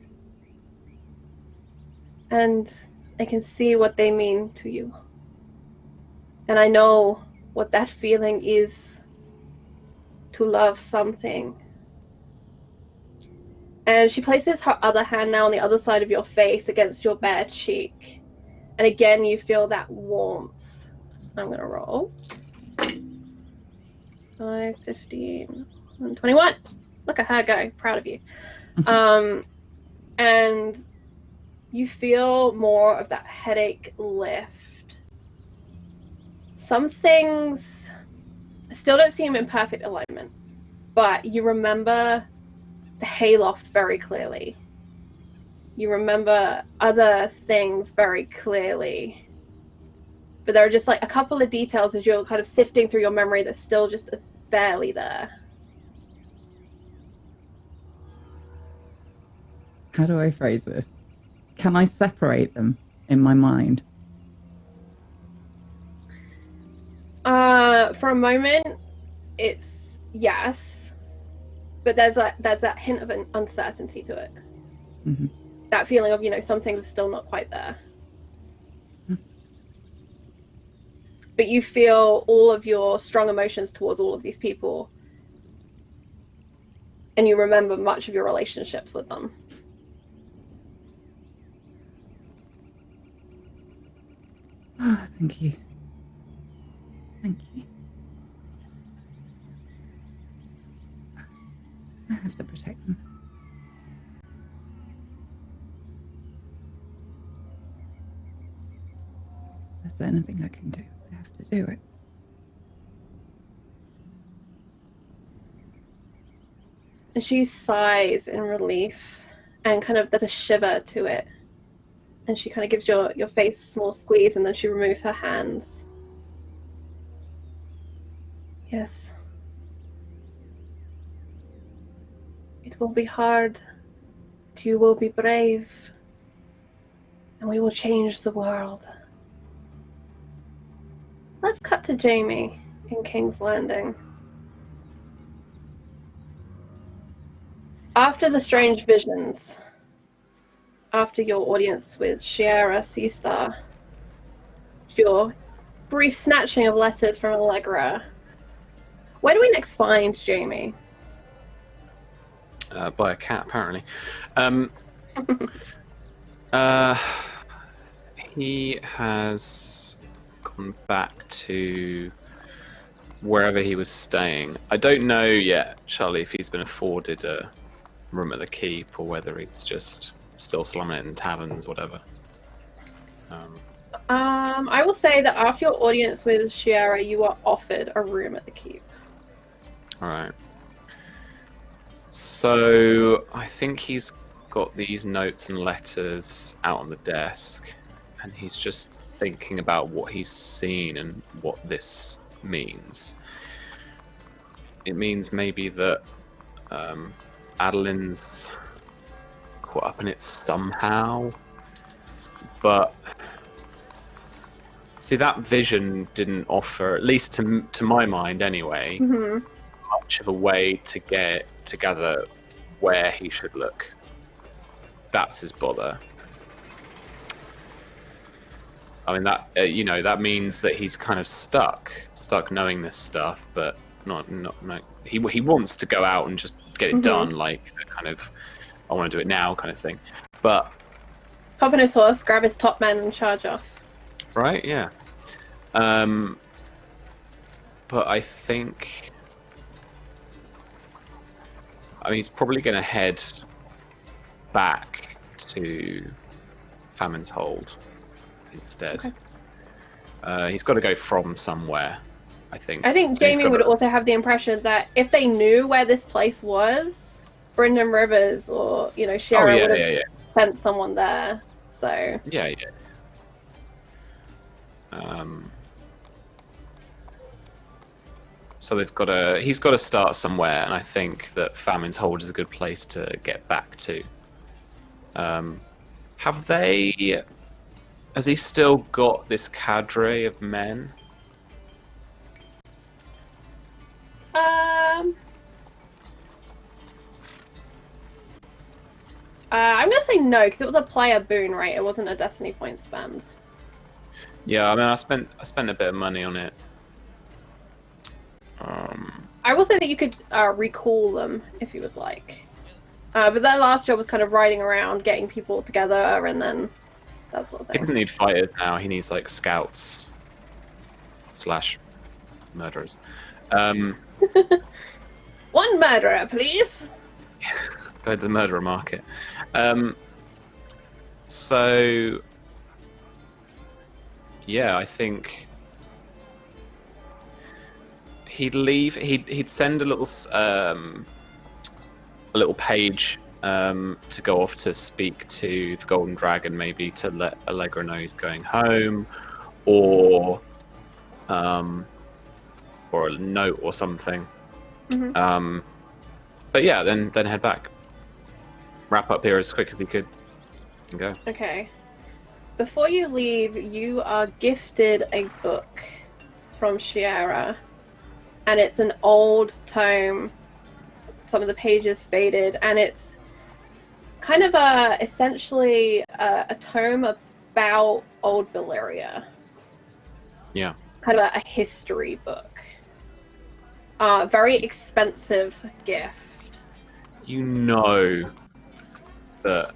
And I can see what they mean to you. And I know what that feeling is to love something. And she places her other hand now on the other side of your face against your bare cheek. And again, you feel that warmth. I'm going to roll. 5, 15, 21. Look at her go. Proud of you. And you feel more of that headache lift. Some things still don't seem in perfect alignment, but you remember the hayloft very clearly. You remember other things very clearly. But there are just like a couple of details as you're kind of sifting through your memory that's still just barely there. How do I phrase this? Can I separate them in my mind? For a moment, it's yes, but there's that hint of an uncertainty to it. Mm-hmm. That feeling of, some things are still not quite there. Mm-hmm. But you feel all of your strong emotions towards all of these people, and you remember much of your relationships with them. Oh, thank you. Thank you. I have to protect them. Is there anything I can do? I have to do it. And she sighs in relief, and kind of there's a shiver to it. And she kind of gives your face a small squeeze, and then she removes her hands. Yes. It will be hard, but you will be brave. And we will change the world. Let's cut to Jaime in King's Landing. After the strange visions, after your audience with Shiera Seastar, your brief snatching of letters from Allegra, where do we next find Jaime? By a cat, apparently. He has gone back to wherever he was staying. I don't know yet, Charlie, if he's been afforded a room at the keep or whether he's just still slumming it in taverns, whatever. I will say that after your audience with Shiera, you were offered a room at the keep. All right. So I think he's got these notes and letters out on the desk, and he's just thinking about what he's seen and what this means. it means maybe that Adeline's caught up in it somehow. But see, that vision didn't offer, at least to my mind anyway, much of a way to gather where he should look. That's his bother. I mean, that that means that he's kind of stuck knowing this stuff, but not. He wants to go out and just get it done, like the kind of I want to do it now kind of thing. But hop on his horse, grab his top men, and charge off. Right? Yeah. But I think, he's probably going to head back to Famine's Hold instead. Okay. He's got to go from somewhere, I think. I think Jaime would also have the impression that if they knew where this place was, Brynden Rivers or, Shira would have sent someone there. So yeah. So he's got to start somewhere, and I think that Famine's Hold is a good place to get back to. Has he still got this cadre of men? I'm gonna say no, because it was a player boon, right? It wasn't a Destiny point spend. Yeah, I spent a bit of money on it. I will say that you could recall them if you would like. But their last job was kind of riding around, getting people together, and then that sort of thing. He doesn't need fighters now. He needs like scouts / murderers. One murderer, please. Go to the murderer market. So yeah, I think he'd leave. He'd send a little page to go off to speak to the Golden Dragon, maybe to let Allegra know he's going home, or a note or something. But yeah, then head back. Wrap up here as quick as he could and go. Okay. Before you leave, you are gifted a book from Shira, and it's an old tome. Some of the pages faded, and it's kind of essentially a tome about old Valyria. Yeah. Kind of a history book. Very expensive gift. You know that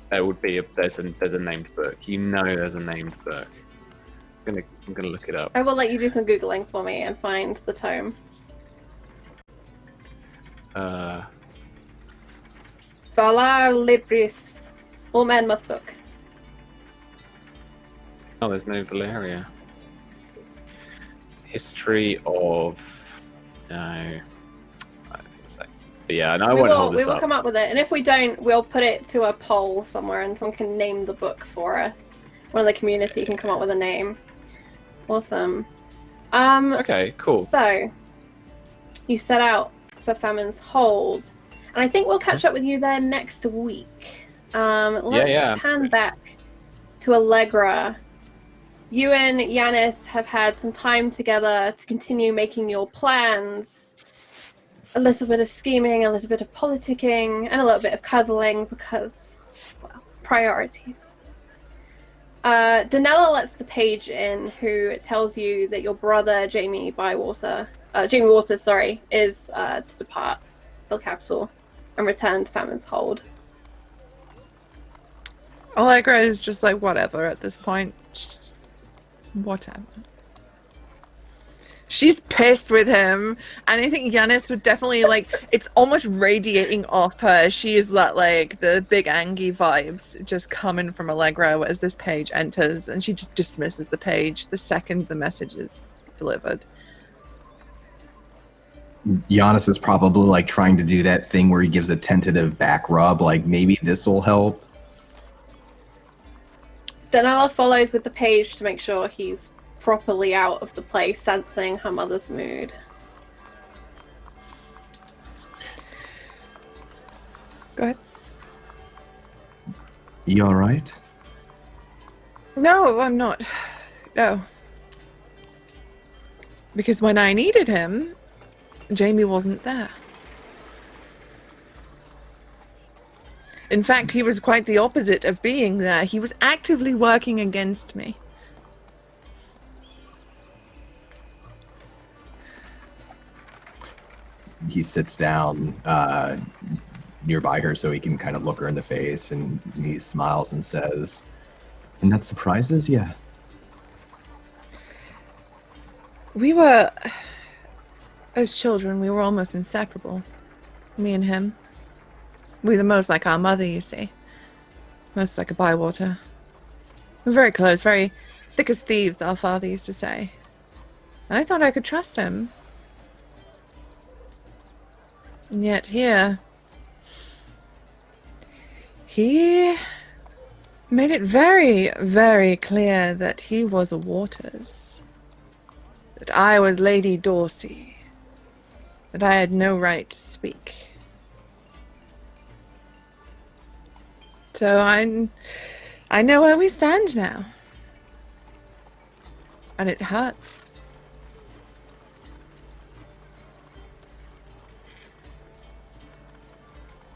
there's a named book. You know there's a named book. I'm gonna look it up. I will let you do some Googling for me and find the tome. Valar Libris. All men must book. Oh, there's no Valyria. History of... No. I don't think so. But yeah, no, I won't hold this up. We will come up with it, and if we don't, we'll put it to a poll somewhere, and someone can name the book for us. One of the community can come up with a name. Awesome. Okay, cool. So, you set out for Famine's Hold, and I think we'll catch up with you there next week. Let's hand back to Allegra. You and Yanis have had some time together to continue making your plans. A little bit of scheming, a little bit of politicking, and a little bit of cuddling because, well, priorities. Donella lets the page in who tells you that your brother, Jaime Waters, is to depart the capital and return to Famine's Hold. Allegra is just like, whatever at this point. Just whatever. She's pissed with him, and I think Yanis would definitely, like, it's almost radiating off her. She is that, like, the big Angie vibes just coming from Allegra as this page enters, and she just dismisses the page the second the message is delivered. Giannis is probably, like, trying to do that thing where he gives a tentative back rub, like, maybe this will help. Donella follows with the page to make sure he's properly out of the place, sensing her mother's mood. You all right? No, I'm not. No. Because when I needed him, Jaime wasn't there. In fact, he was quite the opposite of being there. He was actively working against me. He sits down nearby her so he can kind of look her in the face, and he smiles and says, "And that surprises you?" We were, as children, we were almost inseparable. Me and him. We were the most like our mother, you see. Most like a Bywater. We're very close, very thick as thieves, our father used to say. And I thought I could trust him. And yet here, he made it very, very clear that he was a Waters. That I was Lady Dorsey. That I had no right to speak. So I know where we stand now. And it hurts.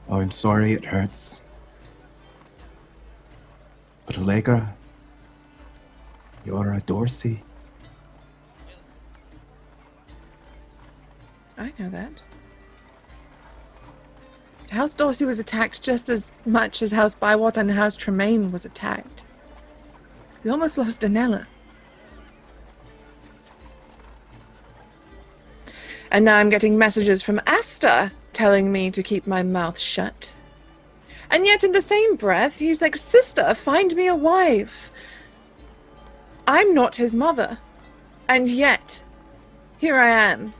Oh, I'm sorry it hurts. But Allegra, you're a Dorsey. I know that. House Dorsey was attacked just as much as House Bywater and House Tremaine was attacked. We almost lost Donella. And now I'm getting messages from Astor telling me to keep my mouth shut. And yet in the same breath, he's like, "Sister, find me a wife." I'm not his mother. And yet, here I am.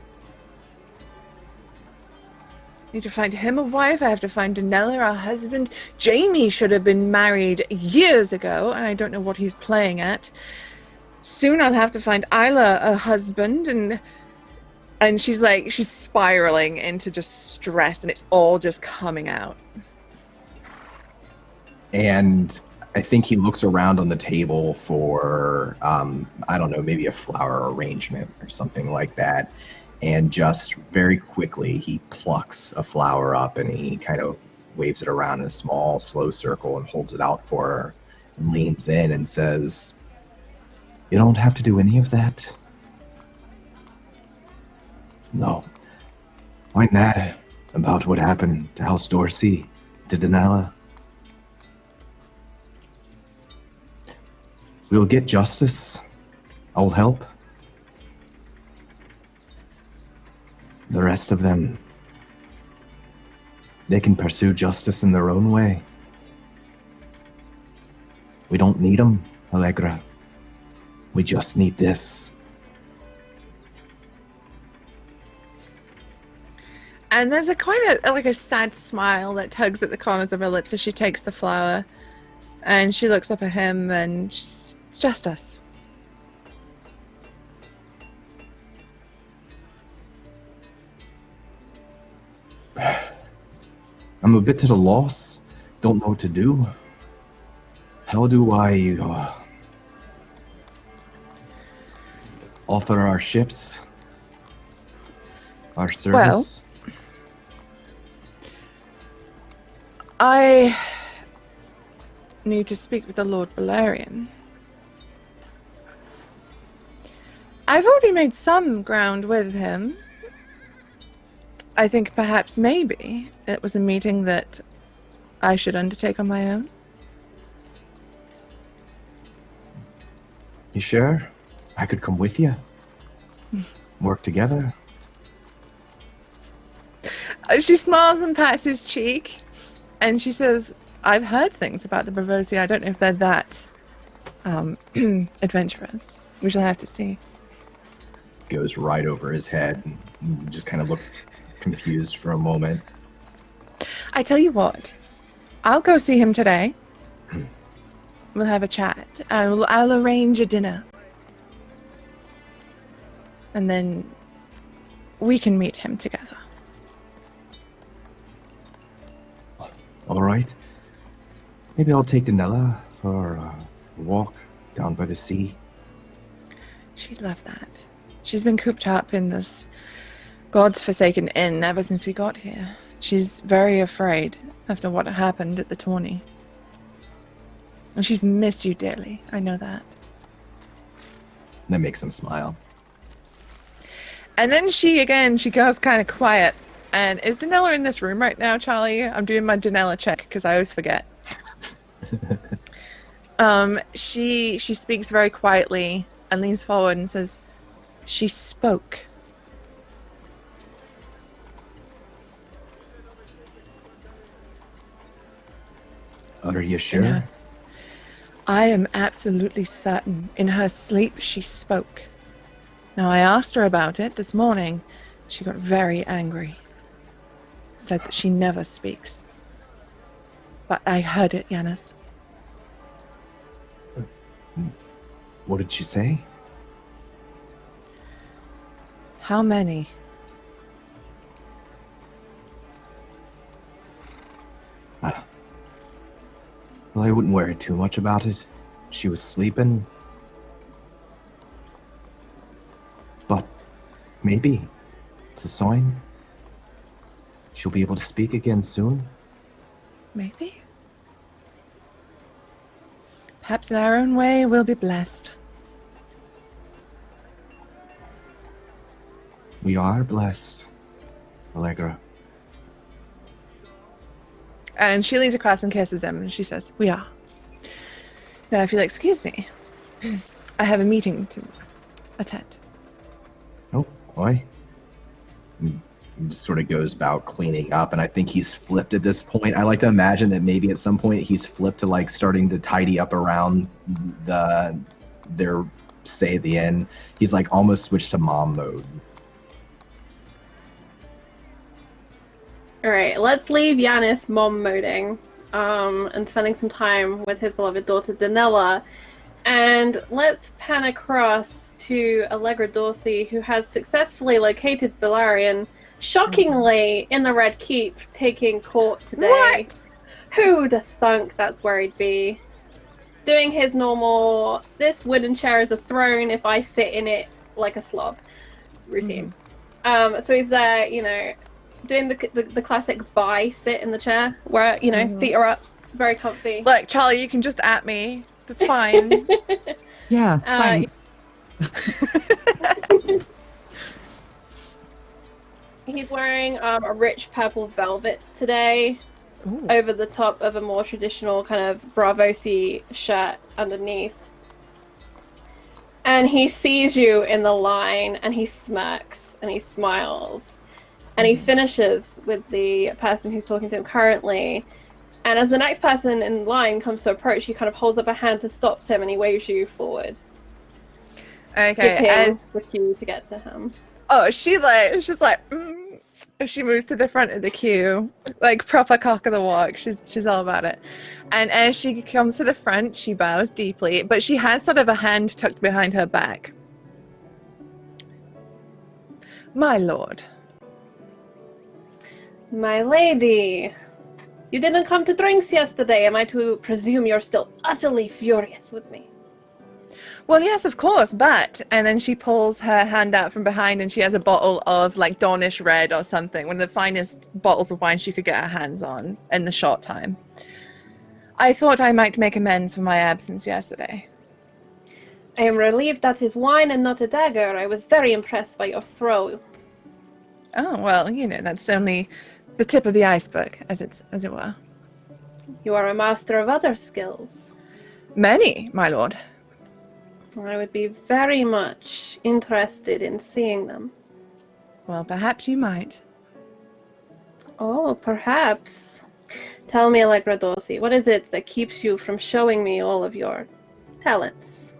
I need to find him a wife. I have to find Donella a husband. Jaime should have been married years ago, and I don't know what he's playing at. Soon I'll have to find Isla a husband, and she's like, she's spiraling into just stress, and it's all just coming out. And I think he looks around on the table for, I don't know, maybe a flower arrangement or something like that. And just very quickly, he plucks a flower up and he kind of waves it around in a small, slow circle and holds it out for her and leans in and says, "You don't have to do any of that." "No. Why not about what happened to House Dorsey, to Donella? We'll get justice. I'll help. The rest of them, they can pursue justice in their own way. We don't need them, Allegra. We just need this." And there's a kind of like a sad smile that tugs at the corners of her lips as she takes the flower. And she looks up at him and it's just us. I'm a bit at a loss. Don't know what to do. How do I offer our ships? Our service? I need to speak with the Lord Balerion. I've already made some ground with him. I think perhaps maybe it was a meeting that I should undertake on my own. You sure? I could come with you. Work together. She smiles and pats his cheek, and she says, "I've heard things about the Bravosi. I don't know if they're that adventurous. We shall have to see." Goes right over his head and just kind of looks confused for a moment. I tell you what, I'll go see him today. We'll have a chat. I'll arrange a dinner. And then we can meet him together. All right. Maybe I'll take Donella for a walk down by the sea. She'd love that. She's been cooped up in this God's forsaken inn ever since we got here. She's very afraid after what happened at the tourney. And she's missed you dearly. I know that. That makes him smile. And then she goes kind of quiet. And is Donella in this room right now, Charlie? I'm doing my Donella check because I always forget. She speaks very quietly and leans forward and says, "She spoke." Are you sure? I am absolutely certain. In her sleep, she spoke. Now, I asked her about it this morning. She got very angry. Said that she never speaks. But I heard it, Yanis. What did she say? How many? Well, I wouldn't worry too much about it. She was sleeping. But maybe it's a sign. She'll be able to speak again soon. Maybe. Perhaps in our own way, we'll be blessed. We are blessed, Allegra. And she leans across and kisses him, and she says, "We are." Now, if you'll excuse me, I have a meeting to attend. Oh, boy. He just sort of goes about cleaning up, and I think he's flipped at this point. I like to imagine that maybe at some point he's flipped to like starting to tidy up around their stay at the inn. He's like almost switched to mom mode. Alright, let's leave Yanis mom-moding and spending some time with his beloved daughter Donella. And let's pan across to Allegra Dorsey, who has successfully located Balarian, shockingly in the Red Keep, taking court today. What? Who'd have thunk that's where he'd be? Doing his normal, this wooden chair is a throne if I sit in it like a slob routine. So he's there, you know, doing the classic bye sit in the chair where, you know, feet are up, very comfy. Look, Charlie, you can just at me. That's fine. Yeah, thanks. He's wearing a rich purple velvet today. Ooh. Over the top of a more traditional kind of Bravosi shirt underneath. And he sees you in the line and he smirks and he smiles. And he finishes with the person who's talking to him currently. And as the next person in line comes to approach, he kind of holds up a hand to stop him and he waves you forward. Okay, skipping the queue to get to him. Oh, she's like, she moves to the front of the queue, like proper cock of the walk. She's all about it. And as she comes to the front, she bows deeply, but she has sort of a hand tucked behind her back. My lord. My lady, you didn't come to drinks yesterday. Am I to presume you're still utterly furious with me? Well, yes, of course, but... And then she pulls her hand out from behind and she has a bottle of, like, Dornish Red or something. One of the finest bottles of wine she could get her hands on in the short time. I thought I might make amends for my absence yesterday. I am relieved that is wine and not a dagger. I was very impressed by your throw. Oh, well, you know, that's only the tip of the iceberg, as it were. You are a master of other skills. Many, my lord. I would be very much interested in seeing them. Well, perhaps you might. Oh, perhaps. Tell me, Allegra Dorsey, what is it that keeps you from showing me all of your talents?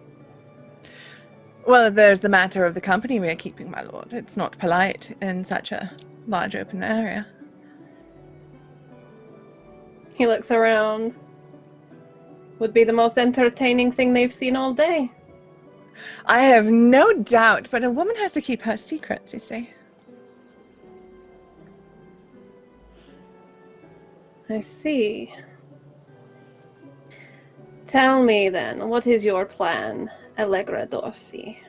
Well, there's the matter of the company we are keeping, my lord. It's not polite in such a large open area. He looks around. Would be the most entertaining thing they've seen all day. I have no doubt, but a woman has to keep her secrets, you see. I see. Tell me then, what is your plan, Allegra Dorsey?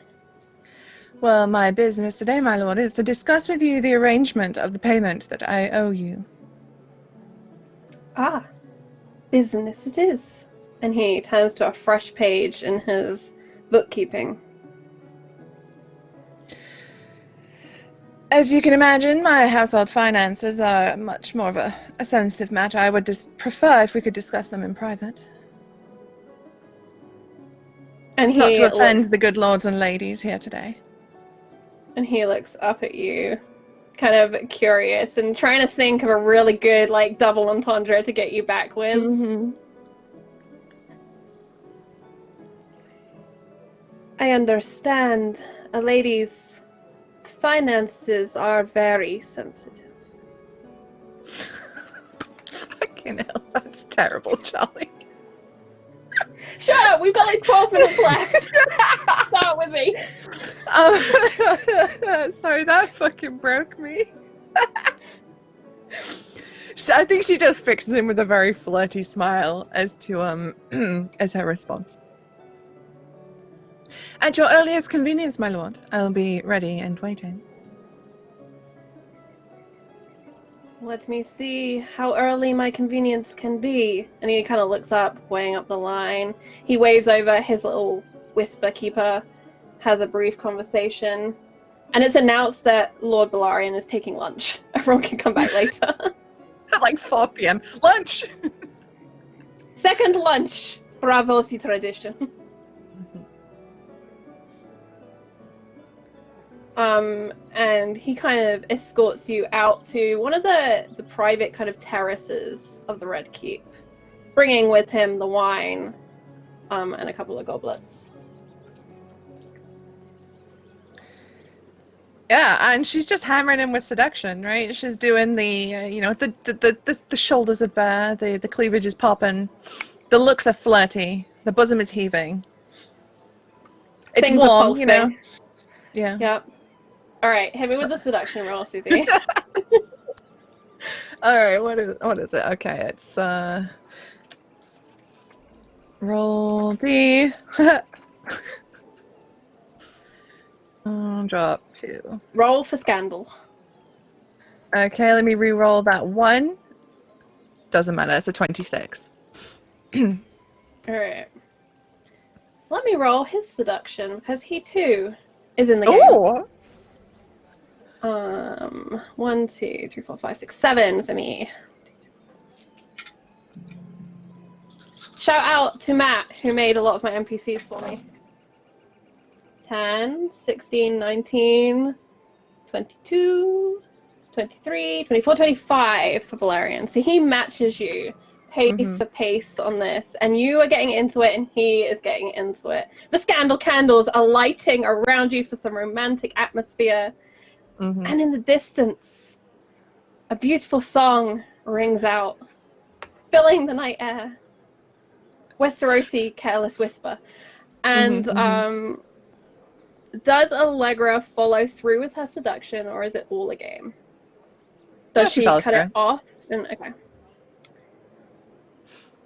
Well, my business today, my lord, is to discuss with you the arrangement of the payment that I owe you. Ah, business it is. And he turns to a fresh page in his bookkeeping. As you can imagine, my household finances are much more of a sensitive matter. I would just prefer if we could discuss them in private. And Not to he offend the good lords and ladies here today. And he looks up at you, kind of curious and trying to think of a really good, like, double entendre to get you back with. Mm-hmm. I understand. A lady's finances are very sensitive. Fucking hell, that's terrible, Charlie. Shut up! We've got like 12 minutes left. Start with me. Sorry, that fucking broke me. I think she just fixes him with a very flirty smile as to as her response. At your earliest convenience, my lord, I'll be ready and waiting. Let me see how early my convenience can be. And he kind of looks up, weighing up the line. He waves over his little whisper keeper, has a brief conversation, and it's announced that Lord Balarian is taking lunch. Everyone can come back later. At like 4 p.m. Lunch! Second lunch! Bravo, si tradition. And he kind of escorts you out to one of the private kind of terraces of the Red Keep, bringing with him the wine, and a couple of goblets. Yeah, and she's just hammering him with seduction, right? She's doing the shoulders are bare, the cleavage is popping, the looks are flirty, the bosom is heaving. It's Things are warm, you know. pulsing. Yeah. Yep. All right, hit me with the seduction roll, Susie. All right, what is it? Okay, it's roll the drop 2. Roll for scandal. Okay, let me re-roll that 1. Doesn't matter. It's a 26. All right. Let me roll his seduction because he too is in the game. Oh. 1, 2, 3, 4, 5, 6, 7 for me. Shout out to Matt, who made a lot of my NPCs for me. 10, 16, 19, 22, 23, 24, 25 for Balarian. So he matches you pace for pace on this, and you are getting into it and he is getting into it. The scandal candles are lighting around you for some romantic atmosphere. And in the distance, a beautiful song rings out, filling the night air. Westerosi Careless Whisper. And does Allegra follow through with her seduction, or is it all a game? Does she cut it off? Okay.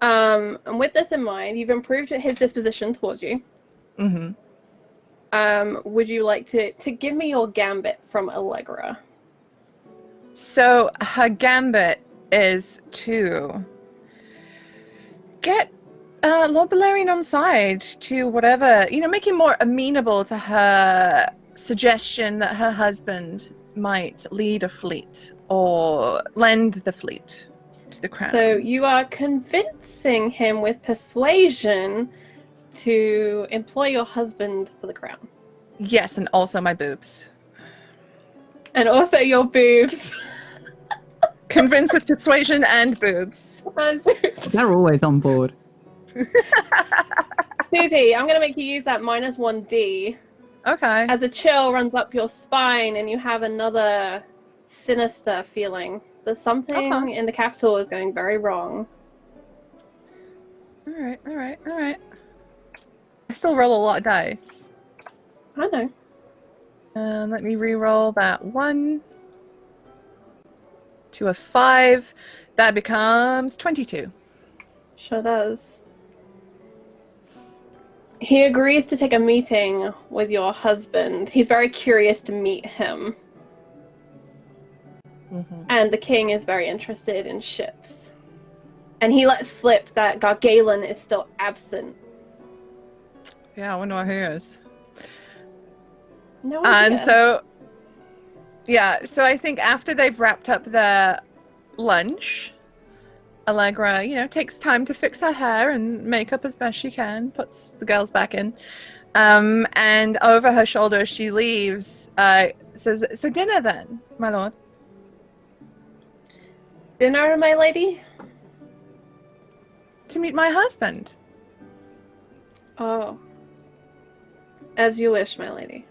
And with this in mind, you've improved his disposition towards you. Would you like to give me your gambit from Allegra? So her gambit is to get Lord Balarian on side to whatever, make him more amenable to her suggestion that her husband might lead a fleet or lend the fleet to the crown. So you are convincing him with persuasion to employ your husband for the crown. Yes, and also my boobs. And also your boobs. Convince with persuasion and boobs. They're always on board. Susie, I'm going to make you use that -1d. Okay. As a chill runs up your spine and you have another sinister feeling that something in the capital is going very wrong. All right. I still roll a lot of dice. I know. Let me re-roll that 1 to a 5. That becomes 22. Sure does. He agrees to take a meeting with your husband. He's very curious to meet him. And the king is very interested in ships. And he lets slip that Gargalen is still absent. Yeah, I wonder what he is. No idea. And so, yeah, so I think after they've wrapped up their lunch, Allegra, takes time to fix her hair and makeup as best she can, puts the girls back in. And over her shoulder as she leaves, says, "So dinner then, my lord." Dinner, my lady? To meet my husband. Oh. As you wish, my lady.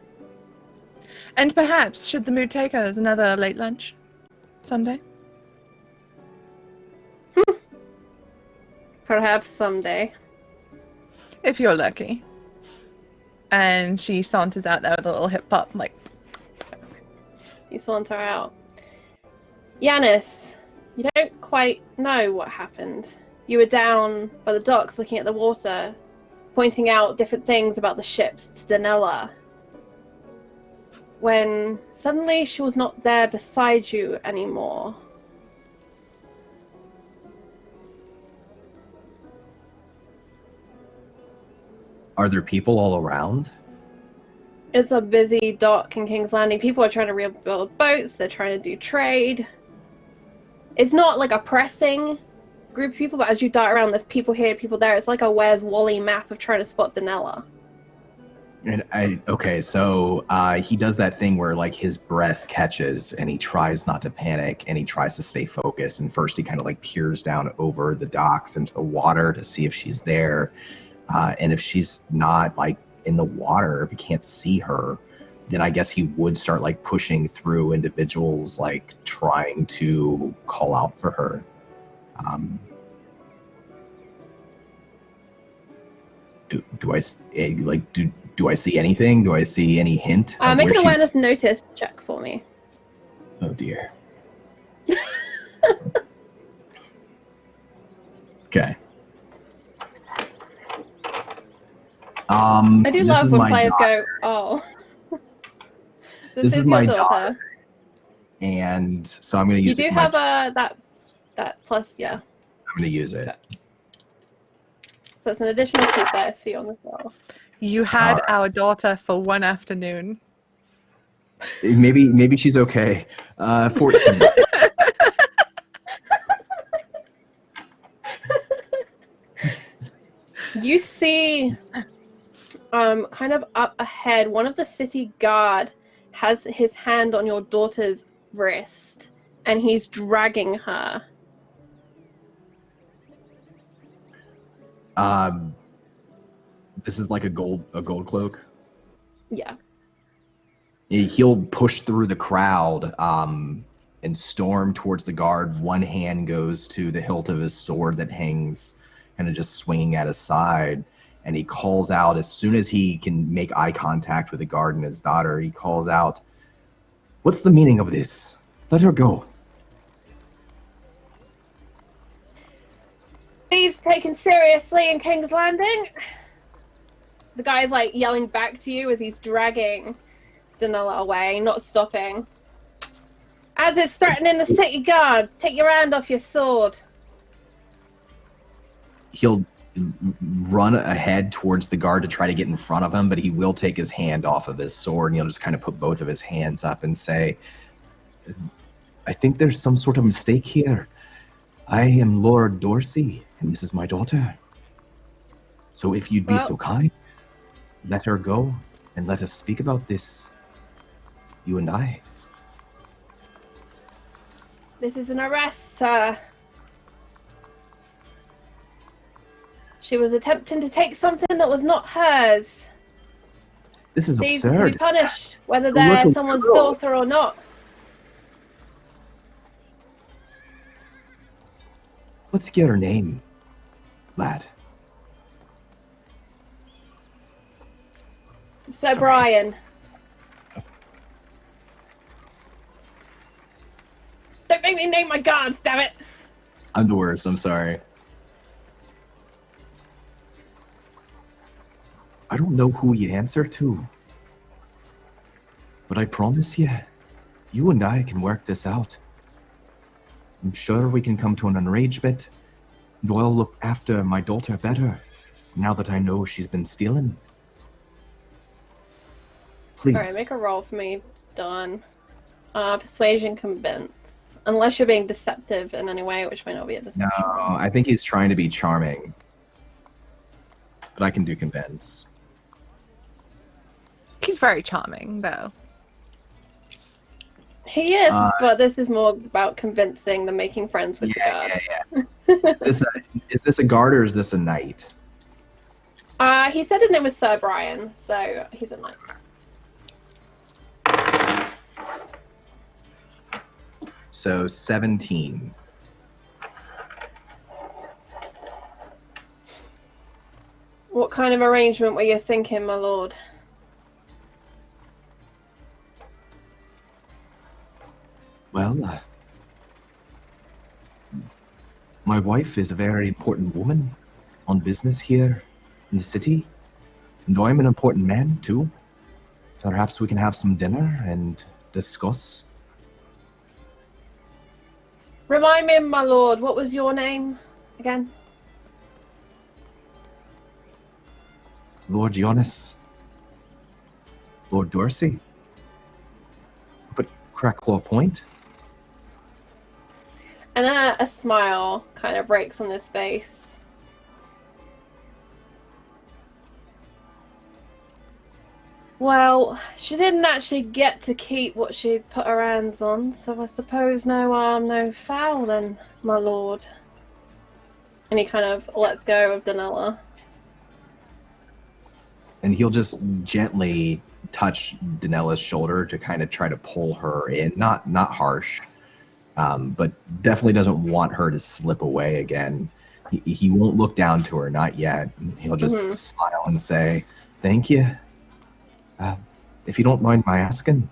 And perhaps, should the mood take us, another late lunch someday. Perhaps someday. If you're lucky. And she saunters out there with a little hip hop, like. You saunter out. Yanis, you don't quite know what happened. You were down by the docks looking at the water, pointing out different things about the ships to Donella. When suddenly she was not there beside you anymore. Are there people all around? It's a busy dock in Kings Landing. People are trying to rebuild boats, they're trying to do trade. It's not like a pressing group of people, but as you dart around, there's people here, people there. It's like a Where's Wally map of trying to spot Donella. And so he does that thing where like his breath catches and he tries not to panic and he tries to stay focused. And first he kind of like peers down over the docks into the water to see if she's there. And if she's not like in the water, if he can't see her, then I guess he would start like pushing through individuals, like trying to call out for her. Do I see anything? Do I see any hint? Make an awareness notice check for me. Oh dear. Okay. I do love when players go, "Oh, this is my your daughter." And so I'm going to use it. You do have that plus, yeah. I'm going to use it. So it's an additional keep dice for you on the roll. You had our daughter for one afternoon. Maybe she's okay. 14. You see, kind of up ahead, one of the city guard has his hand on your daughter's wrist, and he's dragging her. This is like a gold cloak. Yeah. He'll push through the crowd and storm towards the guard. One hand goes to the hilt of his sword that hangs kind of just swinging at his side. And he calls out, as soon as he can make eye contact with the guard and his daughter, he calls out, "What's the meaning of this? Let her go." Thieves taken seriously in King's Landing. The guy's like yelling back to you as he's dragging Donella away, not stopping. As it's threatening the city guard, take your hand off your sword. He'll run ahead towards the guard to try to get in front of him, but he will take his hand off of his sword and he'll just kind of put both of his hands up and say, "I think there's some sort of mistake here. I am Lord Dorsey, and this is my daughter. So if you'd be so kind, let her go and let us speak about this, you and I." This is an arrest, sir. She was attempting to take something that was not hers. This is Thieves are to absurd. be punished, whether A they're little someone's girl. daughter or not. What's your name, lad? Sir Sorry. Brian. Don't make me name my guards, damn it! I'm the worst, I'm sorry. I don't know who you answer to. But I promise you, you and I can work this out. I'm sure we can come to an arrangement, and I'll look after my daughter better, now that I know she's been stealing. Please. Alright, make a roll for me, Dawn. Persuasion, convince. Unless you're being deceptive in any way, which may not be a deception. No, I think he's trying to be charming. But I can do convince. He's very charming, though. He is, but this is more about convincing than making friends with the guard. Yeah. Is this a guard or is this a knight? He said his name was Sir Brian, so he's a knight. So 17. What kind of arrangement were you thinking, my lord? Well, my wife is a very important woman on business here in the city. And I'm an important man, too. Perhaps we can have some dinner and discuss. Remind me, my lord, what was your name again? Lord Jonas. Lord Dorsey. But Cracklaw Point? And then a smile kind of breaks on his face. Well, she didn't actually get to keep what she'd put her hands on, so I suppose no harm, no foul then, my lord. And he kind of lets go of Donella. And he'll just gently touch Danella's shoulder to kind of try to pull her in. Not harsh, but definitely doesn't want her to slip away again. He won't look down to her, not yet. He'll just smile and say, "Thank you. If you don't mind my asking,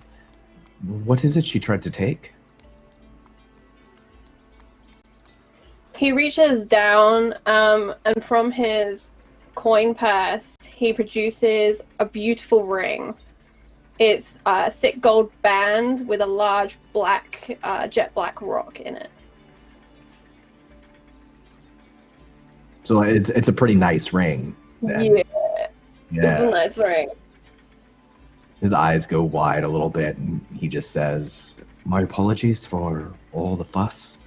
what is it she tried to take?" He reaches down, and from his coin purse, he produces a beautiful ring. It's a thick gold band with a large black, jet black rock in it. So it's a pretty nice ring. Then. Yeah, it's a nice ring. His eyes go wide a little bit, and he just says, "My apologies for all the fuss.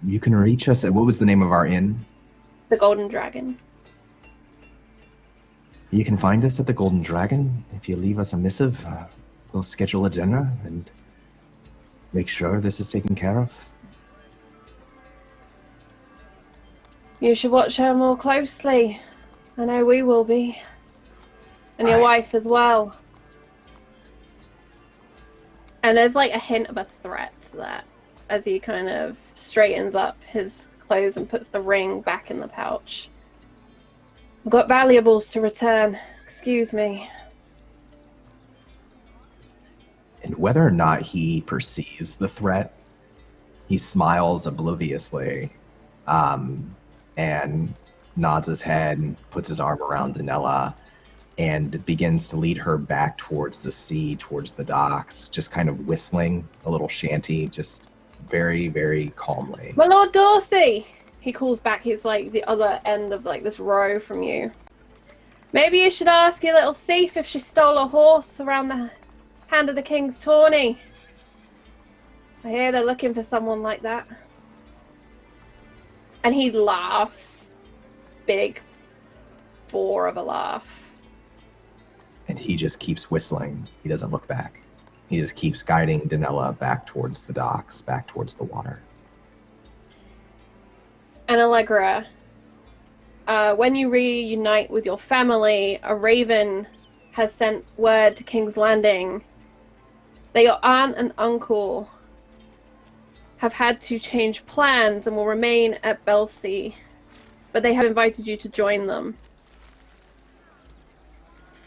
You can reach us at, what was the name of our inn?" The Golden Dragon. You can find us at the Golden Dragon. If you leave us a missive, we'll schedule a dinner and make sure this is taken care of. You should watch her more closely. I know we will be. And your wife as well. And there's like a hint of a threat to that as he kind of straightens up his clothes and puts the ring back in the pouch. I've got valuables to return. Excuse me. And whether or not he perceives the threat, he smiles obliviously and nods his head and puts his arm around Donella and begins to lead her back towards the sea, towards the docks, just kind of whistling a little shanty, just very, very calmly. My Lord Dorsey! He calls back. He's like the other end of like this row from you. Maybe you should ask your little thief if she stole a horse around the hand of the king's tourney. I hear they're looking for someone like that. And he laughs. Big bore of a laugh. And he just keeps whistling. He doesn't look back. He just keeps guiding Donella back towards the docks, back towards the water. And Allegra, when you reunite with your family, a raven has sent word to King's Landing that your aunt and uncle have had to change plans and will remain at Belsea, but they have invited you to join them.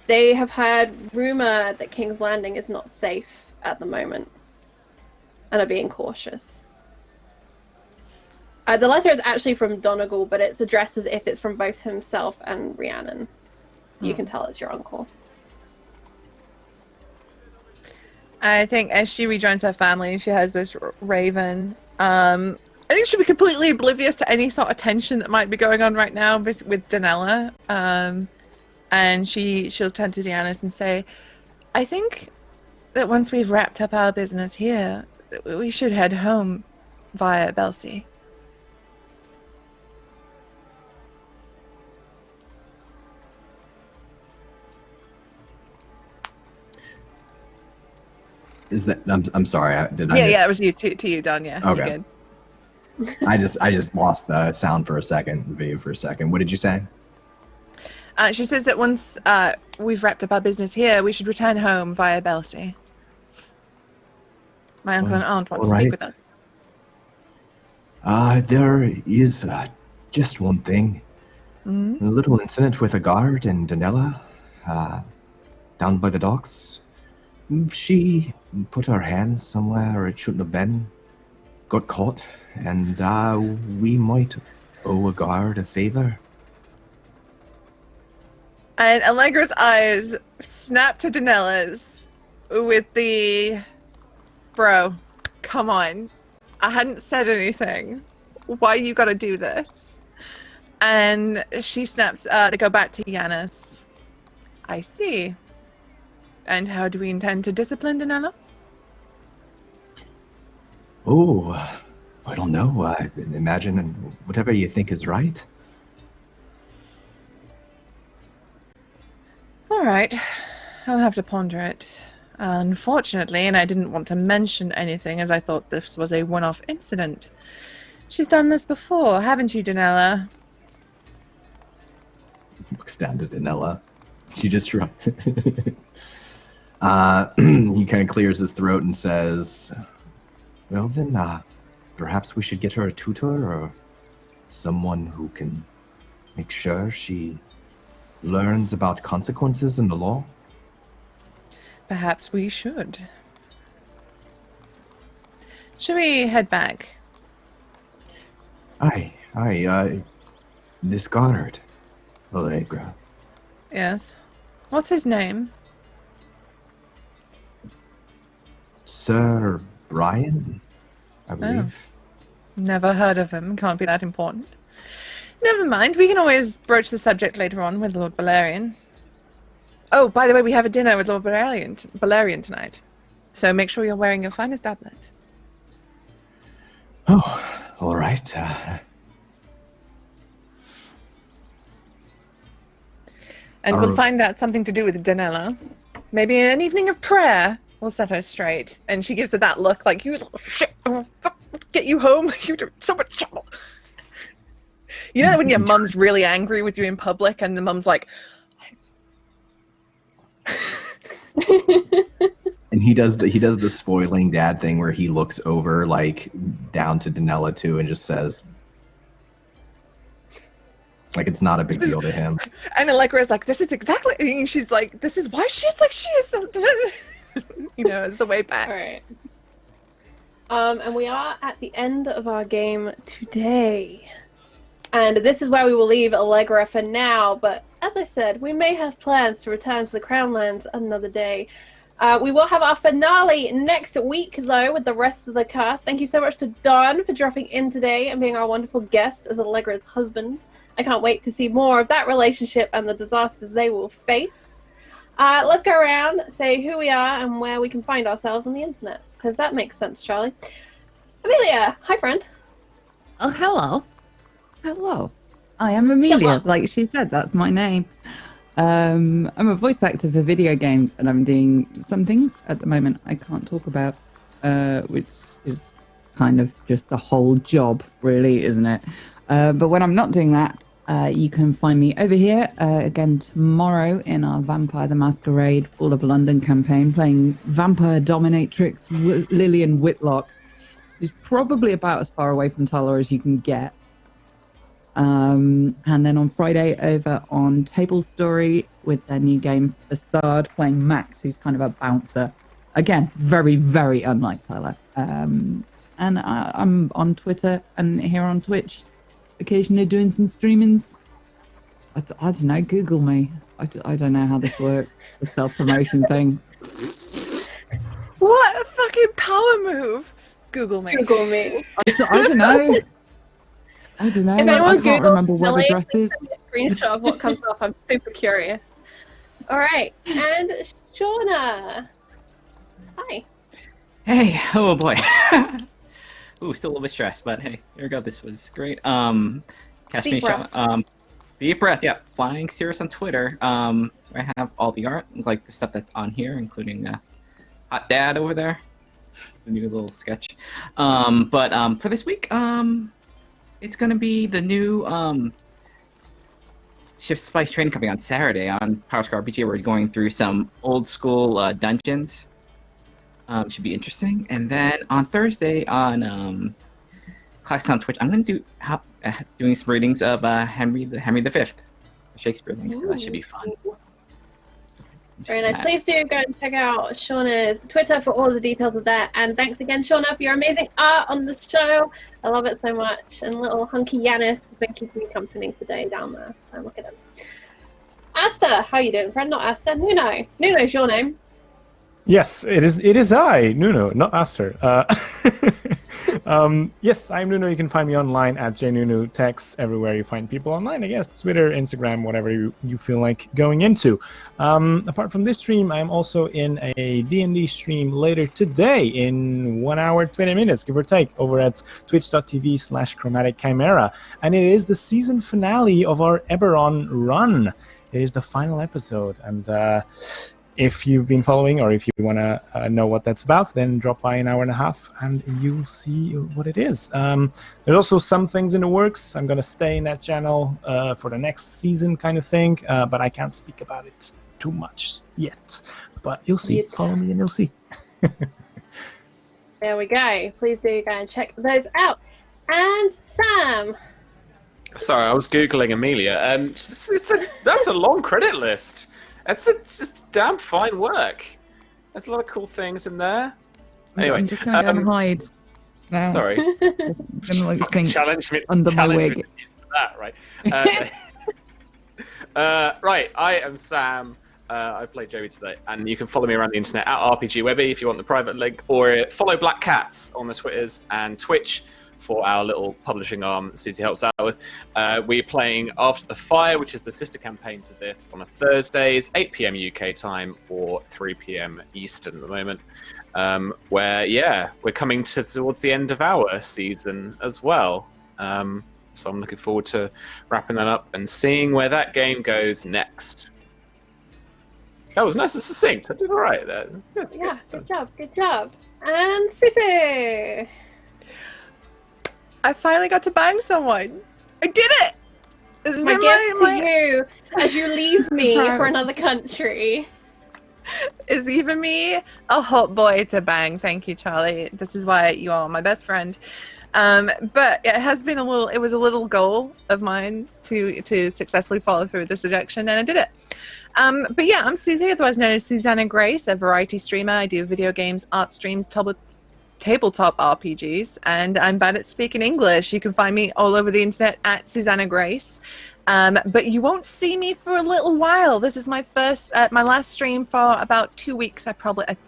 They have heard rumor that King's Landing is not safe at the moment and are being cautious. The letter is actually from Donegal, but it's addressed as if it's from both himself and Rhiannon. You can tell it's your uncle. I think as she rejoins her family, she has this raven. I think she'll be completely oblivious to any sort of tension that might be going on right now with Donella. And she'll turn to Deannis and say, I think that once we've wrapped up our business here, we should head home via Belsi. Is that? I'm sorry. Yeah, it was you to you, Don. Yeah. Okay. I just lost the sound for a second, the video for a second. What did you say? She says that once we've wrapped up our business here, we should return home via Belsi. My uncle and aunt want to speak with us. There is just one thing. Mm-hmm. A little incident with a guard in Donella, down by the docks. She put her hands somewhere it shouldn't have been, got caught, and we might owe a guard a favor. And Allegra's eyes snap to Donella's with the, bro, come on. I hadn't said anything. Why you gotta do this? And she snaps to go back to Yanis. I see. And how do we intend to discipline Donella? Oh, I don't know. Imagine whatever you think is right. All right. I'll have to ponder it. Unfortunately, and I didn't want to mention anything as I thought this was a one-off incident. She's done this before, haven't you, Donella? Looks down to Donella. She just he kind of clears his throat and says, well then, perhaps we should get her a tutor or someone who can make sure she learns about consequences in the law. Perhaps we should. Should we head back? Aye, this guard, Allegra. Yes. What's his name? Sir Brian, I believe. Never heard of him. Can't be that important. Never mind. We can always broach the subject later on with Lord Balerion. Oh, by the way, we have a dinner with Lord Balerion tonight. So make sure you're wearing your finest doublet. Oh, all right. And we'll find out something to do with Donella. Maybe an evening of prayer will set her straight. And she gives her that look like, you little shit, oh, fuck, get you home. You do so much trouble. You know when your mum's really angry with you in public and the mum's like... And he does the spoiling dad thing where he looks over like down to Donella too and just says, like it's not a big deal to him. And Allegra is like, this is exactly, and she's like, this is why she's like she is. You know, it's the way back. All right. And we are at the end of our game today. And this is where we will leave Allegra for now, but as I said, we may have plans to return to the Crownlands another day. We will have our finale next week, though, with the rest of the cast. Thank you so much to Don for dropping in today and being our wonderful guest as Allegra's husband. I can't wait to see more of that relationship and the disasters they will face. Let's go around, say who we are and where we can find ourselves on the internet, because that makes sense, Charlie. Amelia, hi, friend. Oh, hello. Hello. I am Amelia. Hello. Like she said, that's my name. I'm a voice actor for video games, and I'm doing some things at the moment I can't talk about, which is kind of just the whole job, really, isn't it? But when I'm not doing that, you can find me over here again tomorrow in our Vampire the Masquerade Fall of London campaign, playing Vampire Dominatrix Lillian Whitlock, who's probably about as far away from Tarla as you can get. And then on Friday over on Table Story with their new game Facade, playing Max, who's kind of a bouncer. Again, very, very unlike Tyler. And and I'm on Twitter and here on Twitch, occasionally doing some streamings. I don't know, Google me. I don't know how this works, the self-promotion thing. What a fucking power move! Google me. Google me. I don't know. I don't know. If anyone I can't Googles remember what Billy, address is. send me a screenshot of what comes up. I'm super curious. All right, and Shauna. Hi. Hey, oh boy. Ooh, still a little bit stressed, but hey, here we go. This was great. Catch Deep me, breath. Deep breath. Yeah, Flying Cirrus on Twitter. I have all the art, like the stuff that's on here, including Hot Dad over there, the new little sketch. But for this week, it's gonna be the new Shift Spice training coming on Saturday on Power Squad RPG. We're going through some old school dungeons. Should be interesting. And then on Thursday on Class on Twitch, I'm going to do doing some readings of Henry V, Shakespeare thing. So that should be fun. Very nice. Please do go and check out Shauna's Twitter for all the details of that. And thanks again, Shauna, for your amazing art on the show. I love it so much. And little hunky Yanis has been keeping me company today down there. So look at him. Astor, how you doing, friend? Not Astor. Nuno. Nuno's your name. Yes, it is. It is I, Nuno, not Astor. Yes, I'm Nuno. You can find me online at jnunotex, everywhere you find people online. I guess Twitter, Instagram, whatever you feel like going into. Apart from this stream, I'm also in a D&D stream later today in 1 hour 20 minutes, give or take, over at twitch.tv/Chromatic Chimera, and it is the season finale of our Eberron run. It is the final episode, and if you've been following, or if you want to know what that's about, then drop by an hour and a half and you'll see what it is. There's also some things in the works. I'm going to stay in that channel for the next season kind of thing, but I can't speak about it too much yet. But you'll see. Yet. Follow me and you'll see. There we go. Please do go and check those out. And Sam. Sorry, I was Googling Amelia. That's a long credit list. It's damn fine work. There's a lot of cool things in there. Anyway, I'm just going to go and hide now. Sorry. I'm going to like sink challenge me under my challenge wig. me into that, right? Right, I am Sam. I played Joey today, and you can follow me around the internet at RPG Webby if you want the private link, or follow Black Cats on the Twitters and Twitch for our little publishing arm that Susie helps out with. We're playing After the Fire, which is the sister campaign to this, on a Thursdays, 8 p.m. UK time or 3 p.m. Eastern at the moment. Where, yeah, we're coming towards the end of our season as well. So I'm looking forward to wrapping that up and seeing where that game goes next. That was nice and succinct. I did all right there. Yeah, good job. Good job. And Sissy. I finally got to bang someone. I did it! This is My gift to you as you leave me for another country. Is even me a hot boy to bang. Thank you, Charlie. This is why you are my best friend. But it has been it was a little goal of mine to successfully follow through with this seduction, and I did it. But yeah, I'm Susie, otherwise known as Susanna Grace, a variety streamer. I do video games, art streams, tabletop RPGs, and I'm bad at speaking English. You can find me all over the internet at Susanna Grace. But you won't see me for a little while. This is my last stream for about 2 weeks, I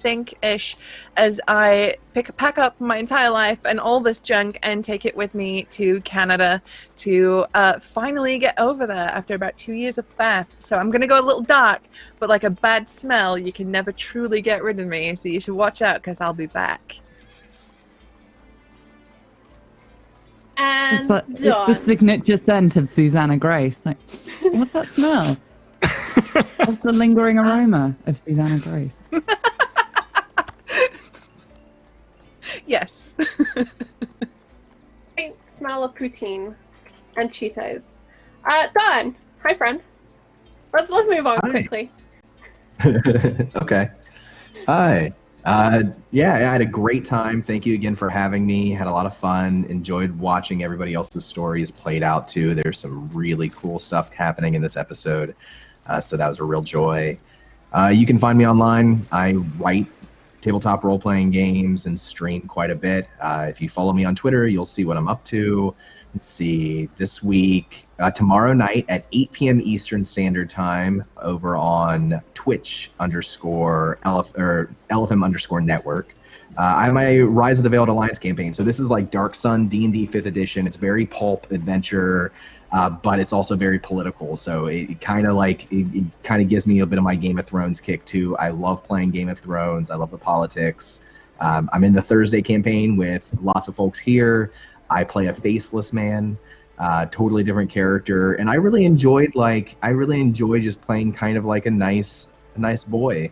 think-ish, as I pack up my entire life and all this junk and take it with me to Canada to finally get over there after about 2 years of theft. So I'm gonna go a little dark, but like a bad smell, you can never truly get rid of me. So you should watch out, because I'll be back. And it's the signature scent of Susanna Grace. Like, what's that smell? What's the lingering aroma of Susanna Grace? Yes. Smell of poutine and Cheetos. Don, hi friend. Let's move on quickly. Okay. Hi. Yeah, I had a great time. Thank you again for having me. Had a lot of fun. Enjoyed watching everybody else's stories played out too. There's some really cool stuff happening in this episode. So that was a real joy. You can find me online. I write tabletop role-playing games and stream quite a bit. If you follow me on Twitter, you'll see what I'm up to. Let's see, this week, tomorrow night at 8 p.m. Eastern Standard Time over on Twitch _LFM_network. I have my Rise of the Veiled Alliance campaign. So this is like Dark Sun D&D 5th edition. It's very pulp adventure, but it's also very political. So it kind of gives me a bit of my Game of Thrones kick too. I love playing Game of Thrones. I love the politics. I'm in the Thursday campaign with lots of folks here. I play a faceless man, totally different character, and I really enjoyed just playing kind of like a nice boy,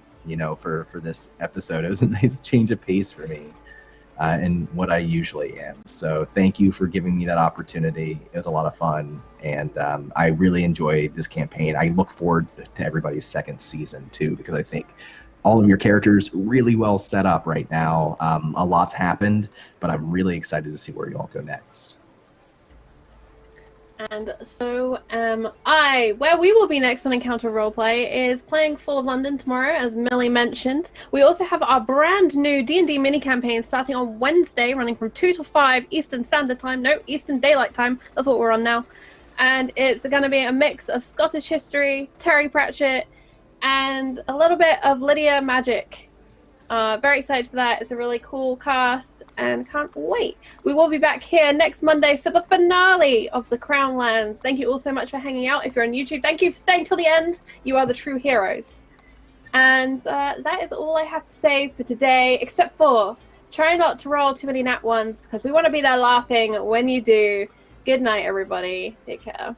for this episode. It was a nice change of pace for me, and what I usually am. So thank you for giving me that opportunity. It was a lot of fun, and I really enjoyed this campaign. I look forward to everybody's second season too, because I think all of your characters really well set up right now. A lot's happened, but I'm really excited to see where you all go next. And so am I. Where we will be next on Encounter Roleplay is playing Fall of London tomorrow, as Millie mentioned. We also have our brand new D&D mini campaign starting on Wednesday, running from 2 to 5 Eastern Standard Time. No, Eastern Daylight Time. That's what we're on now. And it's going to be a mix of Scottish history, Terry Pratchett, and a little bit of Lydia magic. Very excited for that. It's a really cool cast and can't wait. We will be back here next Monday for the finale of the Crown Lands. Thank you all so much for hanging out. If you're on YouTube, thank you for staying till the end. You are the true heroes. And that is all I have to say for today, except for try not to roll too many nat ones because we want to be there laughing when you do. Good night, everybody. Take care.